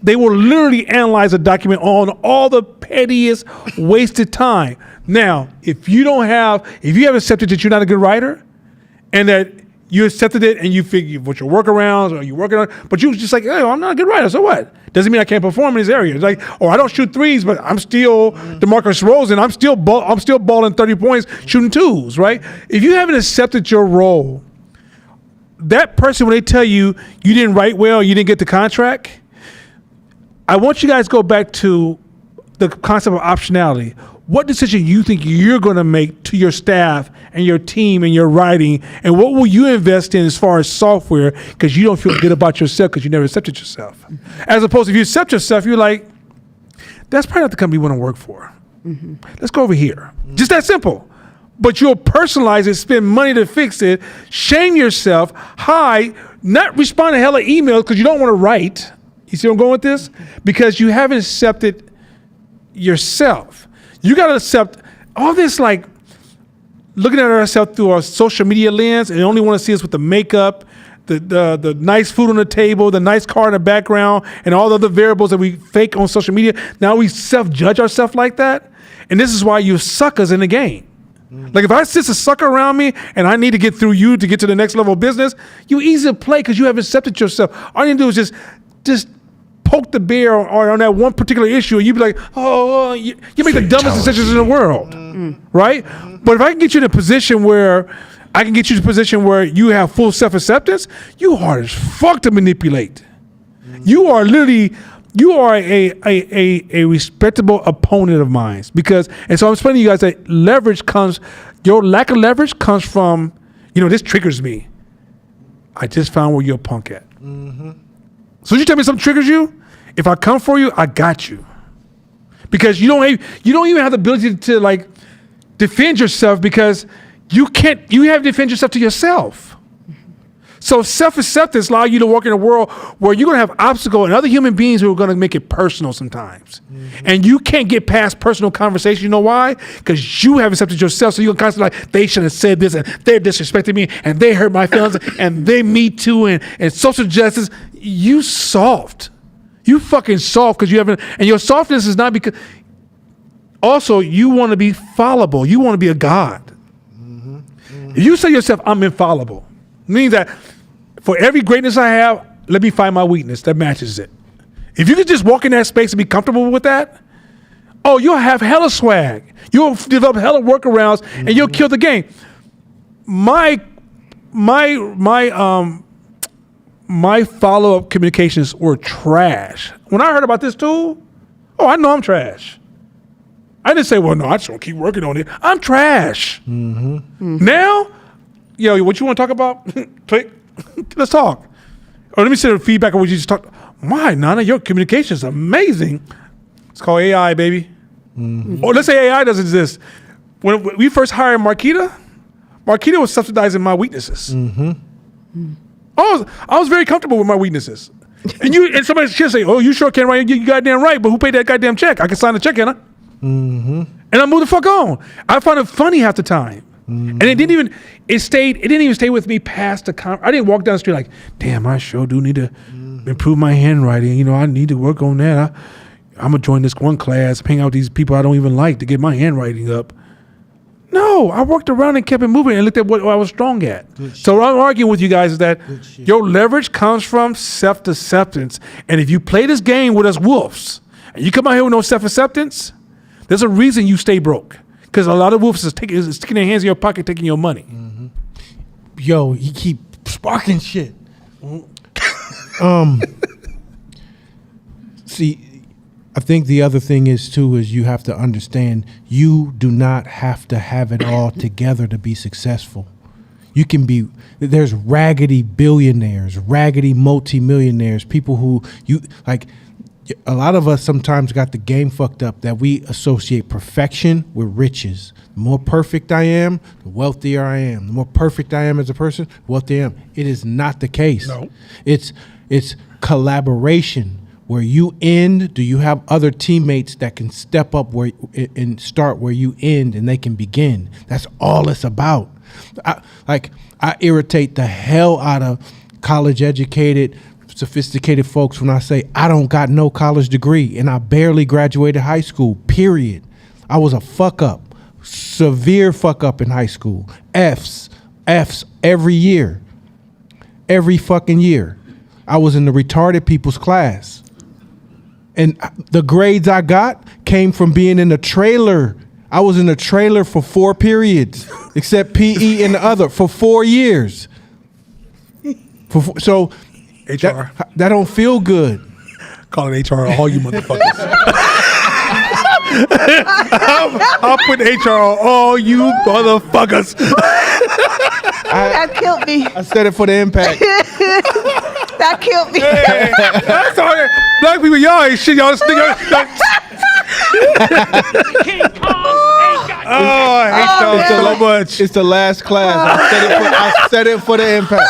They will literally analyze a document on all the pettiest wasted time. Now, if you have accepted that you're not a good writer, and that you accepted it and you figure what your workarounds or you're working on, but you was just like, hey, I'm not a good writer, so what? Doesn't mean I can't perform in this area. It's like, I don't shoot threes, but I'm still DeMarcus Rose, and I'm still balling 30 points, shooting twos, right? If you haven't accepted your role, that person, when they tell you you didn't write well, you didn't get the contract, I want you guys to go back to the concept of optionality. What decision you think you're going to make to your staff and your team and your writing, and what will you invest in as far as software because you don't feel good about yourself because you never accepted yourself? As opposed to if you accept yourself, you're like, that's probably not the company you want to work for. Mm-hmm. Let's go over here. Just that simple. But you'll personalize it, spend money to fix it, shame yourself, hide, not respond to hella emails because you don't want to write. You see where I'm going with this? Because you haven't accepted yourself. You got to accept all this, like looking at ourselves through our social media lens and only want to see us with the makeup, the nice food on the table, the nice car in the background, and all the other variables that we fake on social media. Now we self-judge ourselves like that. And this is why you suckers in the game. Like if I sit a sucker around me and I need to get through you to get to the next level of business, you easy to play because you have accepted yourself. All you need to do is just poke the bear on that one particular issue, and you be like, you make the dumbest decisions in the world, right? But if I can get you in a position where you have full self-acceptance, you hard as fuck to manipulate. You are a respectable opponent of mine and so I'm explaining to you guys that your lack of leverage comes from, this triggers me. I just found where you're a punk at. Mm-hmm. So you tell me something triggers you? If I come for you, I got you. Because you don't even have the ability to like defend yourself because you have to defend yourself to yourself. So self-acceptance allows you to work in a world where you're going to have obstacles and other human beings who are going to make it personal sometimes. Mm-hmm. And you can't get past personal conversation. You know why? Because you have accepted yourself. So you're constantly like, they should have said this, and they're disrespecting me, and they hurt my feelings, and they me too, and social justice. You soft. You fucking soft because you haven't, and your softness is not because, also you want to be fallible. You want to be a God. Mm-hmm. Mm-hmm. If you say to yourself, I'm infallible, it means that for every greatness I have, let me find my weakness that matches it. If you could just walk in that space and be comfortable with that, you'll have hella swag. You'll develop hella workarounds, and you'll kill the game. My follow-up communications were trash. When I heard about this tool, I know I'm trash. I didn't say, well, no, I just want to keep working on it. I'm trash. Mm-hmm. Mm-hmm. Now, what you want to talk about? Click. Let's talk. Or let me send feedback on what you just talked. My, Nana, your communication is amazing. It's called AI, baby. Mm-hmm. Or let's say AI doesn't exist. When we first hired Marquita Marquita was subsidizing my weaknesses. I was very comfortable with my weaknesses. And somebody should say, "Oh, you sure can write? You goddamn right." But who paid that goddamn check? I can sign the check, can I? And I moved the fuck on. I found it funny half the time, and it didn't even stay with me past the I didn't walk down the street like, "Damn, I sure do need to improve my handwriting. You know, I need to work on that. I'm gonna join this one class, hang out with these people I don't even like to get my handwriting up." No, I worked around and kept it moving and looked at what I was strong at. So what I'm arguing with you guys is that your leverage comes from self-acceptance. And if you play this game with us wolves, and you come out here with no self-acceptance, there's a reason you stay broke. Because a lot of wolves is sticking their hands in your pocket, taking your money. Yo, he keep sparking shit. See, I think the other thing is you have to understand you do not have to have it all together to be successful. There's raggedy billionaires, raggedy multimillionaires, people who a lot of us sometimes got the game fucked up that we associate perfection with riches. The more perfect I am, the wealthier I am. The more perfect I am as a person, the wealthier I am. It is not the case. No. It's collaboration. Where you end, do you have other teammates that can step up and start where you end and they can begin? That's all it's about. I irritate the hell out of college educated, sophisticated folks when I say I don't got no college degree and I barely graduated high school, period. I was a fuck up, severe fuck up in high school. F's every year, every fucking year. I was in the retarded people's class. And the grades I got came from being in a trailer. I was in a trailer for 4 periods, except PE and the other, for 4 years. So HR. That don't feel good. Calling HR all you motherfuckers. I'll put HR on all you motherfuckers. That killed me. I said it for the impact. That killed me. Hey, that's all right. Black people, y'all ain't shit. Y'all stick I hate y'all so much. It's the last class. I said it for the impact.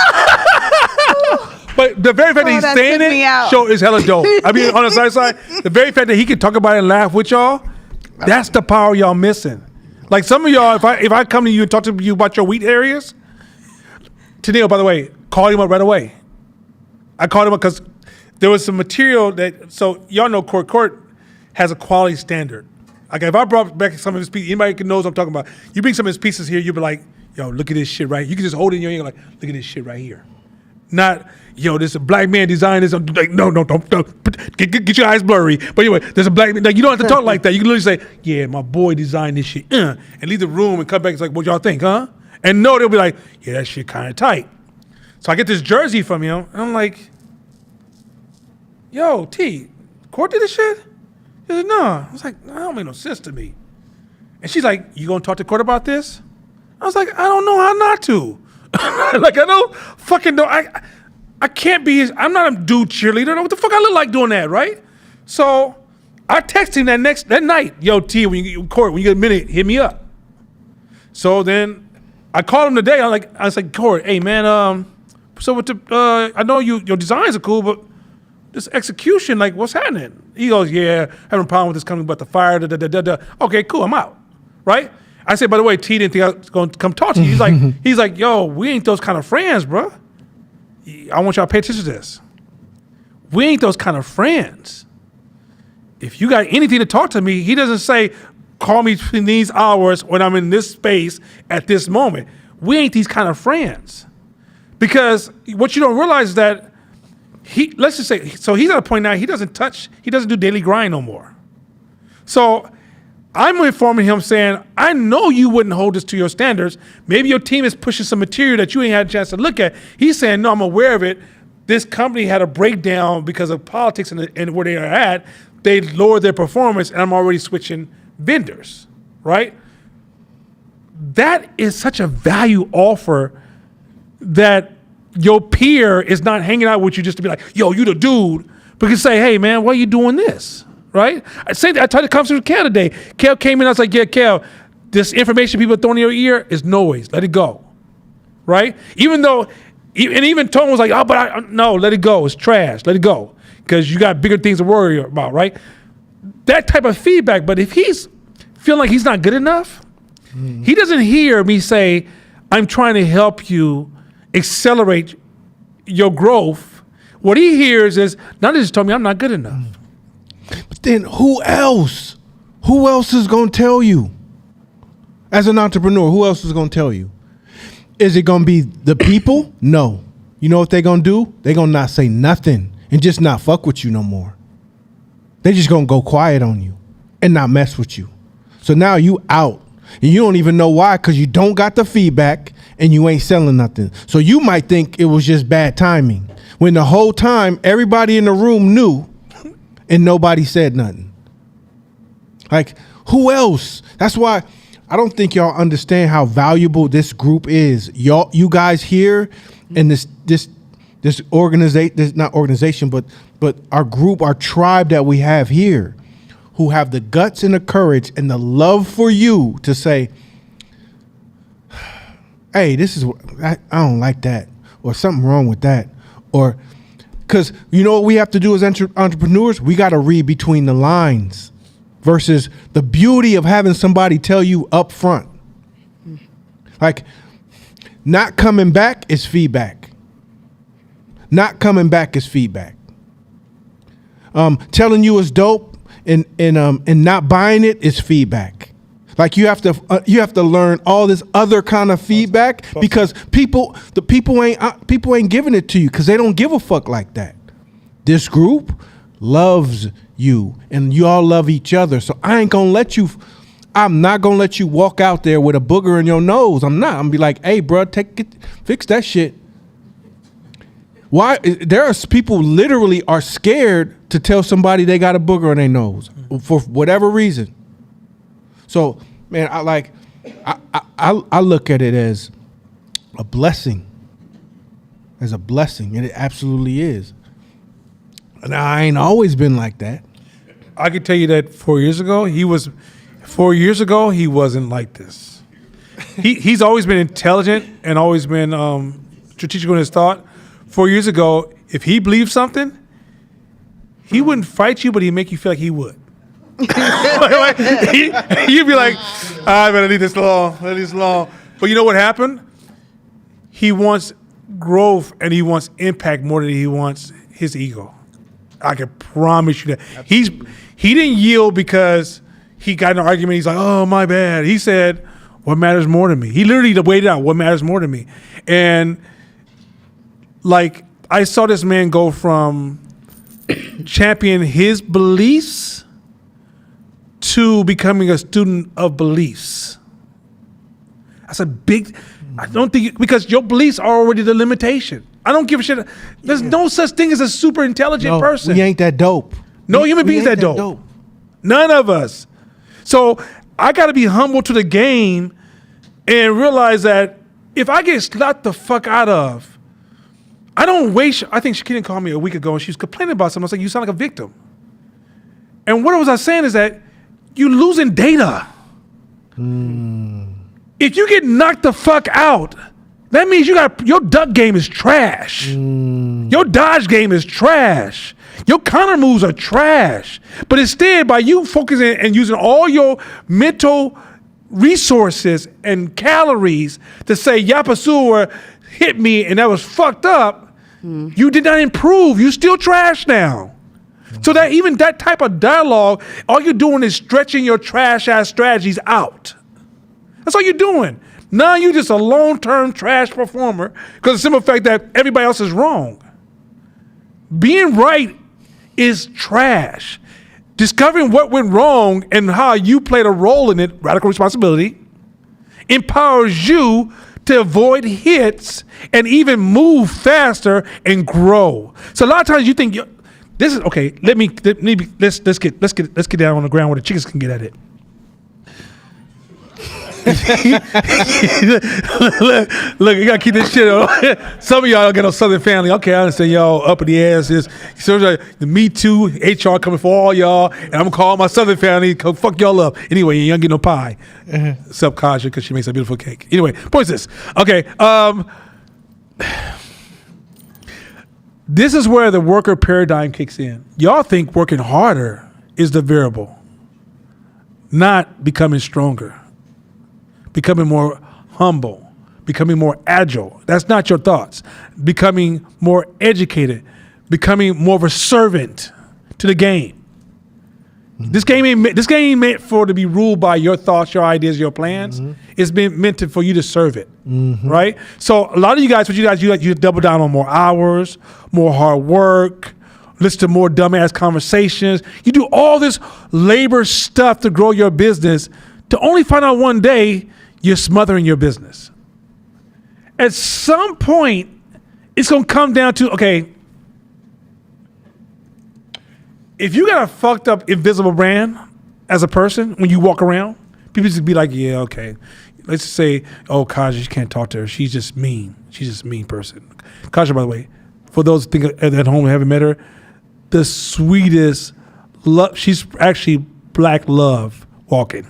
But the very fact that he's saying it show is hella dope. I mean, on the side, the very fact that he can talk about it and laugh with y'all, that's the power y'all missing. Like some of y'all, if I come to you and talk to you about your weak areas, Tennille, by the way, call him up right away. I called him up because there was some material so y'all know Court has a quality standard. Like if I brought back some of his pieces, anybody knows what I'm talking about. You bring some of his pieces here, you'll be like, yo, look at this shit right here. You can just hold it in your hand like, look at this shit right here. Not, yo, this is a black man designed this. Like, no, don't. Get your eyes blurry. But anyway, there's a black man. Like, you don't have to talk like that. You can literally say, yeah, my boy designed this shit. And leave the room and come back. It's like, what y'all think, huh? And no, they'll be like, yeah, that shit kind of tight. So I get this jersey from him, and I'm like, yo, T, Court did this shit? He said, no. I was like, that don't make no sense to me. And she's like, you gonna talk to Court about this? I was like, I don't know how not to. Like, I don't fucking know. I can't be I'm not a dude cheerleader. What the fuck I look like doing that, right? So I texted him that night, yo, T, Court, when you get a minute, hit me up. So then I called him today. I was like, Court, hey man, so with I know your designs are cool, but this execution, like, what's happening? He goes, yeah, having a problem with this company about the fire, Okay, cool, I'm out, right? I said, by the way, T didn't think I was going to come talk to you. He's like, yo, we ain't those kind of friends, bro. I want y'all to pay attention to this. We ain't those kind of friends. If you got anything to talk to me, he doesn't say, call me between these hours when I'm in this space at this moment. We ain't these kind of friends. Because what you don't realize is that let's just say, so he's at a point now, he doesn't do daily grind no more. So I'm informing him saying, I know you wouldn't hold this to your standards. Maybe your team is pushing some material that you ain't had a chance to look at. He's saying, no, I'm aware of it. This company had a breakdown because of politics and where they are at. They lowered their performance, and I'm already switching vendors, right? That is such a value offer that your peer is not hanging out with you just to be like, yo, you the dude. But you say, hey, man, why are you doing this? Right? I tried to conversation with Cal today. Cal came in, I was like, yeah, Cal, this information people are throwing in your ear is noise. Let it go, right? Even though, and even Tone was like, oh, but no, let it go. It's trash. Let it go. Because you got bigger things to worry about, right? That type of feedback. But if he's feeling like he's not good enough, he doesn't hear me say, I'm trying to help you accelerate your growth. What he hears is, now they just told me I'm not good enough. But then who else? Who else is going to tell you? As an entrepreneur, who else is going to tell you? Is it going to be the people? No. You know what they're going to do? They're going to not say nothing and just not fuck with you no more. They just going to go quiet on you and not mess with you. So now you out. And you don't even know why, because you don't got the feedback and you ain't selling nothing. So you might think it was just bad timing, when the whole time everybody in the room knew and nobody said nothing. Like, who else? That's why I don't think y'all understand how valuable this group is. You guys here in this organization, this not organization, but our group, our tribe that we have here, who have the guts and the courage and the love for you to say, hey, this is, I don't like that, or something wrong with that. Or, because you know what we have to do as entrepreneurs? We got to read between the lines versus the beauty of having somebody tell you up front. Like, not coming back is feedback. Not coming back is feedback. Telling you it's dope and not buying it is feedback. Like, you have to learn all this other kind of feedback, because people ain't giving it to you because they don't give a fuck like that. This group loves you and you all love each other. So I'm not gonna let you walk out there with a booger in your nose. I'm not. I'm gonna be like, hey, bro, fix that shit. Why? There are people literally are scared to tell somebody they got a booger on their nose for whatever reason. So, man, I look at it as a blessing. As a blessing, and it absolutely is. And I ain't always been like that. I can tell you that 4 years ago, he wasn't like this. He's always been intelligent and always been strategical in his thought. 4 years ago, if he believed something, he wouldn't fight you, but he'd make you feel like he would. You'd be like, I better leave this alone. But you know what happened? He wants growth and he wants impact more than he wants his ego. I can promise you that. He didn't yield because he got in an argument. He's like, oh, my bad. He said, what matters more to me? He literally weighed out what matters more to me. And like, I saw this man go from champion his beliefs to becoming a student of beliefs. That's a big, I don't think, because your beliefs are already the limitation. I don't give a shit. There's no such thing as a super intelligent person. We ain't that dope. No human being's that dope. None of us. So I got to be humble to the game and realize that if I get slapped the fuck out of, I don't waste. I think Shakina called me a week ago and she was complaining about something. I was like, you sound like a victim. And what was I saying is that you're losing data. If you get knocked the fuck out, that means your duck game is trash. Your dodge game is trash. Your counter moves are trash. But instead, by you focusing and using all your mental resources and calories to say Yapasua hit me and that was fucked up, you did not improve. You still trash now. So that even that type of dialogue, all you're doing is stretching your trash ass strategies out. That's all you're doing. Now you're just a long-term trash performer because of the simple fact that everybody else is wrong. Being right is trash. Discovering what went wrong and how you played a role in it, radical responsibility, empowers you to avoid hits and even move faster and grow. So a lot of times you think this is okay. Let's get down on the ground where the chickens can get at it. Look, you gotta keep this shit on. Some of y'all don't get no Southern family. Okay, I understand y'all up in the asses. So the Me Too, HR coming for all y'all, and I'm gonna call my Southern family, come fuck y'all up. Anyway, you don't get no pie. Except Kaja, because she makes a beautiful cake. Anyway, point is this. Okay, this is where the worker paradigm kicks in. Y'all think working harder is the variable, not becoming stronger, becoming more humble, becoming more agile. That's not your thoughts. Becoming more educated, becoming more of a servant to the game. This game ain't meant for to be ruled by your thoughts, your ideas, your plans. It's been meant for you to serve it, right? So a lot of you guys, you double down on more hours, more hard work, listen to more dumbass conversations. You do all this labor stuff to grow your business, to only find out one day you're smothering your business. At some point, it's gonna come down to, okay, if you got a fucked up invisible brand as a person, when you walk around, people just be like, yeah, okay. Let's just say, oh, Kaja, you can't talk to her. She's just mean. She's just a mean person. Kaja, by the way, for those who think at home who haven't met her, the sweetest love. She's actually black love walking.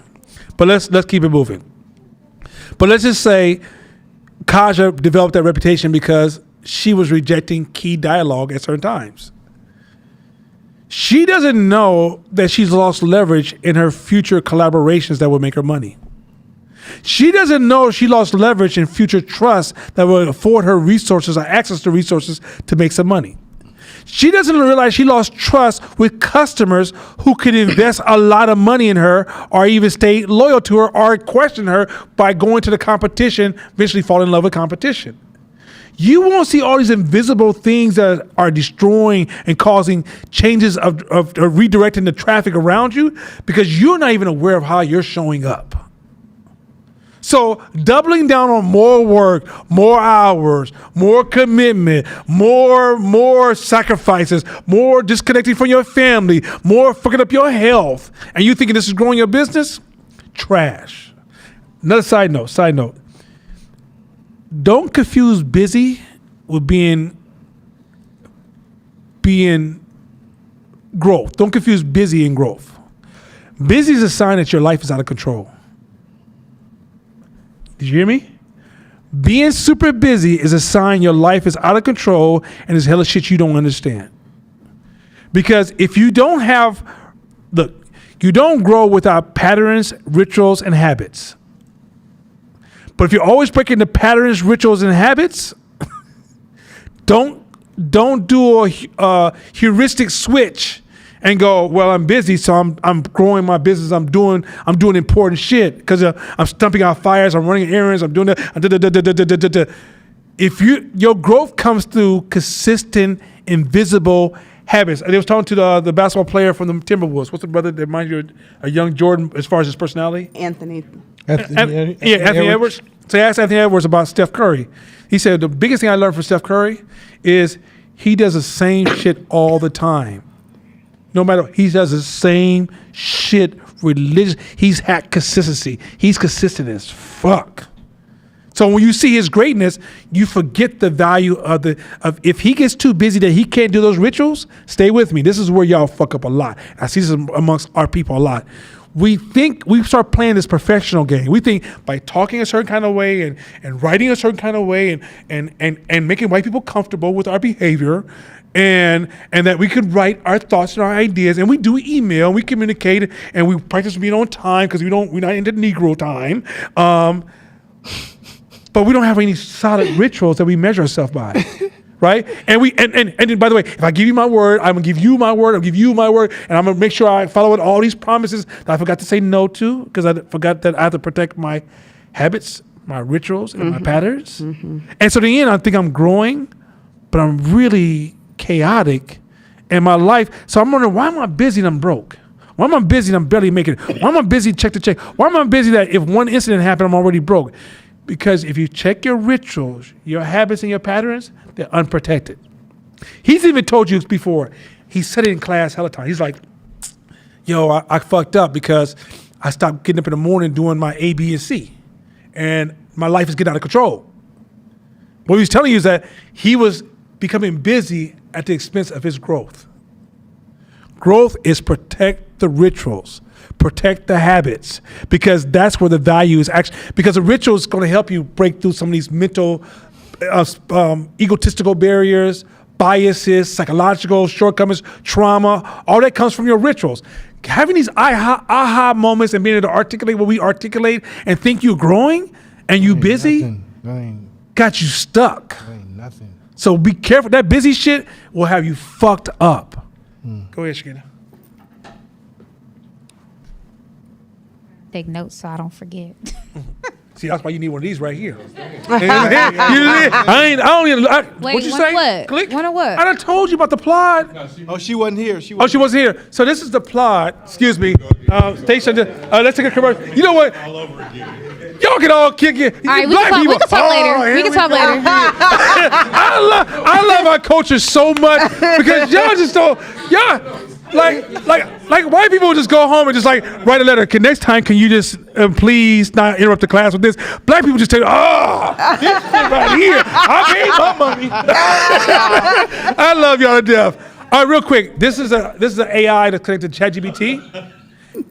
But let's keep it moving. But let's just say Kaja developed that reputation because she was rejecting key dialogue at certain times. She doesn't know that she's lost leverage in her future collaborations that will make her money. She doesn't know she lost leverage in future trust that will afford her resources or access to resources to make some money. She doesn't realize she lost trust with customers who could invest a lot of money in her or even stay loyal to her or question her by going to the competition, eventually fall in love with competition. You won't see all these invisible things that are destroying and causing changes of redirecting the traffic around you because you're not even aware of how you're showing up. So doubling down on more work, more hours, more commitment, more sacrifices, more disconnecting from your family, more fucking up your health, and you thinking this is growing your business? Trash. Another side note. Don't confuse busy with being growth. Don't confuse busy and growth. Busy is a sign that your life is out of control. Did you hear me? Being super busy is a sign your life is out of control and there's hella shit you don't understand. Because if you don't you don't grow without patterns, rituals, and habits. But if you're always breaking the patterns, rituals, and habits, don't do a heuristic switch and go, well, I'm busy, so I'm growing my business. I'm doing important shit because I'm stumping out fires. I'm running errands. I'm doing that. If your growth comes through consistent, invisible habits. I was talking to the basketball player from the Timberwolves. What's the brother that reminds you of a young Jordan as far as his personality? Anthony Edwards. So I asked Anthony Edwards about Steph Curry. He said the biggest thing I learned from Steph Curry is he does the same shit all the time. No matter, he does the same shit religious. He's had consistency. He's consistent as fuck. So when you see his greatness, you forget the value of if he gets too busy that he can't do those rituals, stay with me. This is where y'all fuck up a lot. I see this amongst our people a lot. We think we start playing this professional game. We think by talking a certain kind of way and writing a certain kind of way and making white people comfortable with our behavior and that we could write our thoughts and our ideas, and we do email, and we communicate, and we practice being on time because we're not into Negro time. But we don't have any solid rituals that we measure ourselves by, right? And by the way, if I give you my word, I'm gonna give you my word. I'll give you my word, and I'm gonna make sure I follow all these promises that I forgot to say no to because I forgot that I have to protect my habits, my rituals, and my patterns. And so in the end, I think I'm growing, but I'm really chaotic in my life. So I'm wondering, why am I busy and I'm broke? Why am I busy and I'm barely making it? Why am I busy check to check? Why am I busy that if one incident happened, I'm already broke? Because if you check your rituals, your habits, and your patterns, they're unprotected. He's even told you before. He said it in class hella time. He's like, yo, I fucked up because I stopped getting up in the morning doing my A, B, and C. and my life is getting out of control. What he's telling you is that he was becoming busy at the expense of his growth. Growth is protect the rituals, protect the habits, because that's where the value is actually, because the ritual is going to help you break through some of these mental, egotistical barriers, biases, psychological shortcomings, trauma. All that comes from your rituals. Having these aha moments and being able to articulate what we articulate and think you're growing and you busy got you stuck. Nothing. So be careful. That busy shit will have you fucked up. Go ahead, Shakina. Take notes so I don't forget. See, that's why you need one of these right here. Wait, what you one say? what? Click. One of what? I done told you about the plot. Oh, she wasn't here. She wasn't here. So this is the plot. Excuse me. Station. Let's take a commercial. You know what? Y'all can all kick it. All right, we can talk later. We can talk later. I love our culture so much because y'all just don't. Y'all like white people just go home and just like write a letter. Next time, can you just please not interrupt the class with this? Black people just tell you, this shit right here. I paid my money. I love y'all to death. All right, real quick. This is an AI that's connected to ChatGPT.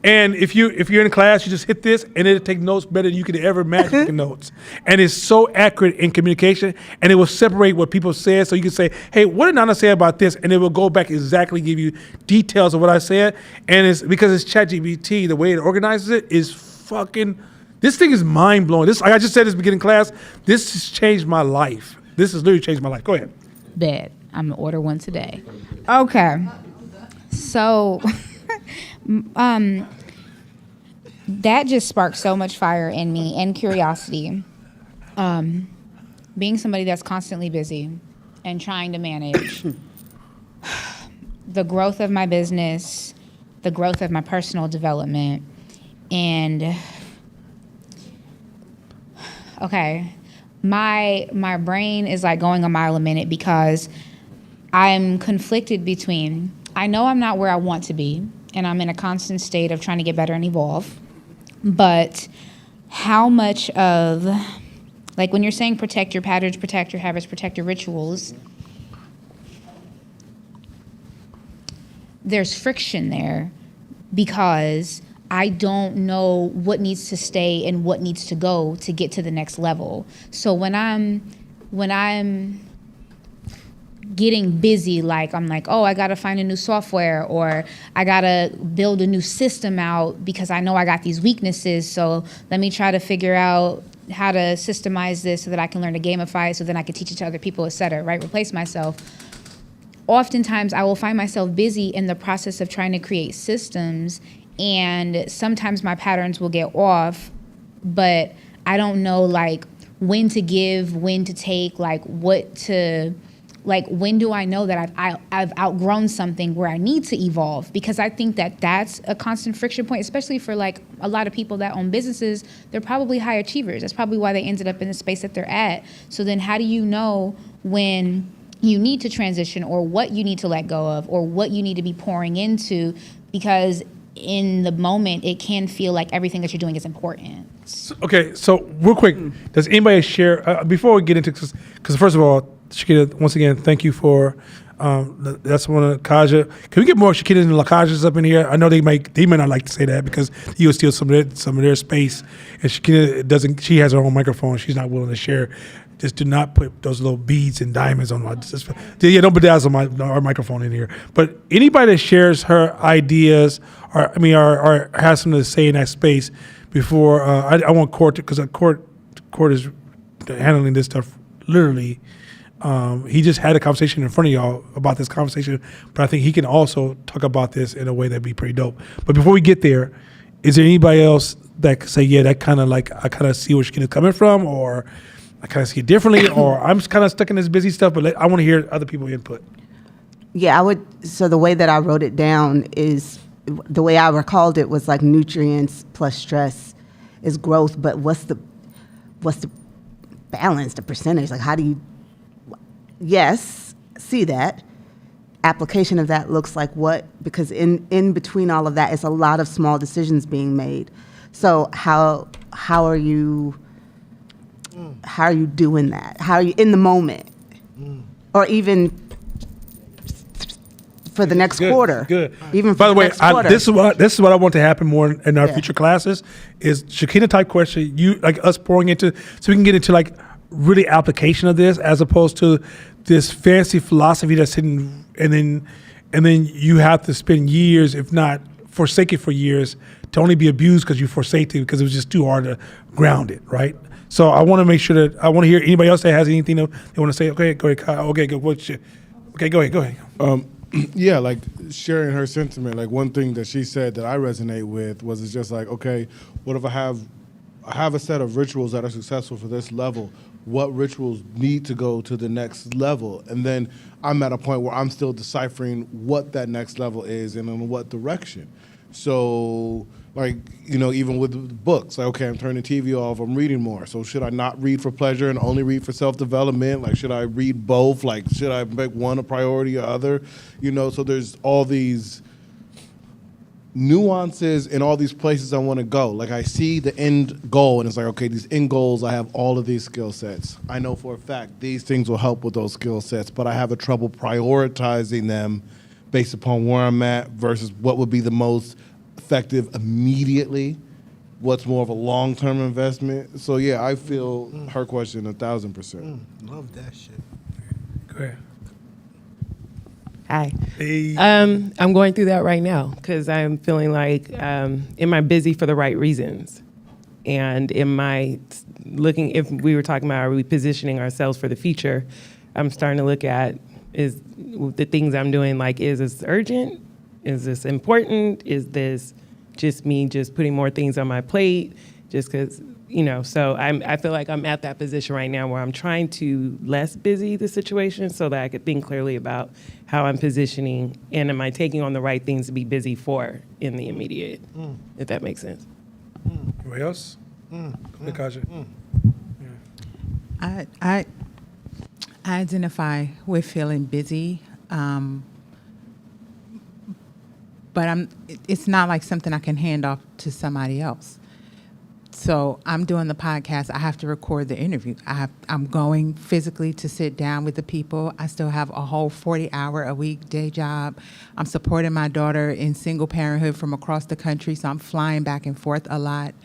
And if you're in class, you just hit this, and it'll take notes better than you could ever imagine taking notes. And it's so accurate in communication, and it will separate what people said. So you can say, "Hey, what did Nana say about this?" And it will go back exactly, give you details of what I said. And it's because it's ChatGPT, the way it organizes it is fucking. This thing is mind blowing. This, like I just said, this beginning class. This has changed my life. This has literally changed my life. Go ahead. Bet. I'm gonna order one today. Okay. So. That just sparked so much fire in me and curiosity. Being somebody that's constantly busy and trying to manage the growth of my business, the growth of my personal development, and okay, my brain is like going a mile a minute because I'm conflicted between I know I'm not where I want to be, and I'm in a constant state of trying to get better and evolve. But how much of, like when you're saying protect your patterns, protect your habits, protect your rituals, there's friction there because I don't know what needs to stay and what needs to go to get to the next level. So when I'm getting busy, like I'm like, oh, I gotta find a new software, or I gotta build a new system out because I know I got these weaknesses, so let me try to figure out how to systemize this so that I can learn to gamify it so then I can teach it to other people, et cetera, right? Replace myself. Oftentimes I will find myself busy in the process of trying to create systems, and sometimes my patterns will get off, but I don't know like when to give, when to take, like what to, like when do I know that I've outgrown something where I need to evolve? Because I think that that's a constant friction point, especially for like a lot of people that own businesses. They're probably high achievers. That's probably why they ended up in the space that they're at. So then how do you know when you need to transition, or what you need to let go of, or what you need to be pouring into? Because in the moment, it can feel like everything that you're doing is important. Okay, so real quick, does anybody share, before we get into, because first of all, Shakita, once again, thank you for, that's one of Kaja. Can we get more Shakitas and Lakajas up in here? I know they may not like to say that because you'll steal some of their space. And Shakita doesn't, she has her own microphone. She's not willing to share. Just do not put those little beads and diamonds on my, don't bedazzle our microphone in here. But anybody that shares her ideas or has something to say in that space before, I want Court, because Court is handling this stuff literally. He just had a conversation in front of y'all about this conversation, but I think he can also talk about this in a way that'd be pretty dope. But before we get there, is there anybody else that could say, yeah, that kind of like, I kind of see where Shakita's coming from, or I kind of see it differently, or I'm just kind of stuck in this busy stuff, but I want to hear other people's input. Yeah, I would. So the way that I wrote it down is, the way I recalled it was like nutrients plus stress is growth, but what's the balance, the percentage? Like how do you, yes, see that. Application of that looks like what? Because in between all of that is a lot of small decisions being made. So how are you How are you doing that? How are you in the moment? Or even for the next Good, quarter. Good. Even for By the way, next quarter. this is what I want to happen more in our Yeah. future classes is Shakina type question. You like us pouring into so we can get into like really application of this as opposed to this fancy philosophy that's hidden and then you have to spend years, if not forsake it for years, to only be abused because you forsake it because it was just too hard to ground it, right? So I want to make sure that I want to hear anybody else that has anything they want to say. Okay, go ahead, Kyle. Okay, go. Okay, go ahead. Yeah, like sharing her sentiment. Like one thing that she said that I resonate with was it's just like, okay, what if I have a set of rituals that are successful for this level? What rituals need to go to the next level? And then I'm at a point where I'm still deciphering what that next level is and in what direction. So, like, even with books, like, okay, I'm turning TV off, I'm reading more. So should I not read for pleasure and only read for self-development? Like, should I read both? Like, should I make one a priority or other? So there's all these nuances in all these places I want to go. Like, I see the end goal, and it's like, okay, these end goals, I have all of these skill sets. I know for a fact these things will help with those skill sets, but I have a trouble prioritizing them based upon where I'm at versus what would be the most effective immediately, what's more of a long-term investment. So yeah, I feel her question 1,000%. Love that shit. Go ahead. Hi. Hey. I'm going through that right now because I'm feeling like, am I busy for the right reasons? And am I looking, if we were talking about, are we positioning ourselves for the future? I'm starting to look at, is the things I'm doing, like, is this urgent? Is this important? Is this just me just putting more things on my plate just because, so I feel like I'm at that position right now where I'm trying to less busy the situation so that I could think clearly about how I'm positioning and am I taking on the right things to be busy for in the immediate, if that makes sense. Anybody else? Go ahead, Kaja. I identify with feeling busy, but it's not like something I can hand off to somebody else. So I'm doing the podcast. I have to record the interview. I'm going physically to sit down with the people. I still have a whole 40-hour-a-week day job. I'm supporting my daughter in single parenthood from across the country, so I'm flying back and forth a lot.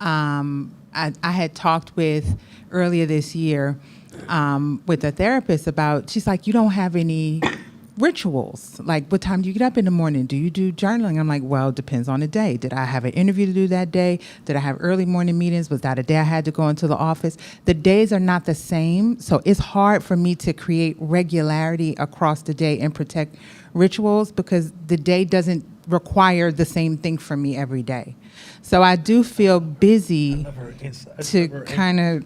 I had talked with earlier this year with a therapist about, she's like, you don't have any rituals. Like, what time do you get up in the morning? Do you do journaling? I'm like, well, it depends on the day. Did I have an interview to do that day? Did I have early morning meetings? Was that a day I had to go into the office? The days are not the same, so it's hard for me to create regularity across the day and protect rituals because the day doesn't require the same thing from me every day. So I do feel busy to kind of...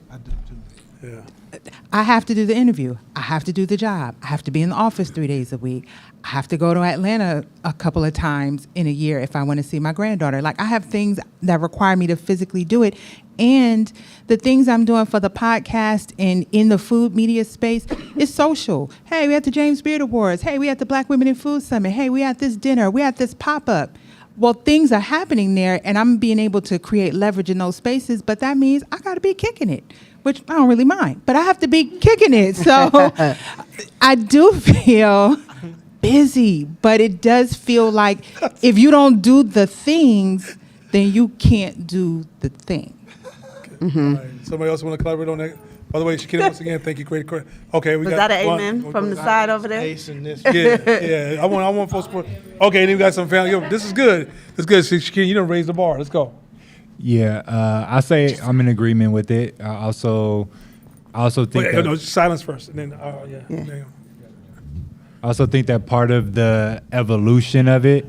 I have to do the interview. I have to do the job. I have to be in the office 3 days a week. I have to go to Atlanta a couple of times in a year if I want to see my granddaughter. Like, I have things that require me to physically do it. And the things I'm doing for the podcast and in the food media space is social. Hey, we at the James Beard Awards. Hey, we at the Black Women in Food Summit. Hey, we at this dinner. We at this pop-up. Well, things are happening there, and I'm being able to create leverage in those spaces, but that means I got to be kicking it, which I don't really mind, but I have to be kicking it. So I do feel busy, but it does feel like if you don't do the things, then you can't do the thing. All right. Somebody else want to collaborate on that? By the way, Shakina, once again, thank you. Great. Okay, we Was got that an one. amen from the side over there? Yeah. I want full support. Okay, then we got some family. Yo, this is good. This is good. Shakina, you done raised the bar. Let's go. Yeah, I say I'm in agreement with it. I also think Wait, that, no, silence first, and then Yeah. I also think that part of the evolution of it.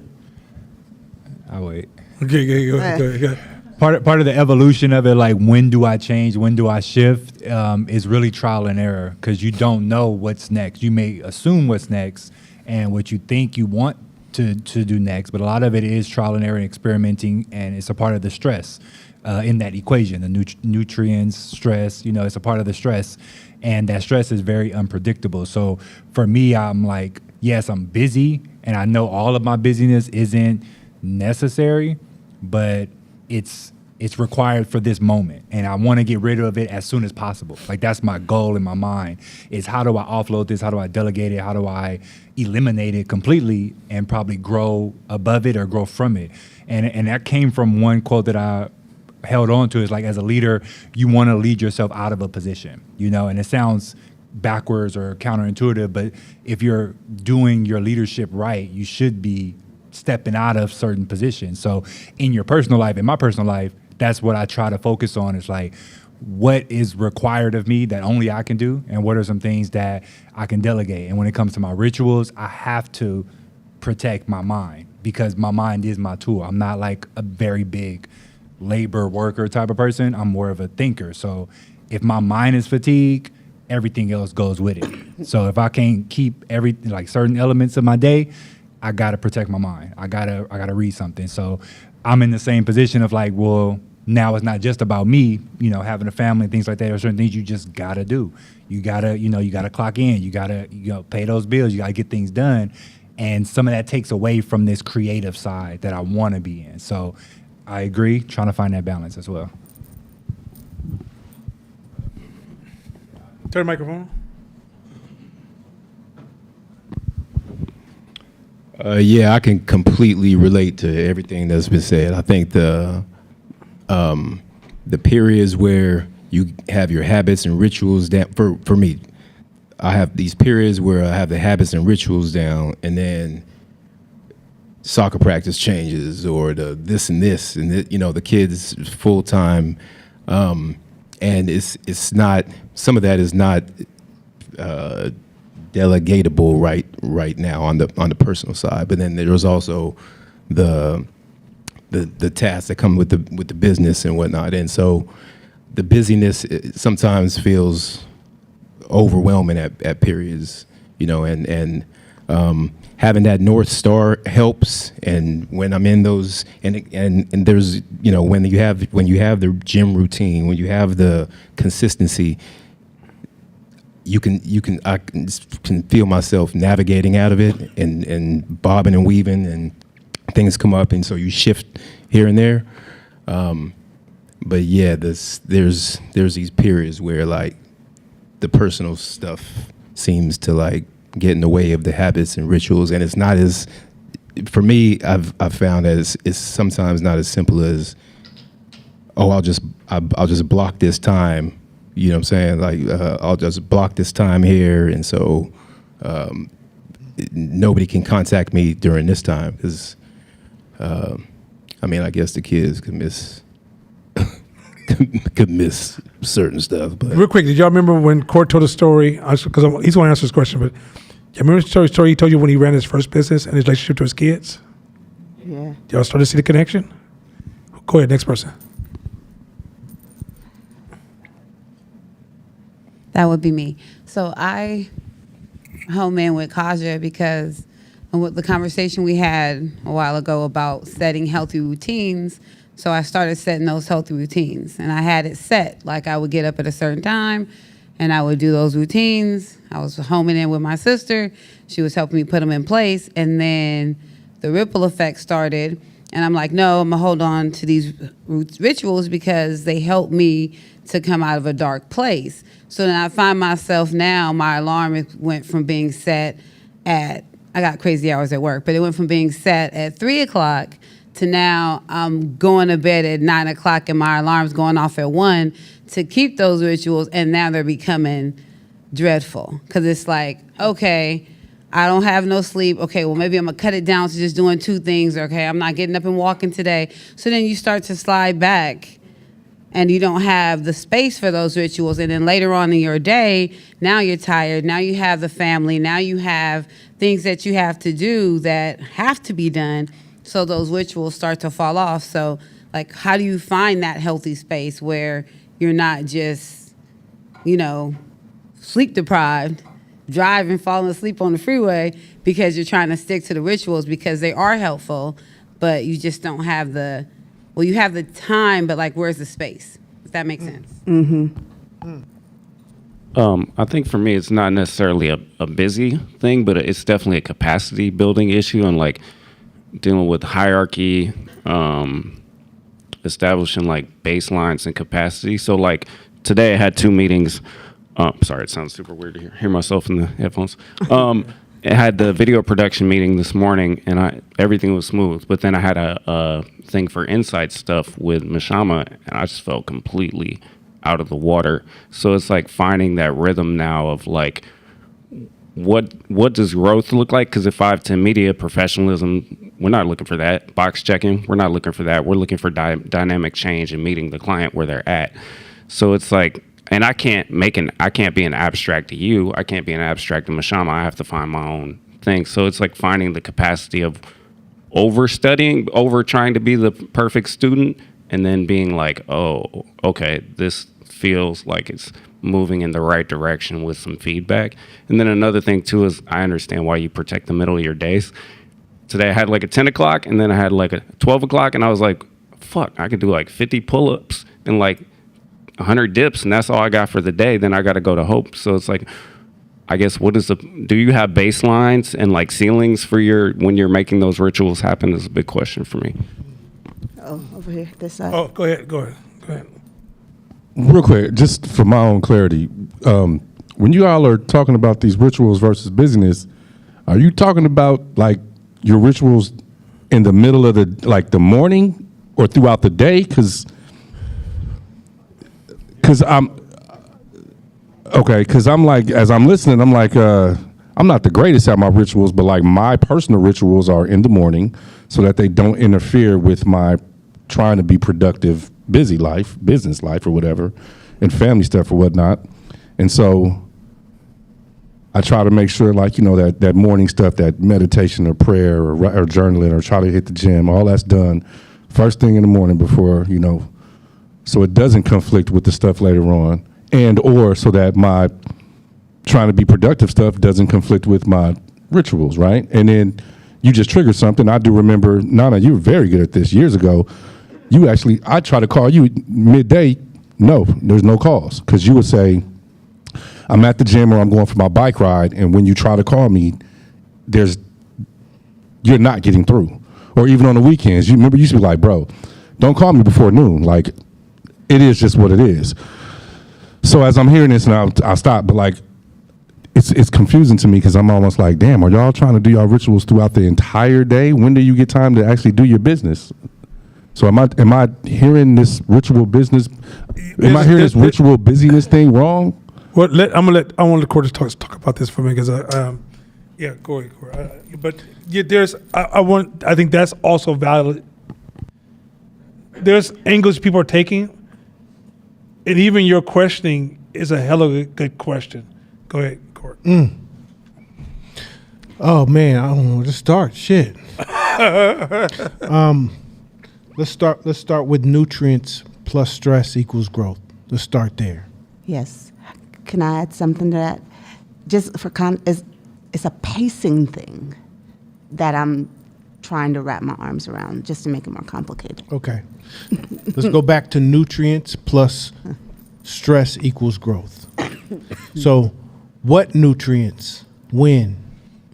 I'll wait. Okay, go ahead. Part of the evolution of it, like when do I change, when do I shift, is really trial and error because you don't know what's next. You may assume what's next and what you think you want to do next, but a lot of it is trial and error and experimenting, and it's a part of the stress in that equation. The nutrients, stress, it's a part of the stress, and that stress is very unpredictable. So for me, I'm like, yes, I'm busy, and I know all of my busyness isn't necessary, but it's it's required for this moment, and I want to get rid of it as soon as possible. Like that's my goal in my mind is how do I offload this? How do I delegate it? How do I eliminate it completely and probably grow above it or grow from it? And that came from one quote that I held on to is like, as a leader, you want to lead yourself out of a position, you know, and it sounds backwards or counterintuitive, but if you're doing your leadership right, you should be stepping out of certain positions. So in your personal life, in my personal life, that's what I try to focus on is like, what is required of me that only I can do? And what are some things that I can delegate? And when it comes to my rituals, I have to protect my mind because my mind is my tool. I'm not like a very big labor worker type of person. I'm more of a thinker. So if my mind is fatigued, everything else goes with it. So if I can't keep like certain elements of my day, I gotta protect my mind. I gotta read something. So I'm in the same position of like, well, now it's not just about me, you know, having a family and things like that. There are certain things you just gotta do. You gotta clock in. You gotta pay those bills. You gotta get things done. And some of that takes away from this creative side that I want to be in. So I agree, trying to find that balance as well. Turn the microphone. Yeah, I can completely relate to everything that's been said. I think the periods where you have your habits and rituals down, for me, I have these periods where I have the habits and rituals down, and then soccer practice changes, or the this and this, and the kids full time, and it's not, some of that is not delegatable right now on the personal side. But then there's also the tasks that come with the business and whatnot, and so the busyness sometimes feels overwhelming at periods, and having that North Star helps. And when I'm in those, and there's, when you have the gym routine, when you have the consistency, I can feel myself navigating out of it and bobbing and weaving, and things come up, and so you shift here and there. But yeah, there's these periods where like the personal stuff seems to like get in the way of the habits and rituals, and it's not as, for me, I've found that it's sometimes not as simple as, oh, I'll just block this time. You know what I'm saying? Like, I'll just block this time here, and so nobody can contact me during this time, because, I guess the kids could miss could miss certain stuff. But Real quick, did y'all remember when Court told a story? Because he's going to answer this question, but you remember the story he told you when he ran his first business and his relationship to his kids? Yeah. Y'all start to see the connection? Go ahead, next person. That would be me. So I home in with Kaja because with the conversation we had a while ago about setting healthy routines. So I started setting those healthy routines, and I had it set. Like I would get up at a certain time and I would do those routines. I was homing in with my sister. She was helping me put them in place. And then the ripple effect started. And I'm like, no, I'm gonna hold on to these rituals because they help me to come out of a dark place. So then I find myself now, my alarm went from being set at, I got crazy hours at work, but it went from being set at 3 o'clock to now I'm going to bed at 9 o'clock and my alarm's going off at 1 to keep those rituals, and now they're becoming dreadful. Because it's like, okay, I don't have no sleep. Okay, well, maybe I'm going to cut it down to just doing 2 things. Okay, I'm not getting up and walking today. So then you start to slide back, and you don't have the space for those rituals. And then later on in your day, now you're tired. Now you have the family. Now you have things that you have to do that have to be done. So those rituals start to fall off. So, like, how do you find that healthy space where you're not just, sleep deprived, driving, falling asleep on the freeway because you're trying to stick to the rituals because they are helpful, but you just don't have you have the time, but like, where's the space? If that makes sense. Mm-hmm. I think for me, it's not necessarily a busy thing, but it's definitely a capacity building issue, and like dealing with hierarchy, establishing like baselines and capacity. So like today I had 2 meetings. Sorry, it sounds super weird to hear myself in the headphones. I had the video production meeting this morning, and everything was smooth. But then I had a thing for insight stuff with Mashama, and I just felt completely out of the water. So it's like finding that rhythm now of like, what does growth look like? Because at 510 Media, professionalism, we're not looking for that. Box checking, we're not looking for that. We're looking for dynamic change and meeting the client where they're at. So it's like, and I can't be an abstract to you. I can't be an abstract to Mashama. I have to find my own thing. So it's like finding the capacity of over studying, over trying to be the perfect student, and then being like, oh, okay, this feels like it's moving in the right direction with some feedback. And then another thing too is I understand why you protect the middle of your days. Today I had like a 10 o'clock and then I had like a 12 o'clock and I was like, fuck, I could do like 50 pull-ups and like 100 dips and that's all I got for the day. Then I got to go to Hope. So it's like, I guess do you have baselines and like ceilings for when you're making those rituals happen is a big question for me. Oh, over here, this side. Oh, go ahead. Real quick, just for my own clarity, when you all are talking about these rituals versus busyness, are you talking about like your rituals in the middle of the morning or throughout the day? Because I'm like, as I'm listening, I'm like, I'm not the greatest at my rituals, but like my personal rituals are in the morning so that they don't interfere with my trying to be productive business life or whatever, and family stuff or whatnot. And so I try to make sure like, that morning stuff, that meditation or prayer or journaling or try to hit the gym, all that's done first thing in the morning before, so it doesn't conflict with the stuff later on, and or so that my trying to be productive stuff doesn't conflict with my rituals, right? And then you just trigger something. I do remember, Nana, you were very good at this years ago. I try to call you midday. No, there's no calls. Because you would say, I'm at the gym or I'm going for my bike ride. And when you try to call me, you're not getting through. Or even on the weekends. You remember, you used to be like, bro, don't call me before noon. Like, it is just what it is. So as I'm hearing this, and I'll stop, but like, it's confusing to me because I'm almost like, damn, are y'all trying to do y'all rituals throughout the entire day? When do you get time to actually do your business? So am I hearing this ritual business? Am I hearing this ritual busyness thing wrong? Well, I want the court to talk about this for me because yeah, go ahead. But yeah, I think that's also valid. There's angles people are taking, and even your questioning is a hell of a good question. Go ahead, Court. Oh man, I don't know where to start. Shit. Let's start with nutrients plus stress equals growth. Let's start there. Yes. Can I add something to that? Just for it's a pacing thing that I'm trying to wrap my arms around just to make it more complicated. Okay. Let's go back to nutrients plus stress equals growth. So what nutrients? When?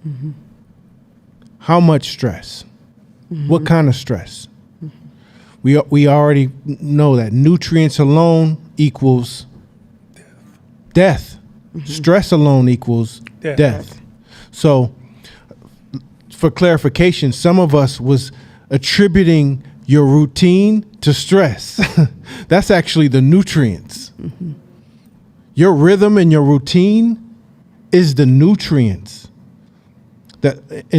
Mm-hmm. How much stress? Mm-hmm. What kind of stress? We already know that nutrients alone equals death. Mm-hmm. Stress alone equals death. So for clarification, some of us was attributing your routine to stress. That's actually the nutrients. Mm-hmm. Your rhythm and your routine is the nutrients.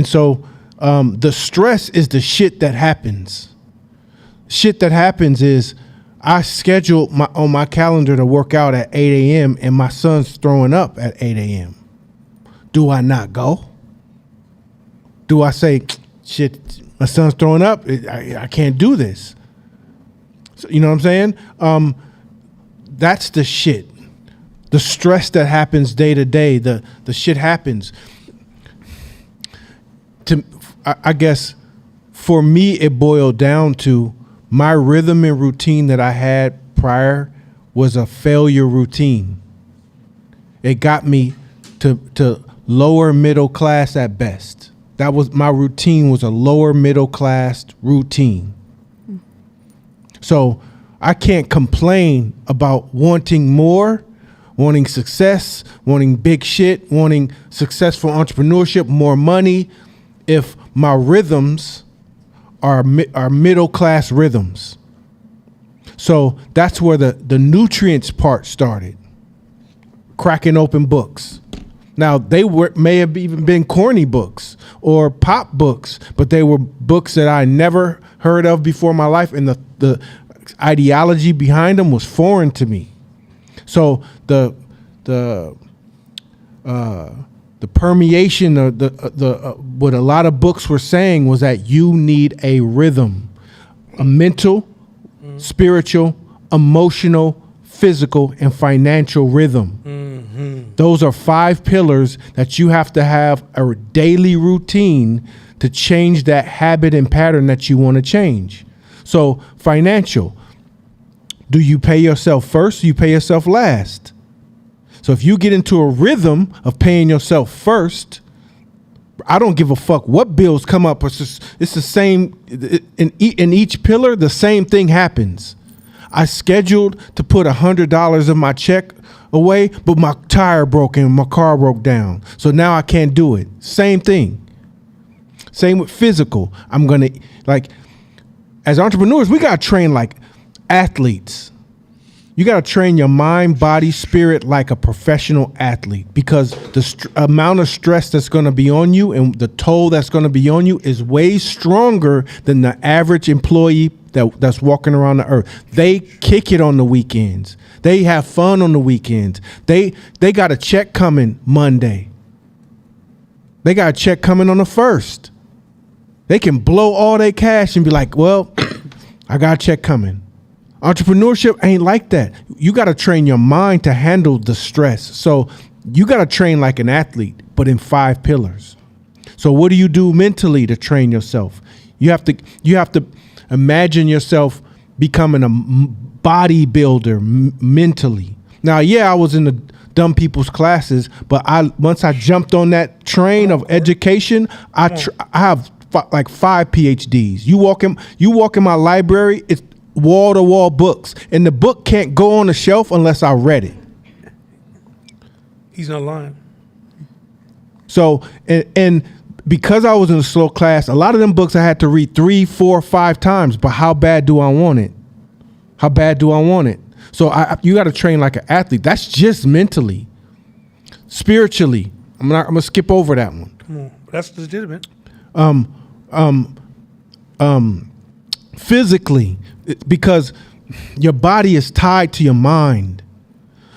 So the stress is the shit that happens. Shit that happens is I scheduled on my calendar to work out at 8 a.m. and my son's throwing up at 8 a.m. Do I not go? Do I say, shit, my son's throwing up, I can't do this? So, you know what I'm saying? That's the shit. The stress that happens day to day, the shit happens. I guess for me, it boiled down to my rhythm and routine that I had prior was a failure routine. It got me to lower middle class at best. My routine was a lower middle class routine. So I can't complain about wanting more, wanting success, wanting big shit, wanting successful entrepreneurship, more money, if my rhythms are middle class rhythms. So that's where the nutrients part started. Cracking open books. Now may have even been corny books or pop books, but they were books that I never heard of before in my life, and the ideology behind them was foreign to me. So the permeation of what a lot of books were saying was that you need a rhythm, a mental, spiritual, emotional, physical, and financial rhythm. Those are 5 pillars that you have to have a daily routine to change that habit and pattern that you want to change. So financial, do you pay yourself first? Do you pay yourself last? So if you get into a rhythm of paying yourself first, I don't give a fuck what bills come up. It's the same in each pillar. The same thing happens. I scheduled to put $100 of my check away, but my tire broke and my car broke down. So now I can't do it. Same thing. Same with physical. I'm gonna, like, as entrepreneurs, we gotta train like athletes. You got to train your mind, body, spirit like a professional athlete, because the amount of stress that's going to be on you and the toll that's going to be on you is way stronger than the average employee that's walking around the earth. They kick it on the weekends. They have fun on the weekends. They got a check coming Monday. They got a check coming on the 1st. They can blow all their cash and be like, well, I got a check coming. Entrepreneurship ain't like that. You got to train your mind to handle the stress. So you got to train like an athlete, but in 5 pillars. So what do you do mentally to train yourself? You have to imagine yourself becoming a bodybuilder mentally. Now, yeah, I was in the dumb people's classes, but once I jumped on that train of education, I have like 5 PhDs. You walk in my library, it's wall-to-wall books, and the book can't go on the shelf unless I read it. He's not lying. So, and because I was in a slow class, a lot of them books I had to read 3, 4, 5 times. But how bad do I want it? How bad do I want it? So you got to train like an athlete. That's just mentally. Spiritually, I'm gonna skip over that one. Come on, that's legitimate. Physically, because your body is tied to your mind.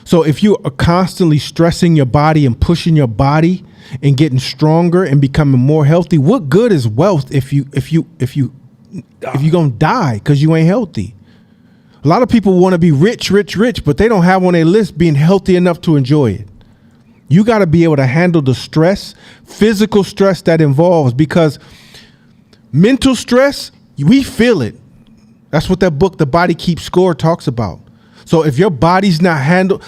So if you are constantly stressing your body and pushing your body and getting stronger and becoming more healthy, what good is wealth if you gonna die because you ain't healthy? A lot of people want to be rich, but they don't have on their list being healthy enough to enjoy it. You got to be able to handle the stress, physical stress that involves, because mental stress, we feel it. That's what that book, The Body Keeps Score, talks about. So if your body's not handled,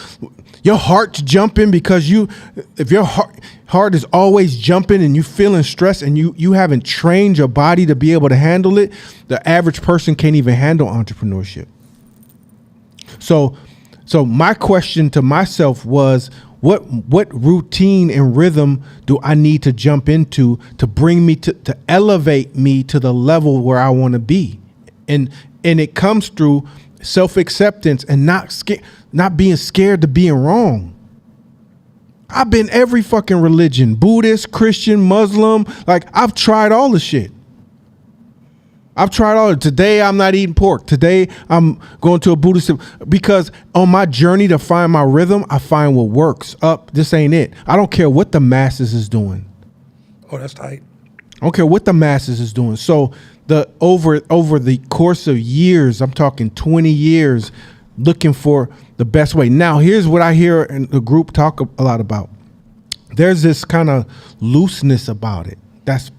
your heart's jumping because if your heart is always jumping and you feeling stressed and you haven't trained your body to be able to handle it, the average person can't even handle entrepreneurship. So my question to myself was, what routine and rhythm do I need to jump into to bring me to elevate me to the level where I want to be? And it comes through self-acceptance and not being scared to being wrong. I've been every fucking religion, Buddhist, Christian, Muslim, like I've tried all the shit. I've tried all it. Today I'm not eating pork. Today I'm going to a Buddhist, because on my journey to find my rhythm, I find what works. This ain't it. I don't care what the masses is doing. Oh, that's tight. I don't care what the masses is doing. So over the course of years, I'm talking 20 years, looking for the best way. Now, here's what I hear in the group talk a lot about. There's this kind of looseness about it. That's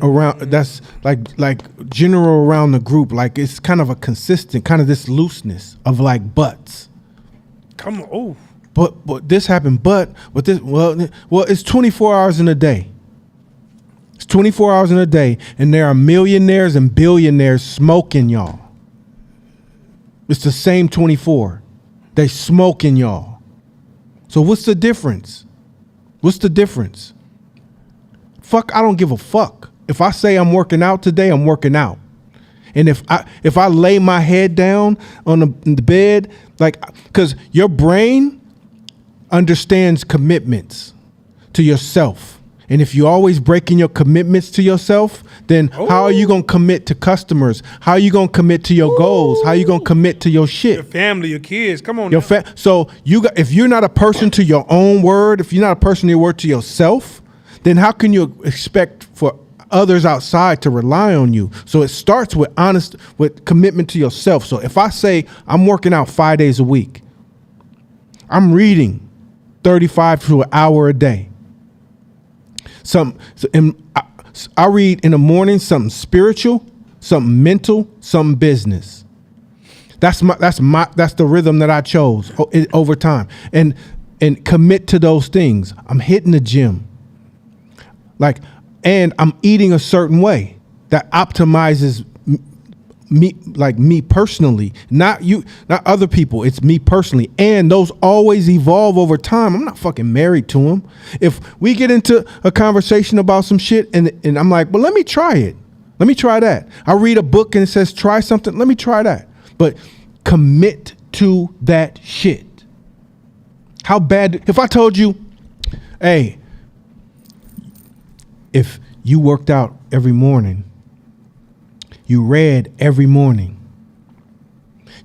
around. That's like general around the group. Like it's kind of a consistent kind of this looseness of like buts. Come on. Oh. But this happened. But this. Well, it's 24 hours in a day. It's 24 hours in a day, and there are millionaires and billionaires smoking y'all. It's the same 24. They smoking y'all. So what's the difference? What's the difference? Fuck, I don't give a fuck. If I say I'm working out today, I'm working out. And if I lay my head down on the bed, like, because your brain understands commitments to yourself. And if you're always breaking your commitments to yourself, then how are you going to commit to customers? How are you going to commit to your goals? How are you going to commit to your shit? Your family, your kids. Come on. So if you're not a person to your own word, if you're not a person to your word to yourself, then how can you expect for others outside to rely on you? So it starts with commitment to yourself. So if I say I'm working out 5 days a week, I'm reading 35 to an hour a day. I read in the morning something spiritual, something mental, something business. That's the rhythm that I chose over time, and commit to those things. I'm hitting the gym, and I'm eating a certain way that optimizes me personally, not other people. It's me personally, and those always evolve over time. I'm not fucking married to them. If we get into a conversation about some shit and I'm like, well, let me try it. Let me try that. I read a book and it says try something. Let me try that. But commit to that shit. How bad if I told you, hey, if you worked out every morning, you read every morning,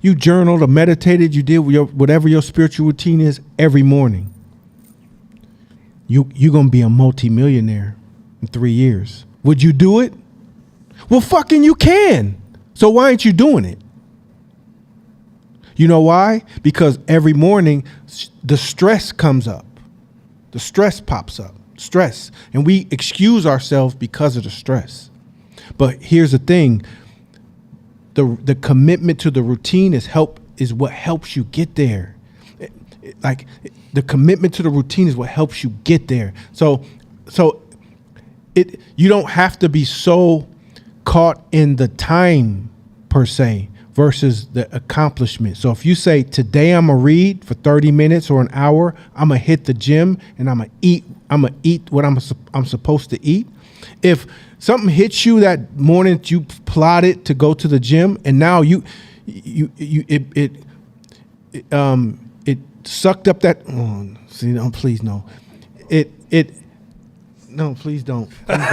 you journaled or meditated, you did whatever your spiritual routine is every morning, you're going to be a multimillionaire in 3 years. Would you do it? Well, fucking you can. So why aren't you doing it? You know why? Because every morning the stress comes up. The stress pops up. Stress. And we excuse ourselves because of the stress. But here's the thing, the commitment to the routine is what helps you get there. The commitment to the routine is what helps you get there. So you don't have to be so caught in the time per se versus the accomplishment. So if you say today I'm gonna read for 30 minutes or an hour, I'm gonna hit the gym and I'm gonna eat what I'm supposed to eat. If something hits you that morning that you plotted to go to the gym, and now it sucked up that. Oh, see, no, please no. No, please don't. Please don't.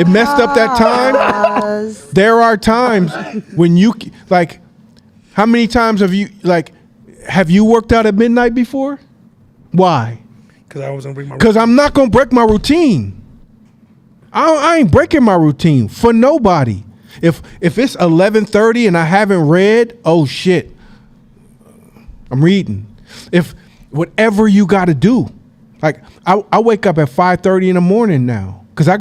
It messed up that time. There are times when you how many times have you worked out at midnight before? Why? Because I wasn't breaking my routine. Because I'm not gonna break my routine. I ain't breaking my routine for nobody. If it's 11:30 and I haven't read, oh shit, I'm reading. If whatever you got to do, I wake up at 5:30 in the morning now because I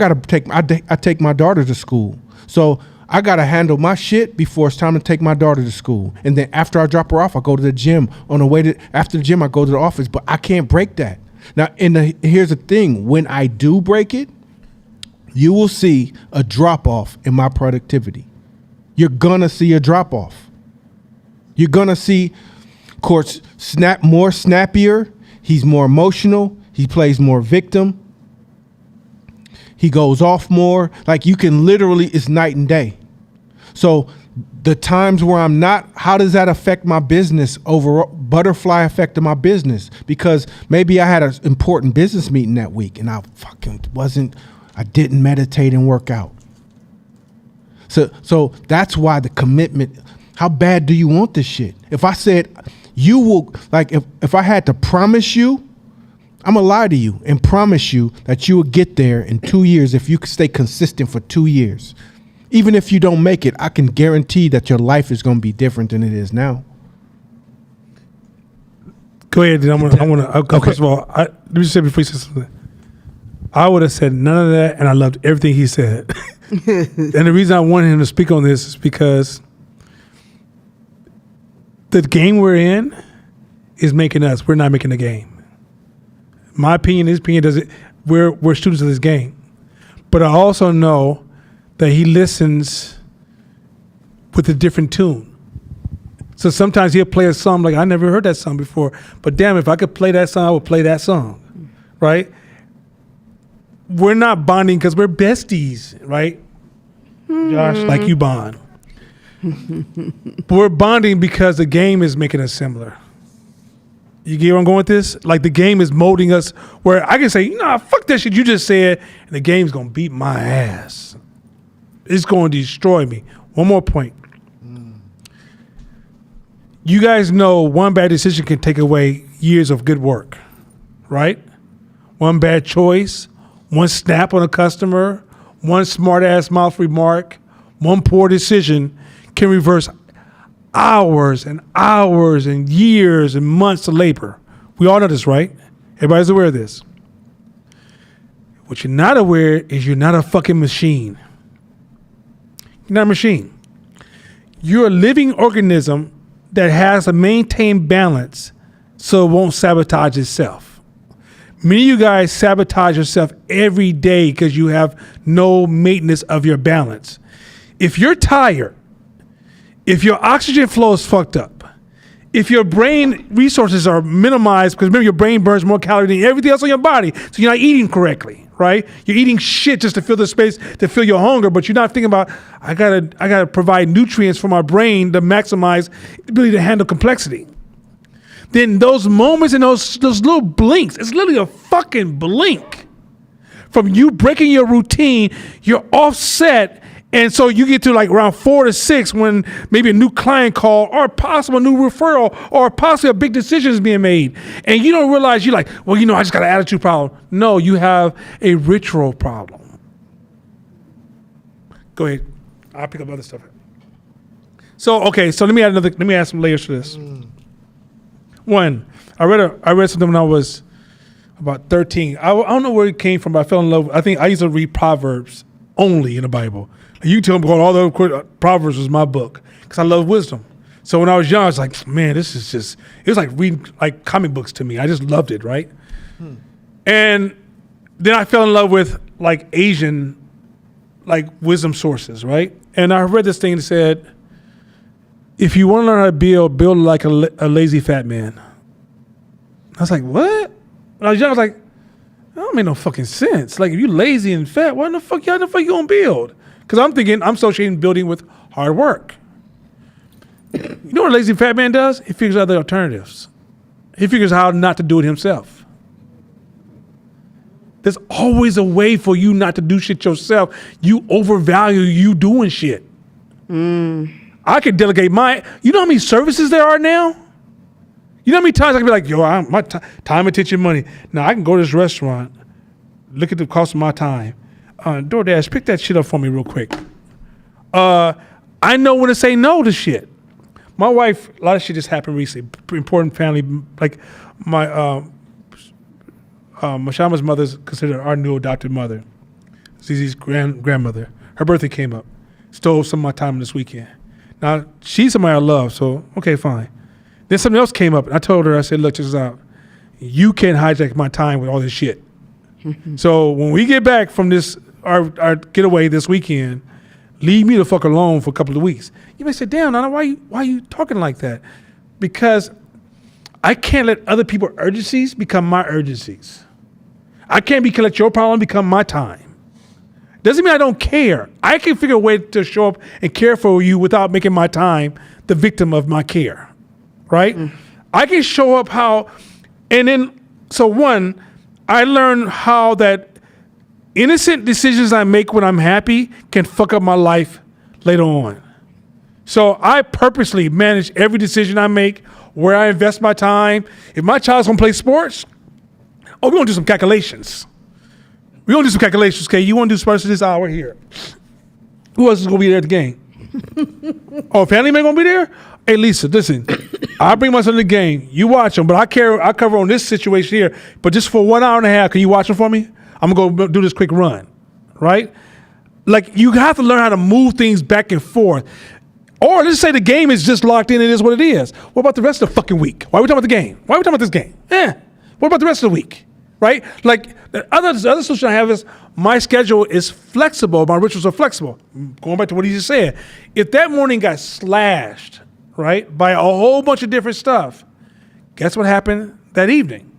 take my daughter to school, so I gotta handle my shit before it's time to take my daughter to school, and then after I drop her off, I go to the gym. On the way after the gym, I go to the office, but I can't break that. Now, here's the thing: when I do break it, you will see a drop off in my productivity. You're gonna see a drop off. You're gonna see Court's more snappier. He's more emotional. He plays more victim. He goes off more. You can literally, it's night and day. So the times where I'm not, how does that affect my business overall? Butterfly effect of my business, because maybe I had an important business meeting that week and I didn't meditate and work out. So that's why the commitment. How bad do you want this shit? If I said you will, if I had to promise you, I'm gonna lie to you and promise you that you will get there in 2 years if you stay consistent for 2 years. Even if you don't make it, I can guarantee that your life is gonna be different than it is now. Go ahead. Okay. First of all, let me just say before you say something. I would have said none of that, and I loved everything he said. And the reason I wanted him to speak on this is because the game we're in is making us. We're not making the game. My opinion, his opinion, we're students of this game. But I also know that he listens with a different tune. So sometimes he'll play a song like, I never heard that song before, but damn, if I could play that song, I would play that song, right? We're not bonding because we're besties, right? Josh, like you bond. But we're bonding because the game is making us similar. You get where I'm going with this? Like the game is molding us where I can say, nah, fuck that shit you just said, and the game's gonna beat my ass. It's gonna destroy me. One more point. You guys know one bad decision can take away years of good work, right? One bad choice, one snap on a customer, one smart ass mouth remark, one poor decision can reverse hours and hours and years and months of labor. We all know this, right? Everybody's aware of this. What you're not aware is you're not a fucking machine. You're not a machine. You're a living organism that has to maintain balance so it won't sabotage itself. Many of you guys sabotage yourself every day because you have no maintenance of your balance. If you're tired, if your oxygen flow is fucked up, if your brain resources are minimized, because remember your brain burns more calories than everything else on your body, so you're not eating correctly, right? You're eating shit just to fill the space, to fill your hunger, but you're not thinking about, I gotta provide nutrients for my brain to maximize the ability to handle complexity. Then those moments and those little blinks, it's literally a fucking blink from you breaking your routine, you're offset. And so you get to like around 4 to 6 when maybe a new client call or a possible new referral or possibly a big decision is being made. And you don't realize you're like, well, I just got an attitude problem. No, you have a ritual problem. Go ahead. I'll pick up other stuff. So let me add some layers to this. One, I read something when I was about 13. I don't know where it came from, but I fell in love. I think I used to read Proverbs only in the Bible. You tell me all the Proverbs was my book because I love wisdom. So when I was young, I was like, man, it was like reading like comic books to me. I just loved it, right? And then I fell in love with like Asian like wisdom sources, right? And I read this thing that said, if you want to learn how to build like a lazy fat man. I was like, what? When I was young, I was like, that don't make no fucking sense. Like if you lazy and fat, why the fuck you gonna build? Because I'm associating building with hard work. You know what a lazy fat man does? He figures out the alternatives. He figures out how not to do it himself. There's always a way for you not to do shit yourself. You overvalue you doing shit. I could delegate you know how many services there are now? You know how many times I can be like, my time, attention, money. Now I can go to this restaurant, look at the cost of my time. DoorDash, pick that shit up for me real quick. I know when to say no to shit. My wife, a lot of shit just happened recently. Important family, like Mashama's mother's considered our new adopted mother. Zizi's grandmother. Her birthday came up. Stole some of my time this weekend. Now, she's somebody I love, so okay, fine. Then something else came up, and I told her, I said, look, check this out. You can't hijack my time with all this shit. So when we get back from this, our getaway this weekend, leave me the fuck alone for a couple of weeks. You may say, damn, Nana, why are you talking like that? Because I can't let other people's urgencies become my urgencies. I can't let your problem become my time. Doesn't mean I don't care. I can figure a way to show up and care for you without making my time the victim of my care, right? I can show up one, I learned how that innocent decisions I make when I'm happy can fuck up my life later on. So I purposely manage every decision I make, where I invest my time. If my child's gonna play sports, we're gonna do some calculations. We're gonna do some calculations, okay? You wanna do sports this hour here. Who else is gonna be there at the game? Family member gonna be there? Hey, Lisa, listen, I'll bring my son to the game. You watch them, but I cover on this situation here. But just for 1 hour and a half, can you watch them for me? I'm gonna go do this quick run, right? Like, you have to learn how to move things back and forth. Or let's say the game is just locked in, it is what it is. What about the rest of the fucking week? Why are we talking about the game? Why are we talking about this game? What about the rest of the week? right? Like the other solution I have is my schedule is flexible. My rituals are flexible. Going back to what he just said, if that morning got slashed, right, by a whole bunch of different stuff, guess what happened that evening?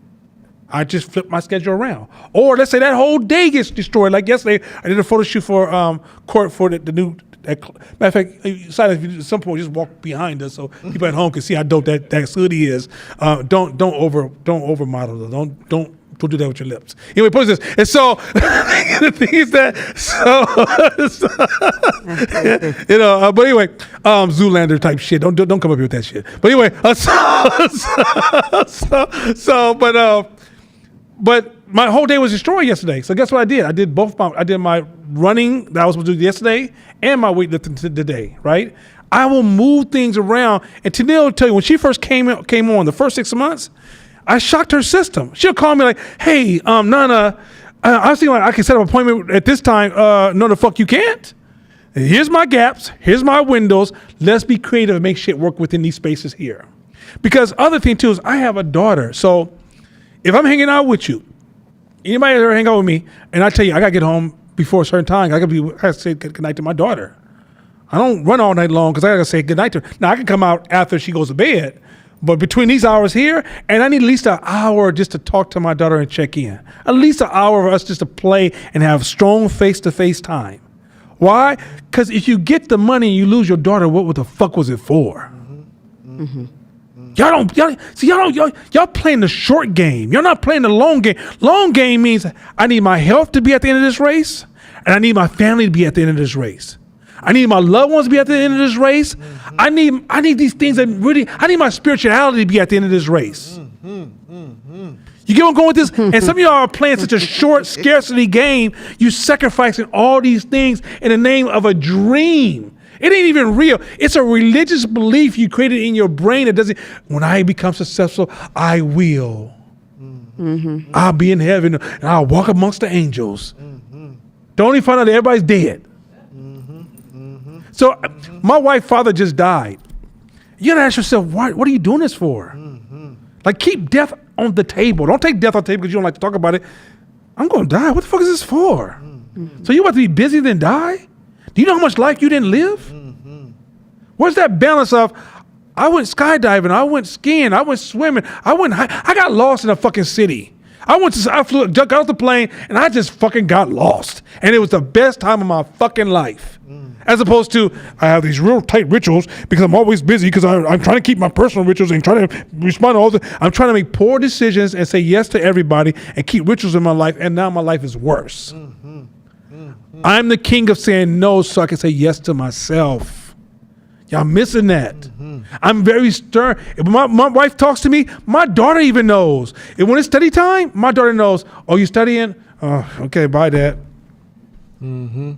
I just flipped my schedule around. Or let's say that whole day gets destroyed. Like yesterday, I did a photo shoot for court for the new. Matter of fact, Silas, if you at some point just walk behind us so people at home can see how dope that hoodie is. Don't over model. Don't do that with your lips. Anyway, post this. And so the thing is that but anyway, Zoolander type shit. Don't come up here with that shit. But anyway, but my whole day was destroyed yesterday. So guess what I did? I did I did my running that I was supposed to do yesterday and my weightlifting today, right? I will move things around. And Tanil will tell you, when she first came on the first 6 months, I shocked her system. She'll call me like, hey, Nana, I was thinking like I can set up an appointment at this time. No, the fuck you can't. Here's my gaps. Here's my windows. Let's be creative and make shit work within these spaces here. Because other thing too is I have a daughter. So if I'm hanging out with you, anybody ever hang out with me, and I tell you I gotta get home before a certain time, I gotta say good night to my daughter. I don't run all night long because I gotta say good night to her. Now I can come out after she goes to bed, but between these hours here, and I need at least an hour just to talk to my daughter and check in. At least an hour for us just to play and have strong face-to-face time. Why? Because if you get the money and you lose your daughter, what the fuck was it for? Mm-hmm. Y'all playing the short game. You're not playing the long game. Long game means I need my health to be at the end of this race, and I need my family to be at the end of this race. I need my loved ones to be at the end of this race. Mm-hmm. I need these things that really, I need my spirituality to be at the end of this race. Mm-hmm. You get where I'm going with this? And some of y'all are playing such a short scarcity game, you sacrificing all these things in the name of a dream. It ain't even real. It's a religious belief you created in your brain that doesn't, when I become successful, I will. Mm-hmm. I'll be in heaven and I'll walk amongst the angels. Mm-hmm. Don't even find out that everybody's dead. Mm-hmm. Mm-hmm. So my wife's father just died. You gotta ask yourself, what are you doing this for? Mm-hmm. Like keep death on the table. Don't take death on the table because you don't like to talk about it. I'm gonna die. What the fuck is this for? Mm-hmm. So you about to be busy then die? Do you know how much life you didn't live? Mm-hmm. Where's that balance of, I went skydiving, I went skiing, I went swimming, I got lost in a fucking city. I got off the plane and I just fucking got lost. And it was the best time of my fucking life. As opposed to, I have these real tight rituals because I'm always busy because I'm trying to keep my personal rituals and trying to respond to all I'm trying to make poor decisions and say yes to everybody and keep rituals in my life, and now my life is worse. Mm-hmm. I'm the king of saying no so I can say yes to myself. Y'all missing that. Mm-hmm. I'm very stern. If my wife talks to me, my daughter even knows. And when it's study time, my daughter knows, oh, you studying? Oh, okay, bye, Dad. Mm-hmm.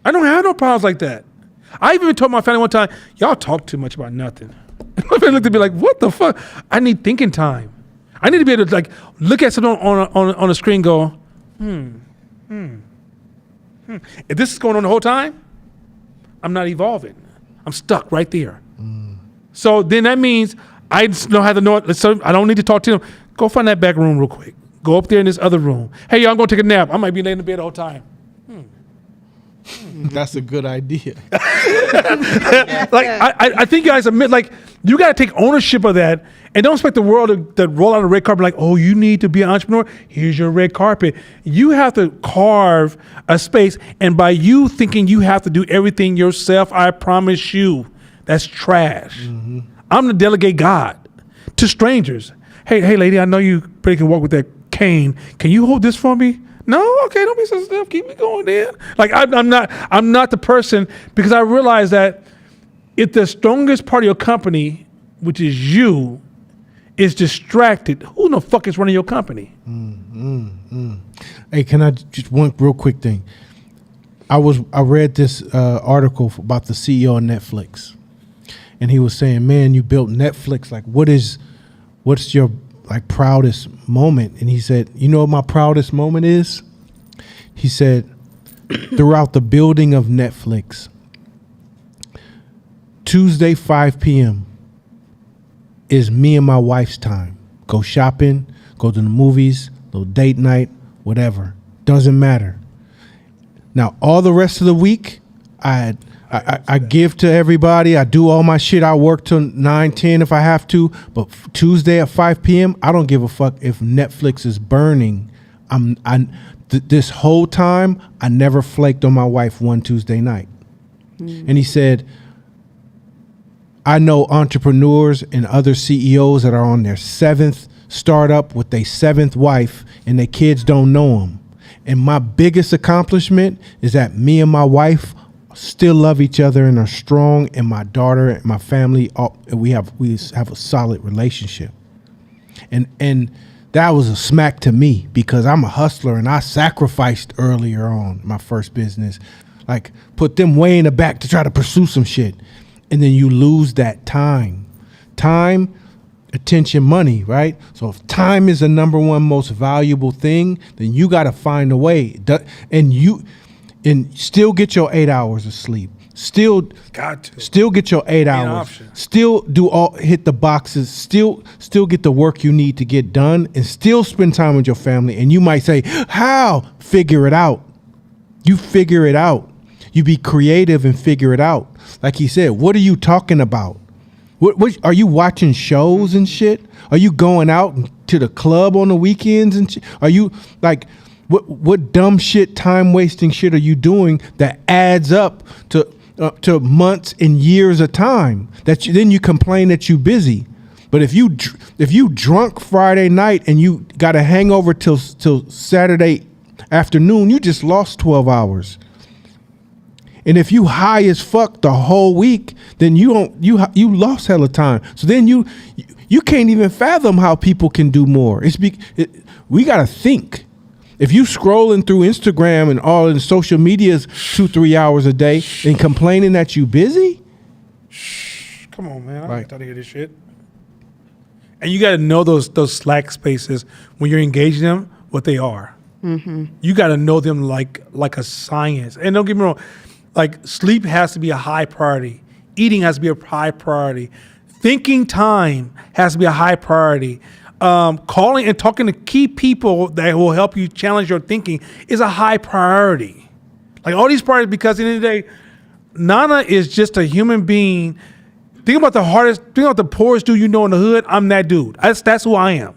I don't have no problems like that. I even told my family one time, y'all talk too much about nothing. My family looked at me like, what the fuck? I need thinking time. I need to be able to like look at something on a screen and go, If this is going on the whole time, I'm not evolving. I'm stuck right there. So then that means I just know how to know it. So I don't need to talk to them. Go find that back room real quick. Go up there in this other room. Hey, y'all, I'm going to take a nap. I might be laying in bed the whole time. That's a good idea. Like I think you guys admit, like you got to take ownership of that, and don't expect the world to roll out a red carpet like, oh, you need to be an entrepreneur. Here's your red carpet. You have to carve a space, and by you thinking you have to do everything yourself, I promise you, that's trash. Mm-hmm. I'm the delegate God to strangers. Hey, lady, I know you pretty can walk with that cane. Can you hold this for me? No, okay, don't be so stiff. Keep me going, then. Like I'm not the person, because I realize that if the strongest part of your company, which is you, is distracted, who the fuck is running your company? Hey, can I just one real quick thing? I read this article about the CEO of Netflix, and he was saying, "Man, you built Netflix. Like, what's your like proudest moment?" And he said, "You know what my proudest moment is?" He said, "Throughout the building of Netflix, Tuesday 5 p.m. is me and my wife's time. Go shopping, go to the movies, little date night, whatever. Doesn't matter. Now, all the rest of the week, I give to everybody. I do all my shit. I work till 9, 10 if I have to. But Tuesday at 5 p.m., I don't give a fuck if Netflix is burning. This whole time, I never flaked on my wife one Tuesday night. And he said, I know entrepreneurs and other CEOs that are on their 7th startup with their 7th wife and their kids don't know them. And my biggest accomplishment is that me and my wife still love each other and are strong, and my daughter and my family, we have a solid relationship. And that was a smack to me because I'm a hustler and I sacrificed earlier on my first business. Like, put them way in the back to try to pursue some shit. And then you lose that time. Time, attention, money, right? So if time is the number one most valuable thing, then you got to find a way. And still get your 8 hours of sleep. Still get your 8 hours. Still hit the boxes. Still get the work you need to get done, and still spend time with your family. And you might say, "How?" Figure it out. You figure it out. You be creative and figure it out. Like he said, what are you talking about? What are you watching shows and shit? Are you going out to the club on the weekends and shit? Are you like? What dumb shit, time wasting shit are you doing that adds up to months and years of time? Then you complain that you busy. But if you drunk Friday night and you got a hangover till Saturday afternoon, you just lost 12 hours. And if you high as fuck the whole week, then you lost hella time. So then you can't even fathom how people can do more. We gotta think. If you scrolling through Instagram and all in social medias 2-3 hours a day and complaining that you busy, come on, man. I ain't trying to hear this shit. And you got to know those slack spaces when you're engaging them, what they are. Mm-hmm. You got to know them like a science. And don't get me wrong, like sleep has to be a high priority. Eating has to be a high priority. Thinking time has to be a high priority. Calling and talking to key people that will help you challenge your thinking is a high priority. Like all these priorities, because at the end of the day, Nana is just a human being. Think about the poorest dude you know in the hood. I'm that dude. That's who I am.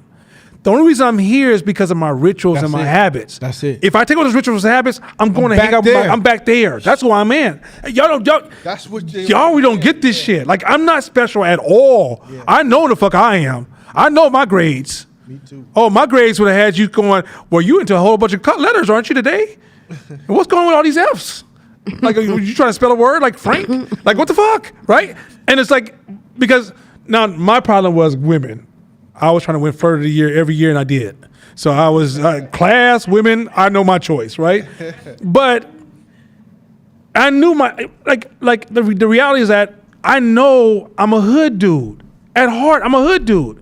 The only reason I'm here is because of my rituals and my habits. That's it. If I take all those rituals and habits, I'm going to hang out. I'm back there. That's who I'm in. Y'all we don't get this shit. Like I'm not special at all. Yeah. I know the fuck I am. I know my grades. Me too. Oh, my grades would have had you going, well, you into a whole bunch of cut letters, aren't you today? And what's going on with all these F's? Like, are you trying to spell a word like Frank? Like, what the fuck, right? And it's like, because now my problem was women. I was trying to win flirt of the year every year, and I did. So I was class, women, I know my choice, right? But I knew the reality is that I know I'm a hood dude. At heart, I'm a hood dude.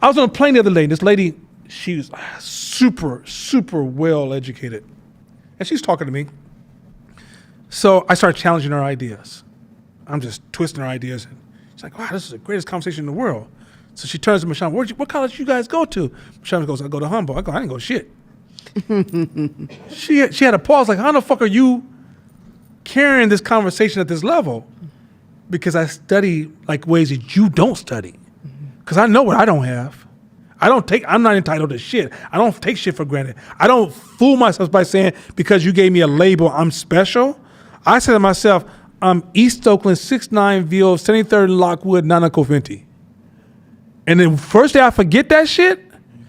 I was on a plane the other day. This lady, she was super, super well educated. And she's talking to me. So I started challenging her ideas. I'm just twisting her ideas. She's like, wow, this is the greatest conversation in the world. So she turns to Michelle, what college you guys go to? Michelle goes, I go to Humboldt. I go, I didn't go shit. She had a pause, like, how the fuck are you carrying this conversation at this level? Because I study like ways that you don't study. Because I know what I don't have. I'm not entitled to shit. I don't take shit for granted. I don't fool myself by saying, because you gave me a label, I'm special. I said to myself, I'm East Oakland, 6'9", VO, 73rd Lockwood, Nana Coventi. And then first day I forget that shit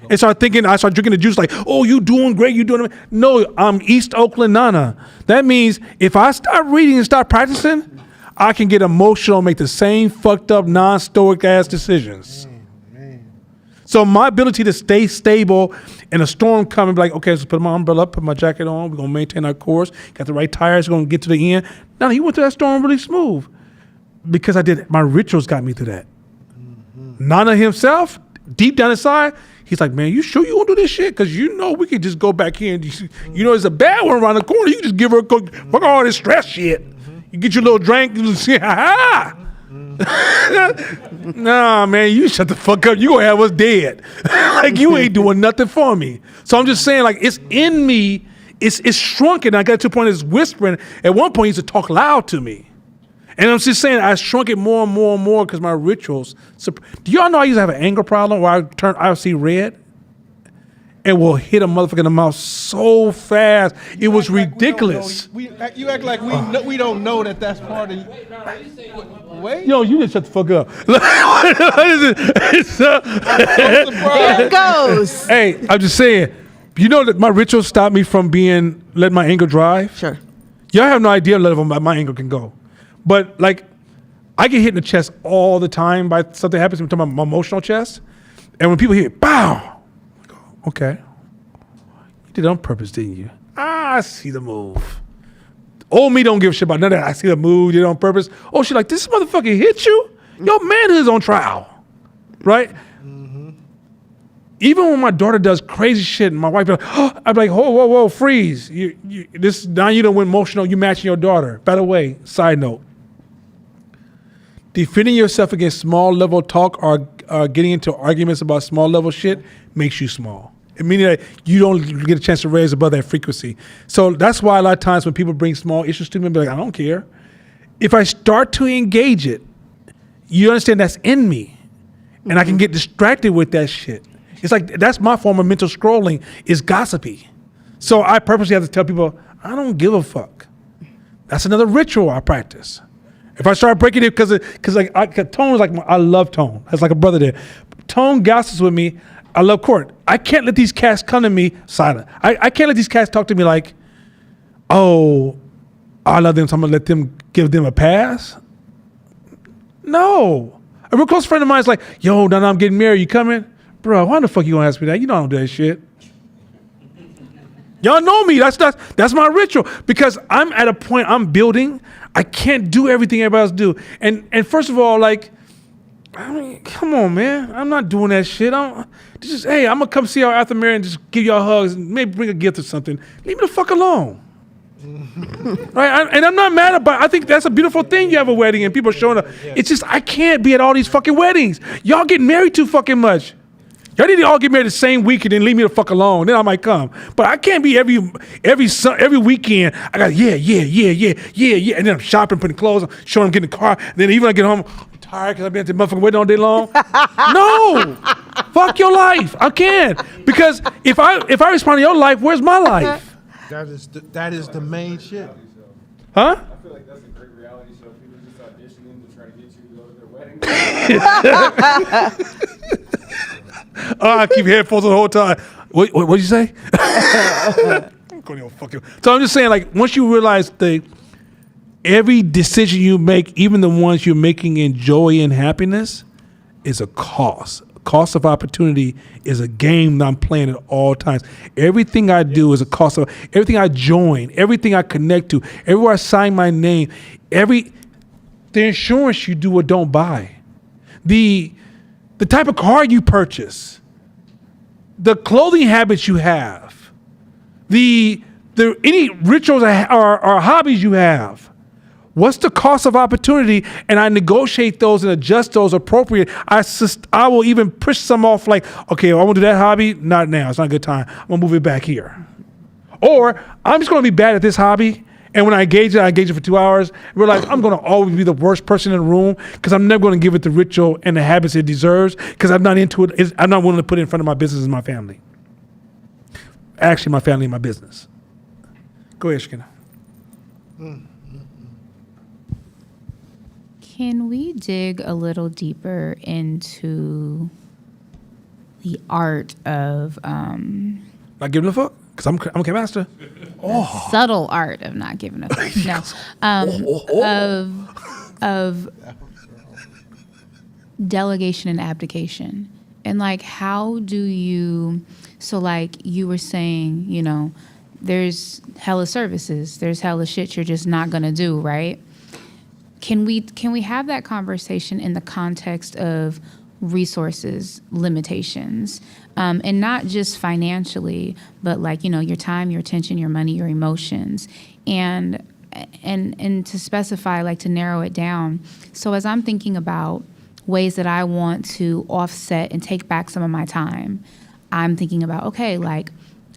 and start drinking the juice like, oh, you doing great, you doing it. No, I'm East Oakland Nana. That means if I start reading and start practicing, I can get emotional and make the same fucked up, non-stoic ass decisions. So my ability to stay stable in a storm coming, be like, okay, let's put my umbrella up, put my jacket on, we're gonna maintain our course, got the right tires, we're gonna get to the end. Now he went through that storm really smooth because my rituals got me through that. Nana himself, deep down inside, he's like, man, you sure you won't do this shit? Because you know we can just go back here and you know there's a bad one around the corner. You just give her fuck all this stress shit. You get your little drink, you say, ha ha. Nah, man, you shut the fuck up. You gonna have us dead. Like, you ain't doing nothing for me. So I'm just saying, like, it's in me. It's shrunken. I got to a point it's whispering. At one point, he used to talk loud to me. And I'm just saying, I shrunk it more and more and more because my rituals. Do y'all know I used to have an anger problem where I see red and will hit a motherfucker in the mouth so fast. It was ridiculous. You act like we don't know that that's part of you. Wait. Yo, you just shut the fuck up. Here it goes. Hey, I'm just saying, you know that my rituals stop me from letting my anger drive? Sure. Y'all have no idea what level my anger can go. But like, I get hit in the chest all the time by something happens to me, to my emotional chest. And when people hear it, bow, I go, okay. You did it on purpose, didn't you? I see the move. Old me don't give a shit about none of that. I see the move, you did it on purpose. Oh, she like, this motherfucker hit you? Your manhood's on trial, right? Even when my daughter does crazy shit and my wife be like, oh, I'm like, whoa, freeze. Now you don't went emotional, you matching your daughter. By the way, side note, defending yourself against small level talk or getting into arguments about small level shit makes you small. It means that you don't get a chance to raise above that frequency. So that's why a lot of times when people bring small issues to me, I'm like, I don't care. If I start to engage it, you understand that's in me. And I can get distracted with that shit. It's like, that's my form of mental scrolling, is gossipy. So I purposely have to tell people, I don't give a fuck. That's another ritual I practice. If I start breaking it, because Tone is like, I love Tone. That's like a brother there. Tone gossips with me. I love Court. I can't let these cats come to me silent. I can't let these cats talk to me like, oh, I love them, so I'm going to give them a pass. No. A real close friend of mine is like, yo, now I'm getting married. You coming? Bro, why the fuck you gonna ask me that? You know I don't do that shit. Y'all know me. That's my ritual. Because I'm at a point I'm building. I can't do everything everybody else do. And first of all, like, I mean, come on, man. I'm not doing that shit. Hey, I'm gonna come see y'all after marriage and just give y'all hugs and maybe bring a gift or something. Leave me the fuck alone. Right? And I'm not mad about it. I think that's a beautiful thing. You have a wedding and people showing up. It's just, I can't be at all these fucking weddings. Y'all get married too fucking much. Y'all need to all get married the same week and then leave me the fuck alone. Then I might come. But I can't be every weekend. I got yeah. And then I'm shopping, putting clothes on, showing them getting the car. And then even when I get home, I'm tired because I've been at the motherfucking wedding all day long. No, fuck your life. I can't, because if I respond to your life, where's my life? That is the main shit. Huh? I feel like that's a great reality show. People just auditioning to try to get you to go to their wedding. I keep headphones on the whole time. What'd you say? So I'm just saying, like, once you realize every decision you make, even the ones you're making in joy and happiness, is a cost. Cost of opportunity is a game that I'm playing at all times. Everything I do is a cost of everything I join, everything I connect to, everywhere I sign my name, the insurance you do or don't buy, the type of car you purchase, the clothing habits you have, any rituals or hobbies you have. What's the cost of opportunity? And I negotiate those and adjust those appropriate. I will even push some off, like, okay, I want to do that hobby. Not now. It's not a good time. I'm going to move it back here. Or I'm just going to be bad at this hobby. And when I engage it for 2 hours, realize I'm going to always be the worst person in the room because I'm never going to give it the ritual and the habits it deserves because I'm not into it. I'm not willing to put it in front of my business and my family. Actually, my family and my business. Go ahead, Shkina. Can we dig a little deeper into the art of not giving a fuck? Because I'm a master. Subtle art of not giving a fuck. No. Of delegation and abdication. And like, how do you, so like you were saying, you know, there's hella services, there's hella shit you're just not gonna do, right? Can we have that conversation in the context of resources limitations, and not just financially, but like, you know, your time, your attention, your money, your emotions, and and to specify, like to narrow it down. So as I'm thinking about ways that I want to offset and take back some of my time, I'm thinking about, okay, like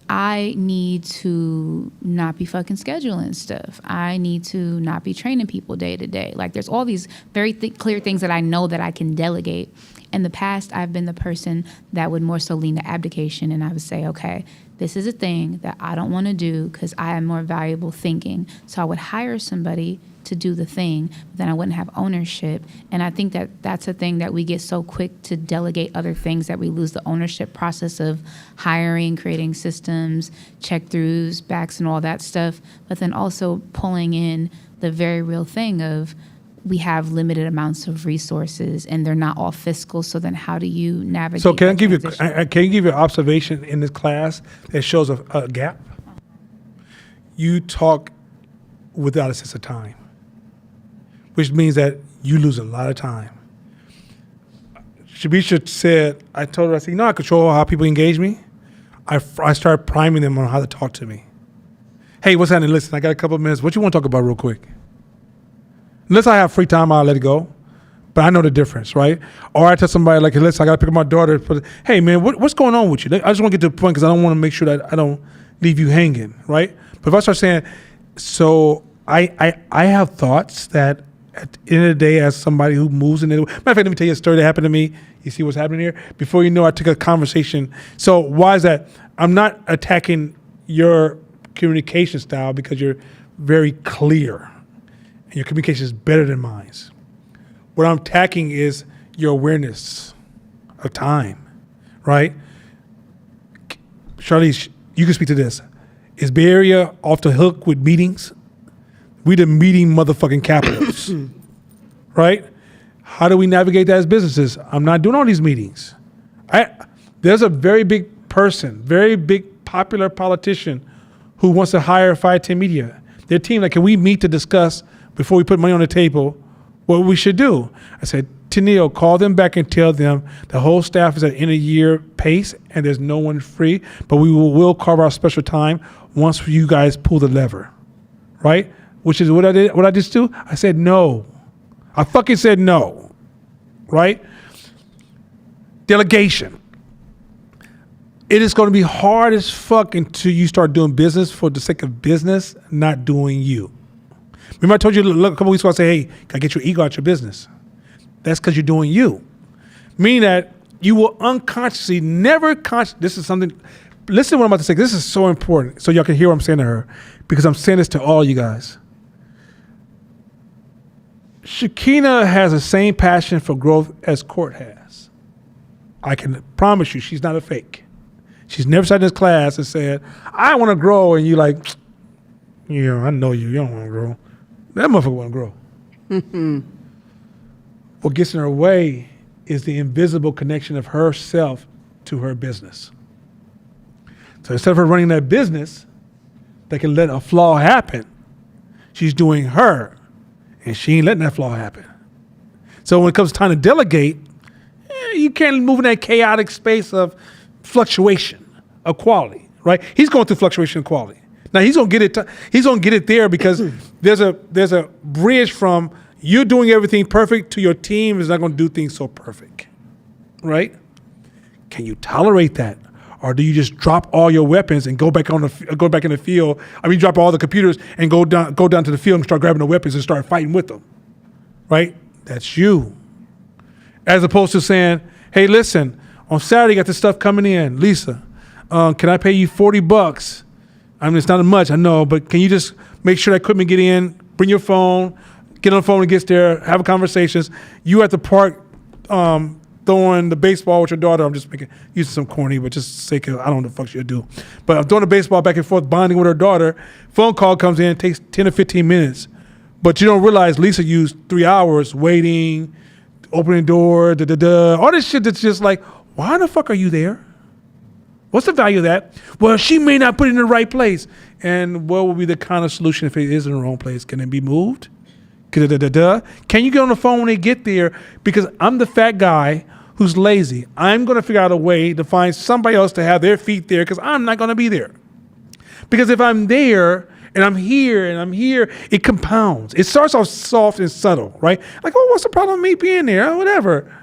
I need to not be fucking scheduling stuff. I need to not be training people day to day. Like there's all these very clear things that I know that I can delegate. In the past, I've been the person that would more so lean to abdication, and I would say, okay, this is a thing that I don't want to do because I am more valuable thinking. So I would hire somebody to do the thing, but then I wouldn't have ownership. And I think that that's a thing that we get so quick to delegate other things that we lose the ownership process of hiring, creating systems, check-throughs, backs, and all that stuff, but then also pulling in the very real thing of we have limited amounts of resources and they're not all fiscal. So then how do you navigate? So can I give you transition? can you give you an observation in this class that shows a gap? You talk without a sense of time, which means that you lose a lot of time. Shabisha said, I told her, I said, you know, I control how people engage me. I started priming them on how to talk to me. Hey, what's happening? Listen, I got a couple of minutes. What you want to talk about real quick? Unless I have free time, I'll let it go. But I know the difference, right? Or I tell somebody, like, listen, I got to pick up my daughter. Hey, man, what's going on with you? I just want to get to the point because I don't want to make sure that I don't leave you hanging, right? But if I start saying, so I have thoughts that at the end of the day, as somebody who moves in the matter of fact, let me tell you a story that happened to me. You see what's happening here? Before you know, I took a conversation. So why is that? I'm not attacking your communication style because you're very clear and your communication is better than mine. What I'm attacking is your awareness of time, right? Charlize, you can speak to this. Is Bay Area off the hook with meetings? We the meeting motherfucking capitals, right? How do we navigate that as businesses? I'm not doing all these meetings. There's a very big person, very big popular politician who wants to hire 510 Media. Their team, like, can we meet to discuss before we put money on the table what we should do? I said, Tennille, call them back and tell them the whole staff is at end of year pace and there's no one free, but we will carve our special time once you guys pull the lever, right? Which is what I did. What I just do? I said no. I fucking said no, right? Delegation. It is going to be hard as fuck until you start doing business for the sake of business, not doing you. Remember I told you a couple weeks ago, I said, hey, gotta get your ego out your business. That's because you're doing you. Meaning that you will unconsciously, this is something, listen to what I'm about to say. This is so important so y'all can hear what I'm saying to her because I'm saying this to all you guys. Shakina has the same passion for growth as Court has. I can promise you she's not a fake. She's never sat in this class and said, I want to grow, and you like, yeah, I know you don't want to grow. That motherfucker want to grow. What gets in her way is the invisible connection of herself to her business. So instead of her running that business that can let a flaw happen, she's doing her. And she ain't letting that flaw happen. So when it comes time to delegate, you can't move in that chaotic space of fluctuation of quality, right? He's going through fluctuation of quality. Now he's gonna get it. He's gonna get it there because there's a bridge from you doing everything perfect to your team is not gonna do things so perfect, right? Can you tolerate that? Or do you just drop all your weapons and go back in the field? I mean, drop all the computers and go down to the field and start grabbing the weapons and start fighting with them, right? That's you. As opposed to saying, hey, listen, on Saturday, got this stuff coming in. Lisa, can I pay you $40? I mean, it's not much, I know, but can you just make sure that equipment get in, bring your phone, get on the phone when it gets there, have conversations. You at the park, throwing the baseball with your daughter. I'm just using some corny, but just sake of, I don't know what the fuck she'll do. But I'm throwing the baseball back and forth, bonding with her daughter. Phone call comes in, takes 10 or 15 minutes. But you don't realize Lisa used 3 hours waiting, opening door, all this shit that's just like, why the fuck are you there? What's the value of that? Well, she may not put it in the right place. And what would be the kind of solution if it is in the wrong place? Can it be moved? Can you get on the phone when they get there? Because I'm the fat guy who's lazy. I'm going to figure out a way to find somebody else to have their feet there because I'm not going to be there. Because if I'm there and I'm here and I'm here, it compounds. It starts off soft and subtle, right? Like, oh, what's the problem with me being there? Oh, whatever.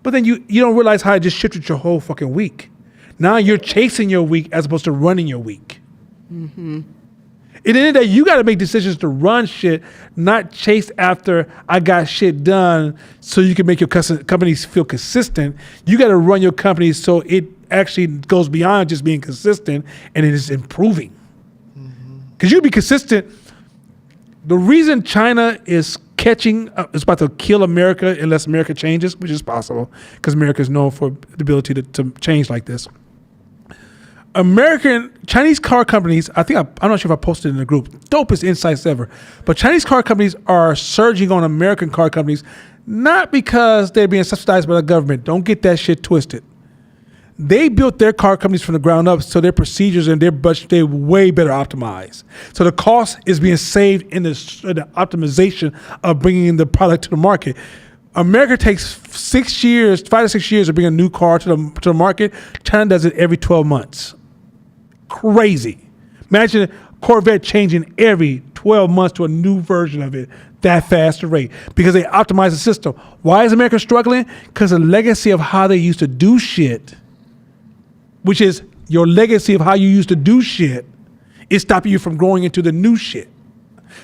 But then you don't realize how it just shifted your whole fucking week. Now you're chasing your week as opposed to running your week. Mm-hmm. At the end of the day, you got to make decisions to run shit, not chase after I got shit done so you can make your companies feel consistent. You got to run your company so it actually goes beyond just being consistent and it is improving. Because you be consistent. The reason China is catching up, is about to kill America unless America changes, which is possible because America is known for the ability to change like this. Chinese car companies, I'm not sure if I posted in the group, dopest insights ever, but Chinese car companies are surging on American car companies, not because they're being subsidized by the government. Don't get that shit twisted. They built their car companies from the ground up, so their procedures and their budget, they're way better optimized. So the cost is being saved in the optimization of bringing the product to the market. America takes 5 to 6 years to bring a new car to the market. China does it every 12 months. Crazy. Imagine a Corvette changing every 12 months to a new version of it, that fast a rate, because they optimize the system. Why is America struggling? Because the legacy of how they used to do shit, which is your legacy of how you used to do shit, is stopping you from growing into the new shit.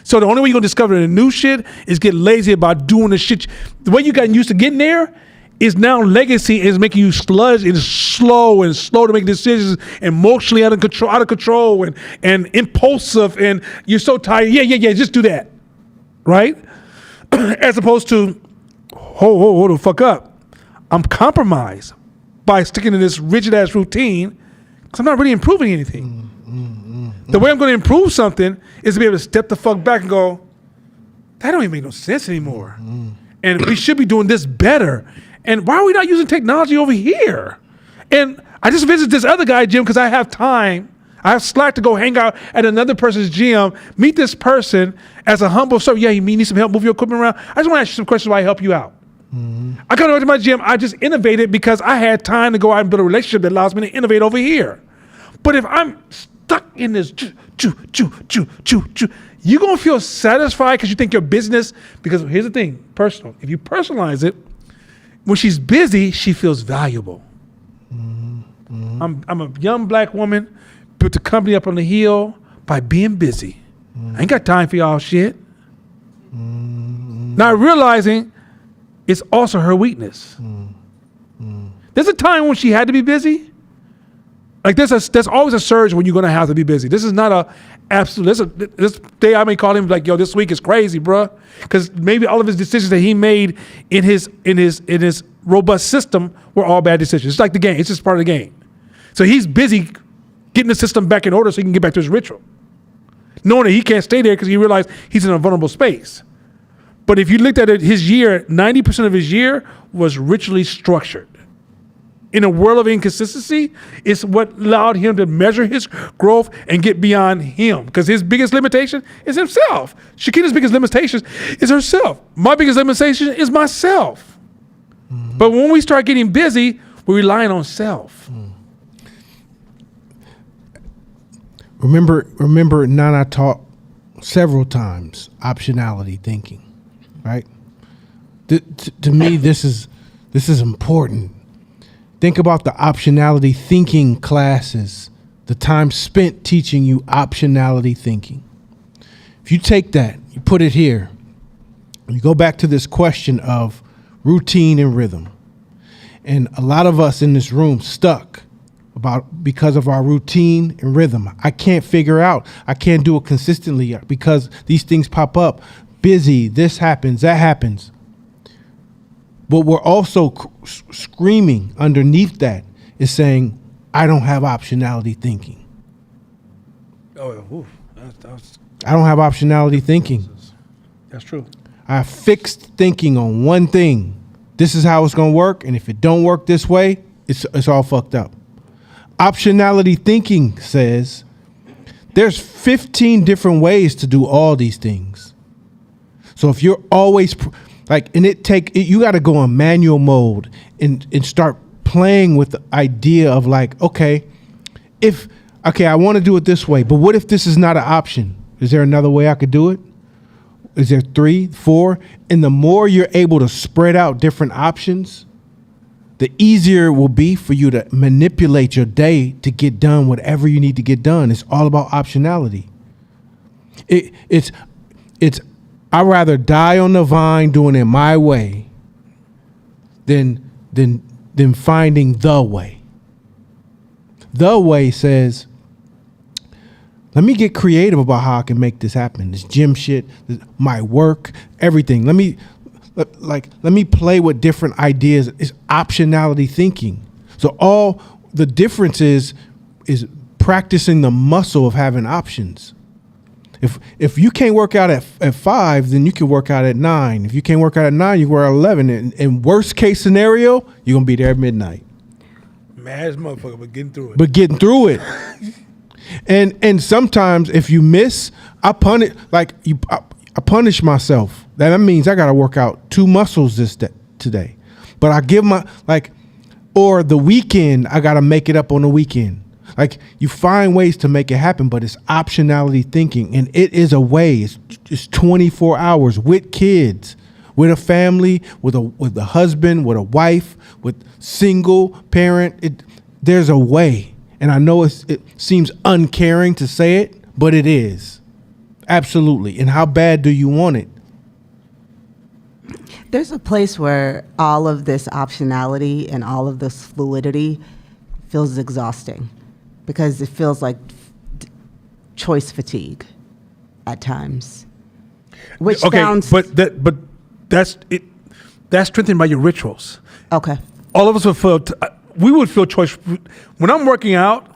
So the only way you're gonna discover the new shit is get lazy about doing the shit. The way you got used to getting there is now legacy is making you sludge and slow to make decisions, emotionally out of control and impulsive, and you're so tired. Yeah, just do that, right? As opposed to, hold the fuck up. I'm compromised by sticking to this rigid ass routine because I'm not really improving anything. The way I'm going to improve something is to be able to step the fuck back and go, that don't even make no sense anymore. And we should be doing this better. And why are we not using technology over here? And I just visited this other guy, Jim, because I have time. I have slack to go hang out at another person's gym, meet this person as a humble servant. Yeah, you need some help, move your equipment around. I just want to ask you some questions while I help you out. I come over to my gym, I just innovated because I had time to go out and build a relationship that allows me to innovate over here. But if I'm stuck in this you're going to feel satisfied because you think your business, because here's the thing, personal. If you personalize it, when she's busy, she feels valuable. I'm a young black woman, built the company up on the hill by being busy. I ain't got time for y'all shit. Not realizing it's also her weakness. There's a time when she had to be busy. Like there's always a surge when you're gonna have to be busy. This is not a absolute. This day I may call him like, yo, this week is crazy, bruh, because maybe all of his decisions that he made in his robust system were all bad decisions. It's like the game. It's just part of the game. So he's busy getting the system back in order so he can get back to his ritual, knowing that he can't stay there because he realized he's in a vulnerable space. But if you looked at it, his year, 90% of his year was ritually structured. In a world of inconsistency, it's what allowed him to measure his growth and get beyond him. Because his biggest limitation is himself. Shakina's biggest limitation is herself. My biggest limitation is myself. But when we start getting busy, we're relying on self. Remember, Nana taught several times optionality thinking, right? To me, this is important. Think about the optionality thinking classes, the time spent teaching you optionality thinking. If you take that, you put it here, you go back to this question of routine and rhythm. And a lot of us in this room stuck because of our routine and rhythm. I can't figure out, I can't do it consistently because these things pop up. Busy, this happens, that happens. But we're also screaming underneath that is saying, I don't have optionality thinking. I don't have optionality thinking. That's true. I have fixed thinking on one thing. This is how it's going to work. And if it don't work this way, it's all fucked up. Optionality thinking says there's 15 different ways to do all these things. So if you're always you got to go in manual mode and start playing with the idea of like, I want to do it this way, but what if this is not an option? Is there another way I could do it? Is there 3, 4? And the more you're able to spread out different options, the easier it will be for you to manipulate your day to get done whatever you need to get done. It's all about optionality. It's I'd rather die on the vine doing it my way than finding the way. The way says, let me get creative about how I can make this happen. This gym shit, my work, everything. Let me play with different ideas. It's optionality thinking. So all the difference is practicing the muscle of having options. If you can't work out at 5, then you can work out at 9. If you can't work out at 9, you can work out at 11. In worst case scenario, you're gonna be there at midnight. Mad as motherfucker, but getting through it. But getting through it. And sometimes if you miss, I punish myself. That means I gotta work out 2 muscles today. But I give or the weekend, I gotta make it up on the weekend. Like, you find ways to make it happen, but it's optionality thinking, and it is a way. It's 24 hours with kids, with a family, with a husband, with a wife, with single parent. There's a way, and I know it seems uncaring to say it, but it is absolutely. And how bad do you want it? There's a place where all of this optionality and all of this fluidity feels exhausting, because it feels like choice fatigue at times. Which sounds but that's it. That's strengthened by your rituals. Okay. All of us would feel. We would feel choice when I'm working out.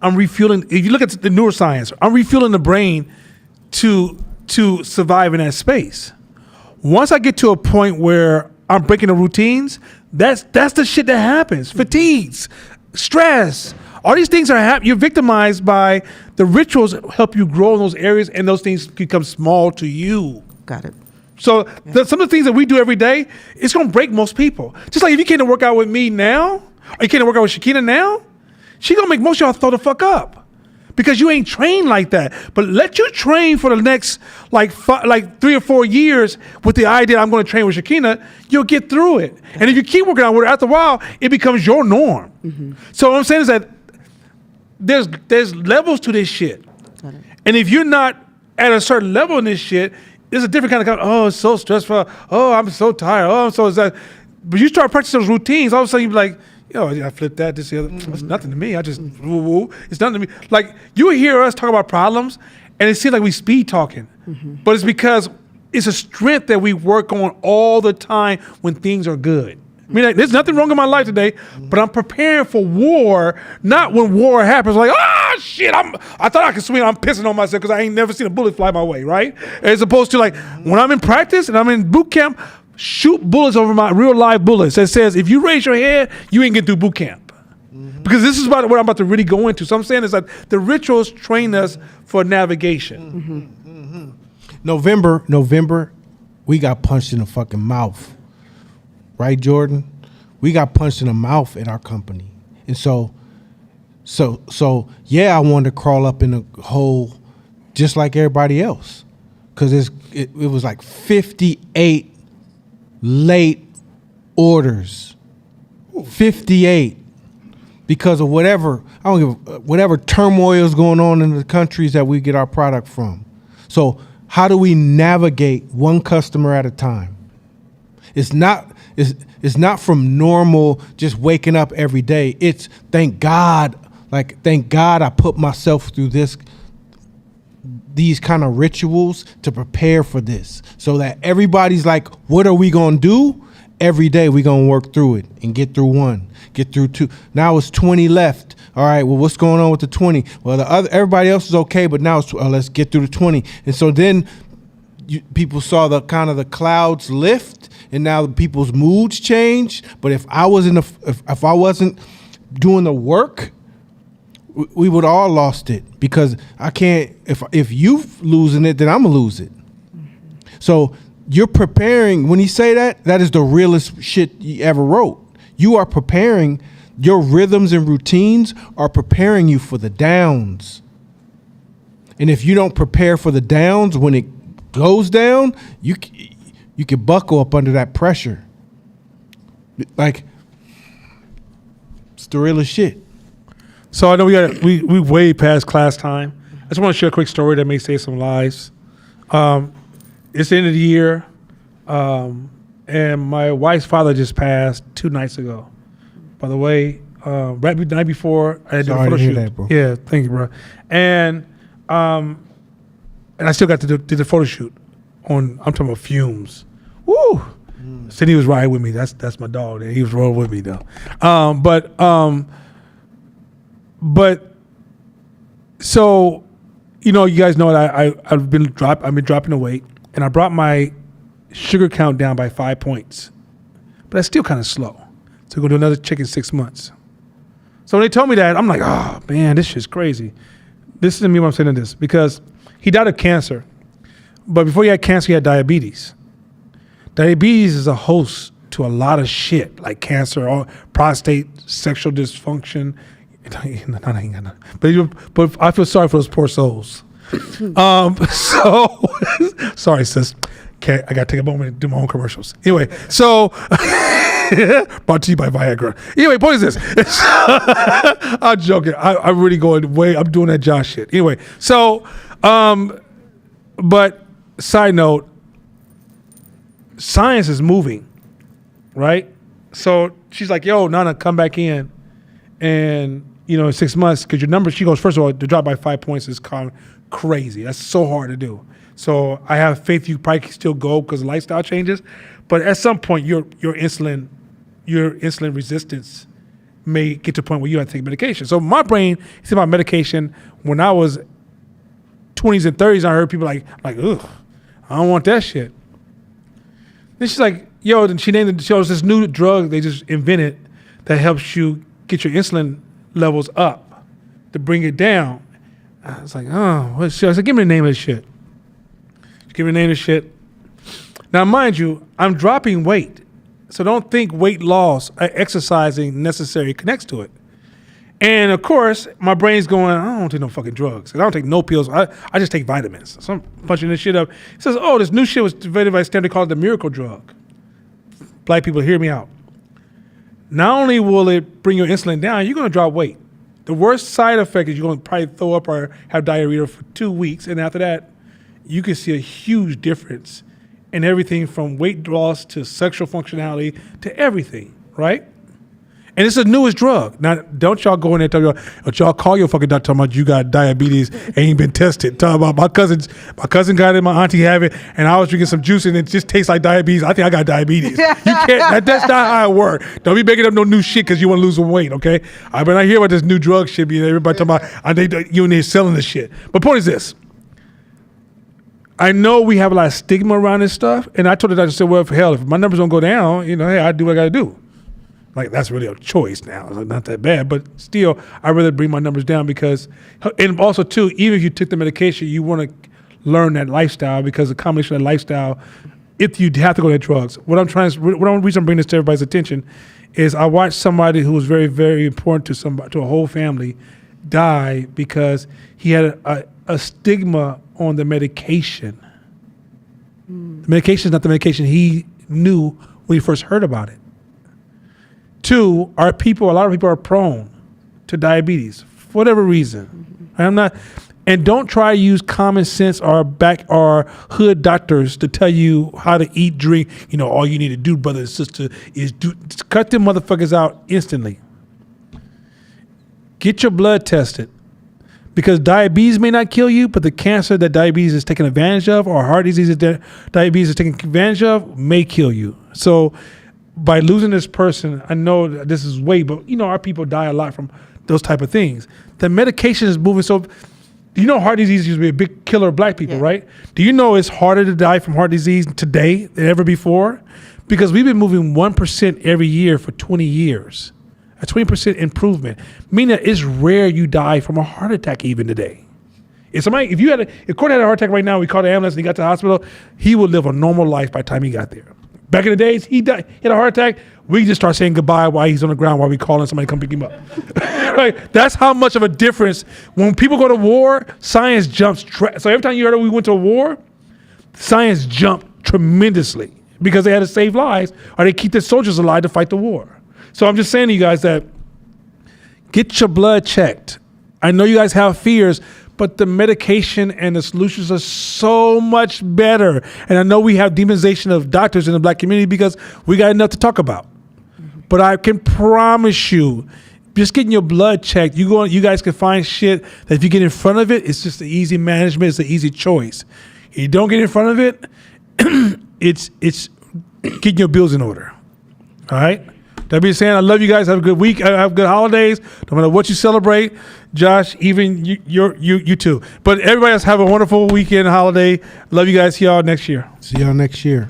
I'm refueling. If you look at the neuroscience, I'm refueling the brain to survive in that space. Once I get to a point where I'm breaking the routines, that's the shit that happens. Fatigues, stress. All these things are happening. You're victimized by the rituals. Help you grow in those areas, and those things become small to you. Got it. So some of the things that we do every day, it's going to break most people. Just like if you came to work out with me now, or you came to work out with Shakina now, she going to make most of y'all throw the fuck up. Because you ain't trained like that. But let you train for the next like 3 or 4 years with the idea I'm going to train with Shakina, you'll get through it. And if you keep working out with her, after a while, it becomes your norm. Mm-hmm. So what I'm saying is that there's levels to this shit. And if you're not at a certain level in this shit, it's a different kind of, oh, it's so stressful. Oh, I'm so tired. Oh, I'm so sad. But you start practicing those routines, all of a sudden you be like, yo, I flipped that, this, the other. It's nothing to me. I just, woo. It's nothing to me. Like, you hear us talk about problems, and it seems like we speed talking. Mm-hmm. But it's because it's a strength that we work on all the time when things are good. I mean, like, there's nothing wrong in my life today, but I'm preparing for war, not when war happens, like, shit, I thought I could swing, I'm pissing on myself because I ain't never seen a bullet fly my way, right? As opposed to, like, when I'm in practice and I'm in boot camp, shoot bullets over my real live bullets that says, if you raise your head, you ain't getting through boot camp. Mm-hmm. Because this is about what I'm about to really go into. So I'm saying is that the rituals train us for navigation. Mm-hmm. Mm-hmm. November, we got punched in the fucking mouth. Right, Jordan? We got punched in the mouth at our company. And so yeah, I wanted to crawl up in a hole just like everybody else. Because it was like 58 late orders. 58. Because of whatever turmoil is going on in the countries that we get our product from. So how do we navigate one customer at a time? It's not from normal just waking up every day. It's thank God I put myself through these kind of rituals to prepare for this, so that everybody's like, what are we gonna do? Every day we gonna work through it and get through 1, get through 2. Now it's 20 left. All right, well, what's going on with the 20? Well, everybody else is okay, but now let's get through the 20. And so then people saw the kind of the clouds lift, and now people's moods change. But if I wasn't doing the work, we would all lost it, because I can't. If you losing it, then I'm gonna lose it. So you're preparing. When you say that, that is the realest shit you ever wrote. You are preparing. Your rhythms and routines are preparing you for the downs. And if you don't prepare for the downs when it goes down, you can buckle up under that pressure. Like, it's the realest shit. So I know we way past class time. I just want to share a quick story that may save some lives. It's the end of the year, and my wife's father just passed 2 nights ago. By the way, right the night before, I had to do a photo shoot. That, bro. Yeah, thank you, bro. And I still got to do the photo shoot on. I'm talking about fumes. Woo! Sydney was riding with me. That's my dog. He was rolling with me though. But so, you know, you guys know that I've been dropping the weight, and I brought my sugar count down by 5 points, but that's still kind of slow. So we're gonna do another check in 6 months. So when they told me that, I'm like, oh man, this shit's crazy. This is me when I'm saying this, because he died of cancer, but before he had cancer, he had diabetes. Diabetes is a host to a lot of shit, like cancer, or prostate, sexual dysfunction. But I feel sorry for those poor souls. So sorry, sis. I gotta take a moment and do my own commercials. Anyway, so brought to you by Viagra. Anyway, point is this. I'm joking. I'm really going way. I'm doing that Josh shit. Anyway, so but side note, science is moving, right? So she's like, yo, Nana, come back in. And, you know, in 6 months, because your numbers, she goes, first of all, to drop by 5 points is kind of crazy. That's so hard to do. So I have faith you probably can still go because of lifestyle changes. But at some point, your insulin resistance may get to a point where you have to take medication. So my brain is about medication. When I was 20s and 30s, I heard people like, ugh, I don't want that shit. Then she's like, yo, and she named it, she was this new drug they just invented that helps you get your insulin levels up to bring it down. I was like, oh, what's shit? I said, give me the name of this shit. Give me the name of this shit. Now, mind you, I'm dropping weight. So don't think weight loss or exercising necessarily connects to it. And of course, my brain's going, I don't take no fucking drugs. I don't take no pills. I just take vitamins. So I'm punching this shit up. It says, oh, this new shit was invented by Stanley called the miracle drug. Black people, hear me out. Not only will it bring your insulin down, you're going to drop weight. The worst side effect is you're going to probably throw up or have diarrhea for 2 weeks. And after that, you can see a huge difference in everything from weight loss to sexual functionality to everything, right? And it's the newest drug. Now, don't y'all go in there and y'all call your fucking doctor talking about you got diabetes and ain't been tested. Talking about my cousin got it, my auntie have it, and I was drinking some juice and it just tastes like diabetes. I think I got diabetes. You can't, that's not how it works. Don't be making up no new shit because you want to lose some weight, okay? But I hear about this new drug shit, everybody talking about, you and they selling this shit. But point is this. I know we have a lot of stigma around this stuff, and I told the doctor, I said, well, for hell, if my numbers don't go down, you know, hey, I do what I got to do. Like, that's really a choice now. It's not that bad, but still, I'd rather bring my numbers down because, and also too, even if you took the medication, you want to learn that lifestyle because the combination of lifestyle, if you have to go to drugs. What I'm reason I'm bringing this to everybody's attention is I watched somebody who was very, very important to a whole family die because he had a stigma on the medication. The medication is not the medication he knew when he first heard about it. 2, a lot of people are prone to diabetes for whatever reason. And don't try to use common sense or hood doctors to tell you how to eat, drink. You know, all you need to do, brother and sister, is cut them motherfuckers out instantly. Get your blood tested. Because diabetes may not kill you, but the cancer that diabetes is taking advantage of, or heart disease that diabetes is taking advantage of, may kill you. So by losing this person, I know that this is way, but you know, our people die a lot from those type of things. The medication is moving so, you know, heart disease used to be a big killer of black people, right? Do you know it's harder to die from heart disease today than ever before? Because we've been moving 1% every year for 20 years. A 20% improvement, meaning that it's rare you die from a heart attack even today. If Corey had a heart attack right now, we called the ambulance and he got to the hospital, he would live a normal life by the time he got there. Back in the days, he died, he had a heart attack. we just start saying goodbye while he's on the ground while we calling somebody to come pick him up. Right? That's how much of a difference. When people go to war, science jumps. So every time you heard that we went to war, science jumped tremendously because they had to save lives or they keep their soldiers alive to fight the war. So I'm just saying to you guys that get your blood checked. I know you guys have fears, but the medication and the solutions are so much better. And I know we have demonization of doctors in the black community because we got enough to talk about. But I can promise you, just getting your blood checked, you guys can find shit that if you get in front of it, it's just an easy management, it's an easy choice. If you don't get in front of it, it's getting your bills in order. All right? That being said, I love you guys. Have a good week. Have good holidays. No matter what you celebrate, Josh, even you too. But everybody else have a wonderful weekend, holiday. Love you guys. See y'all next year. See y'all next year.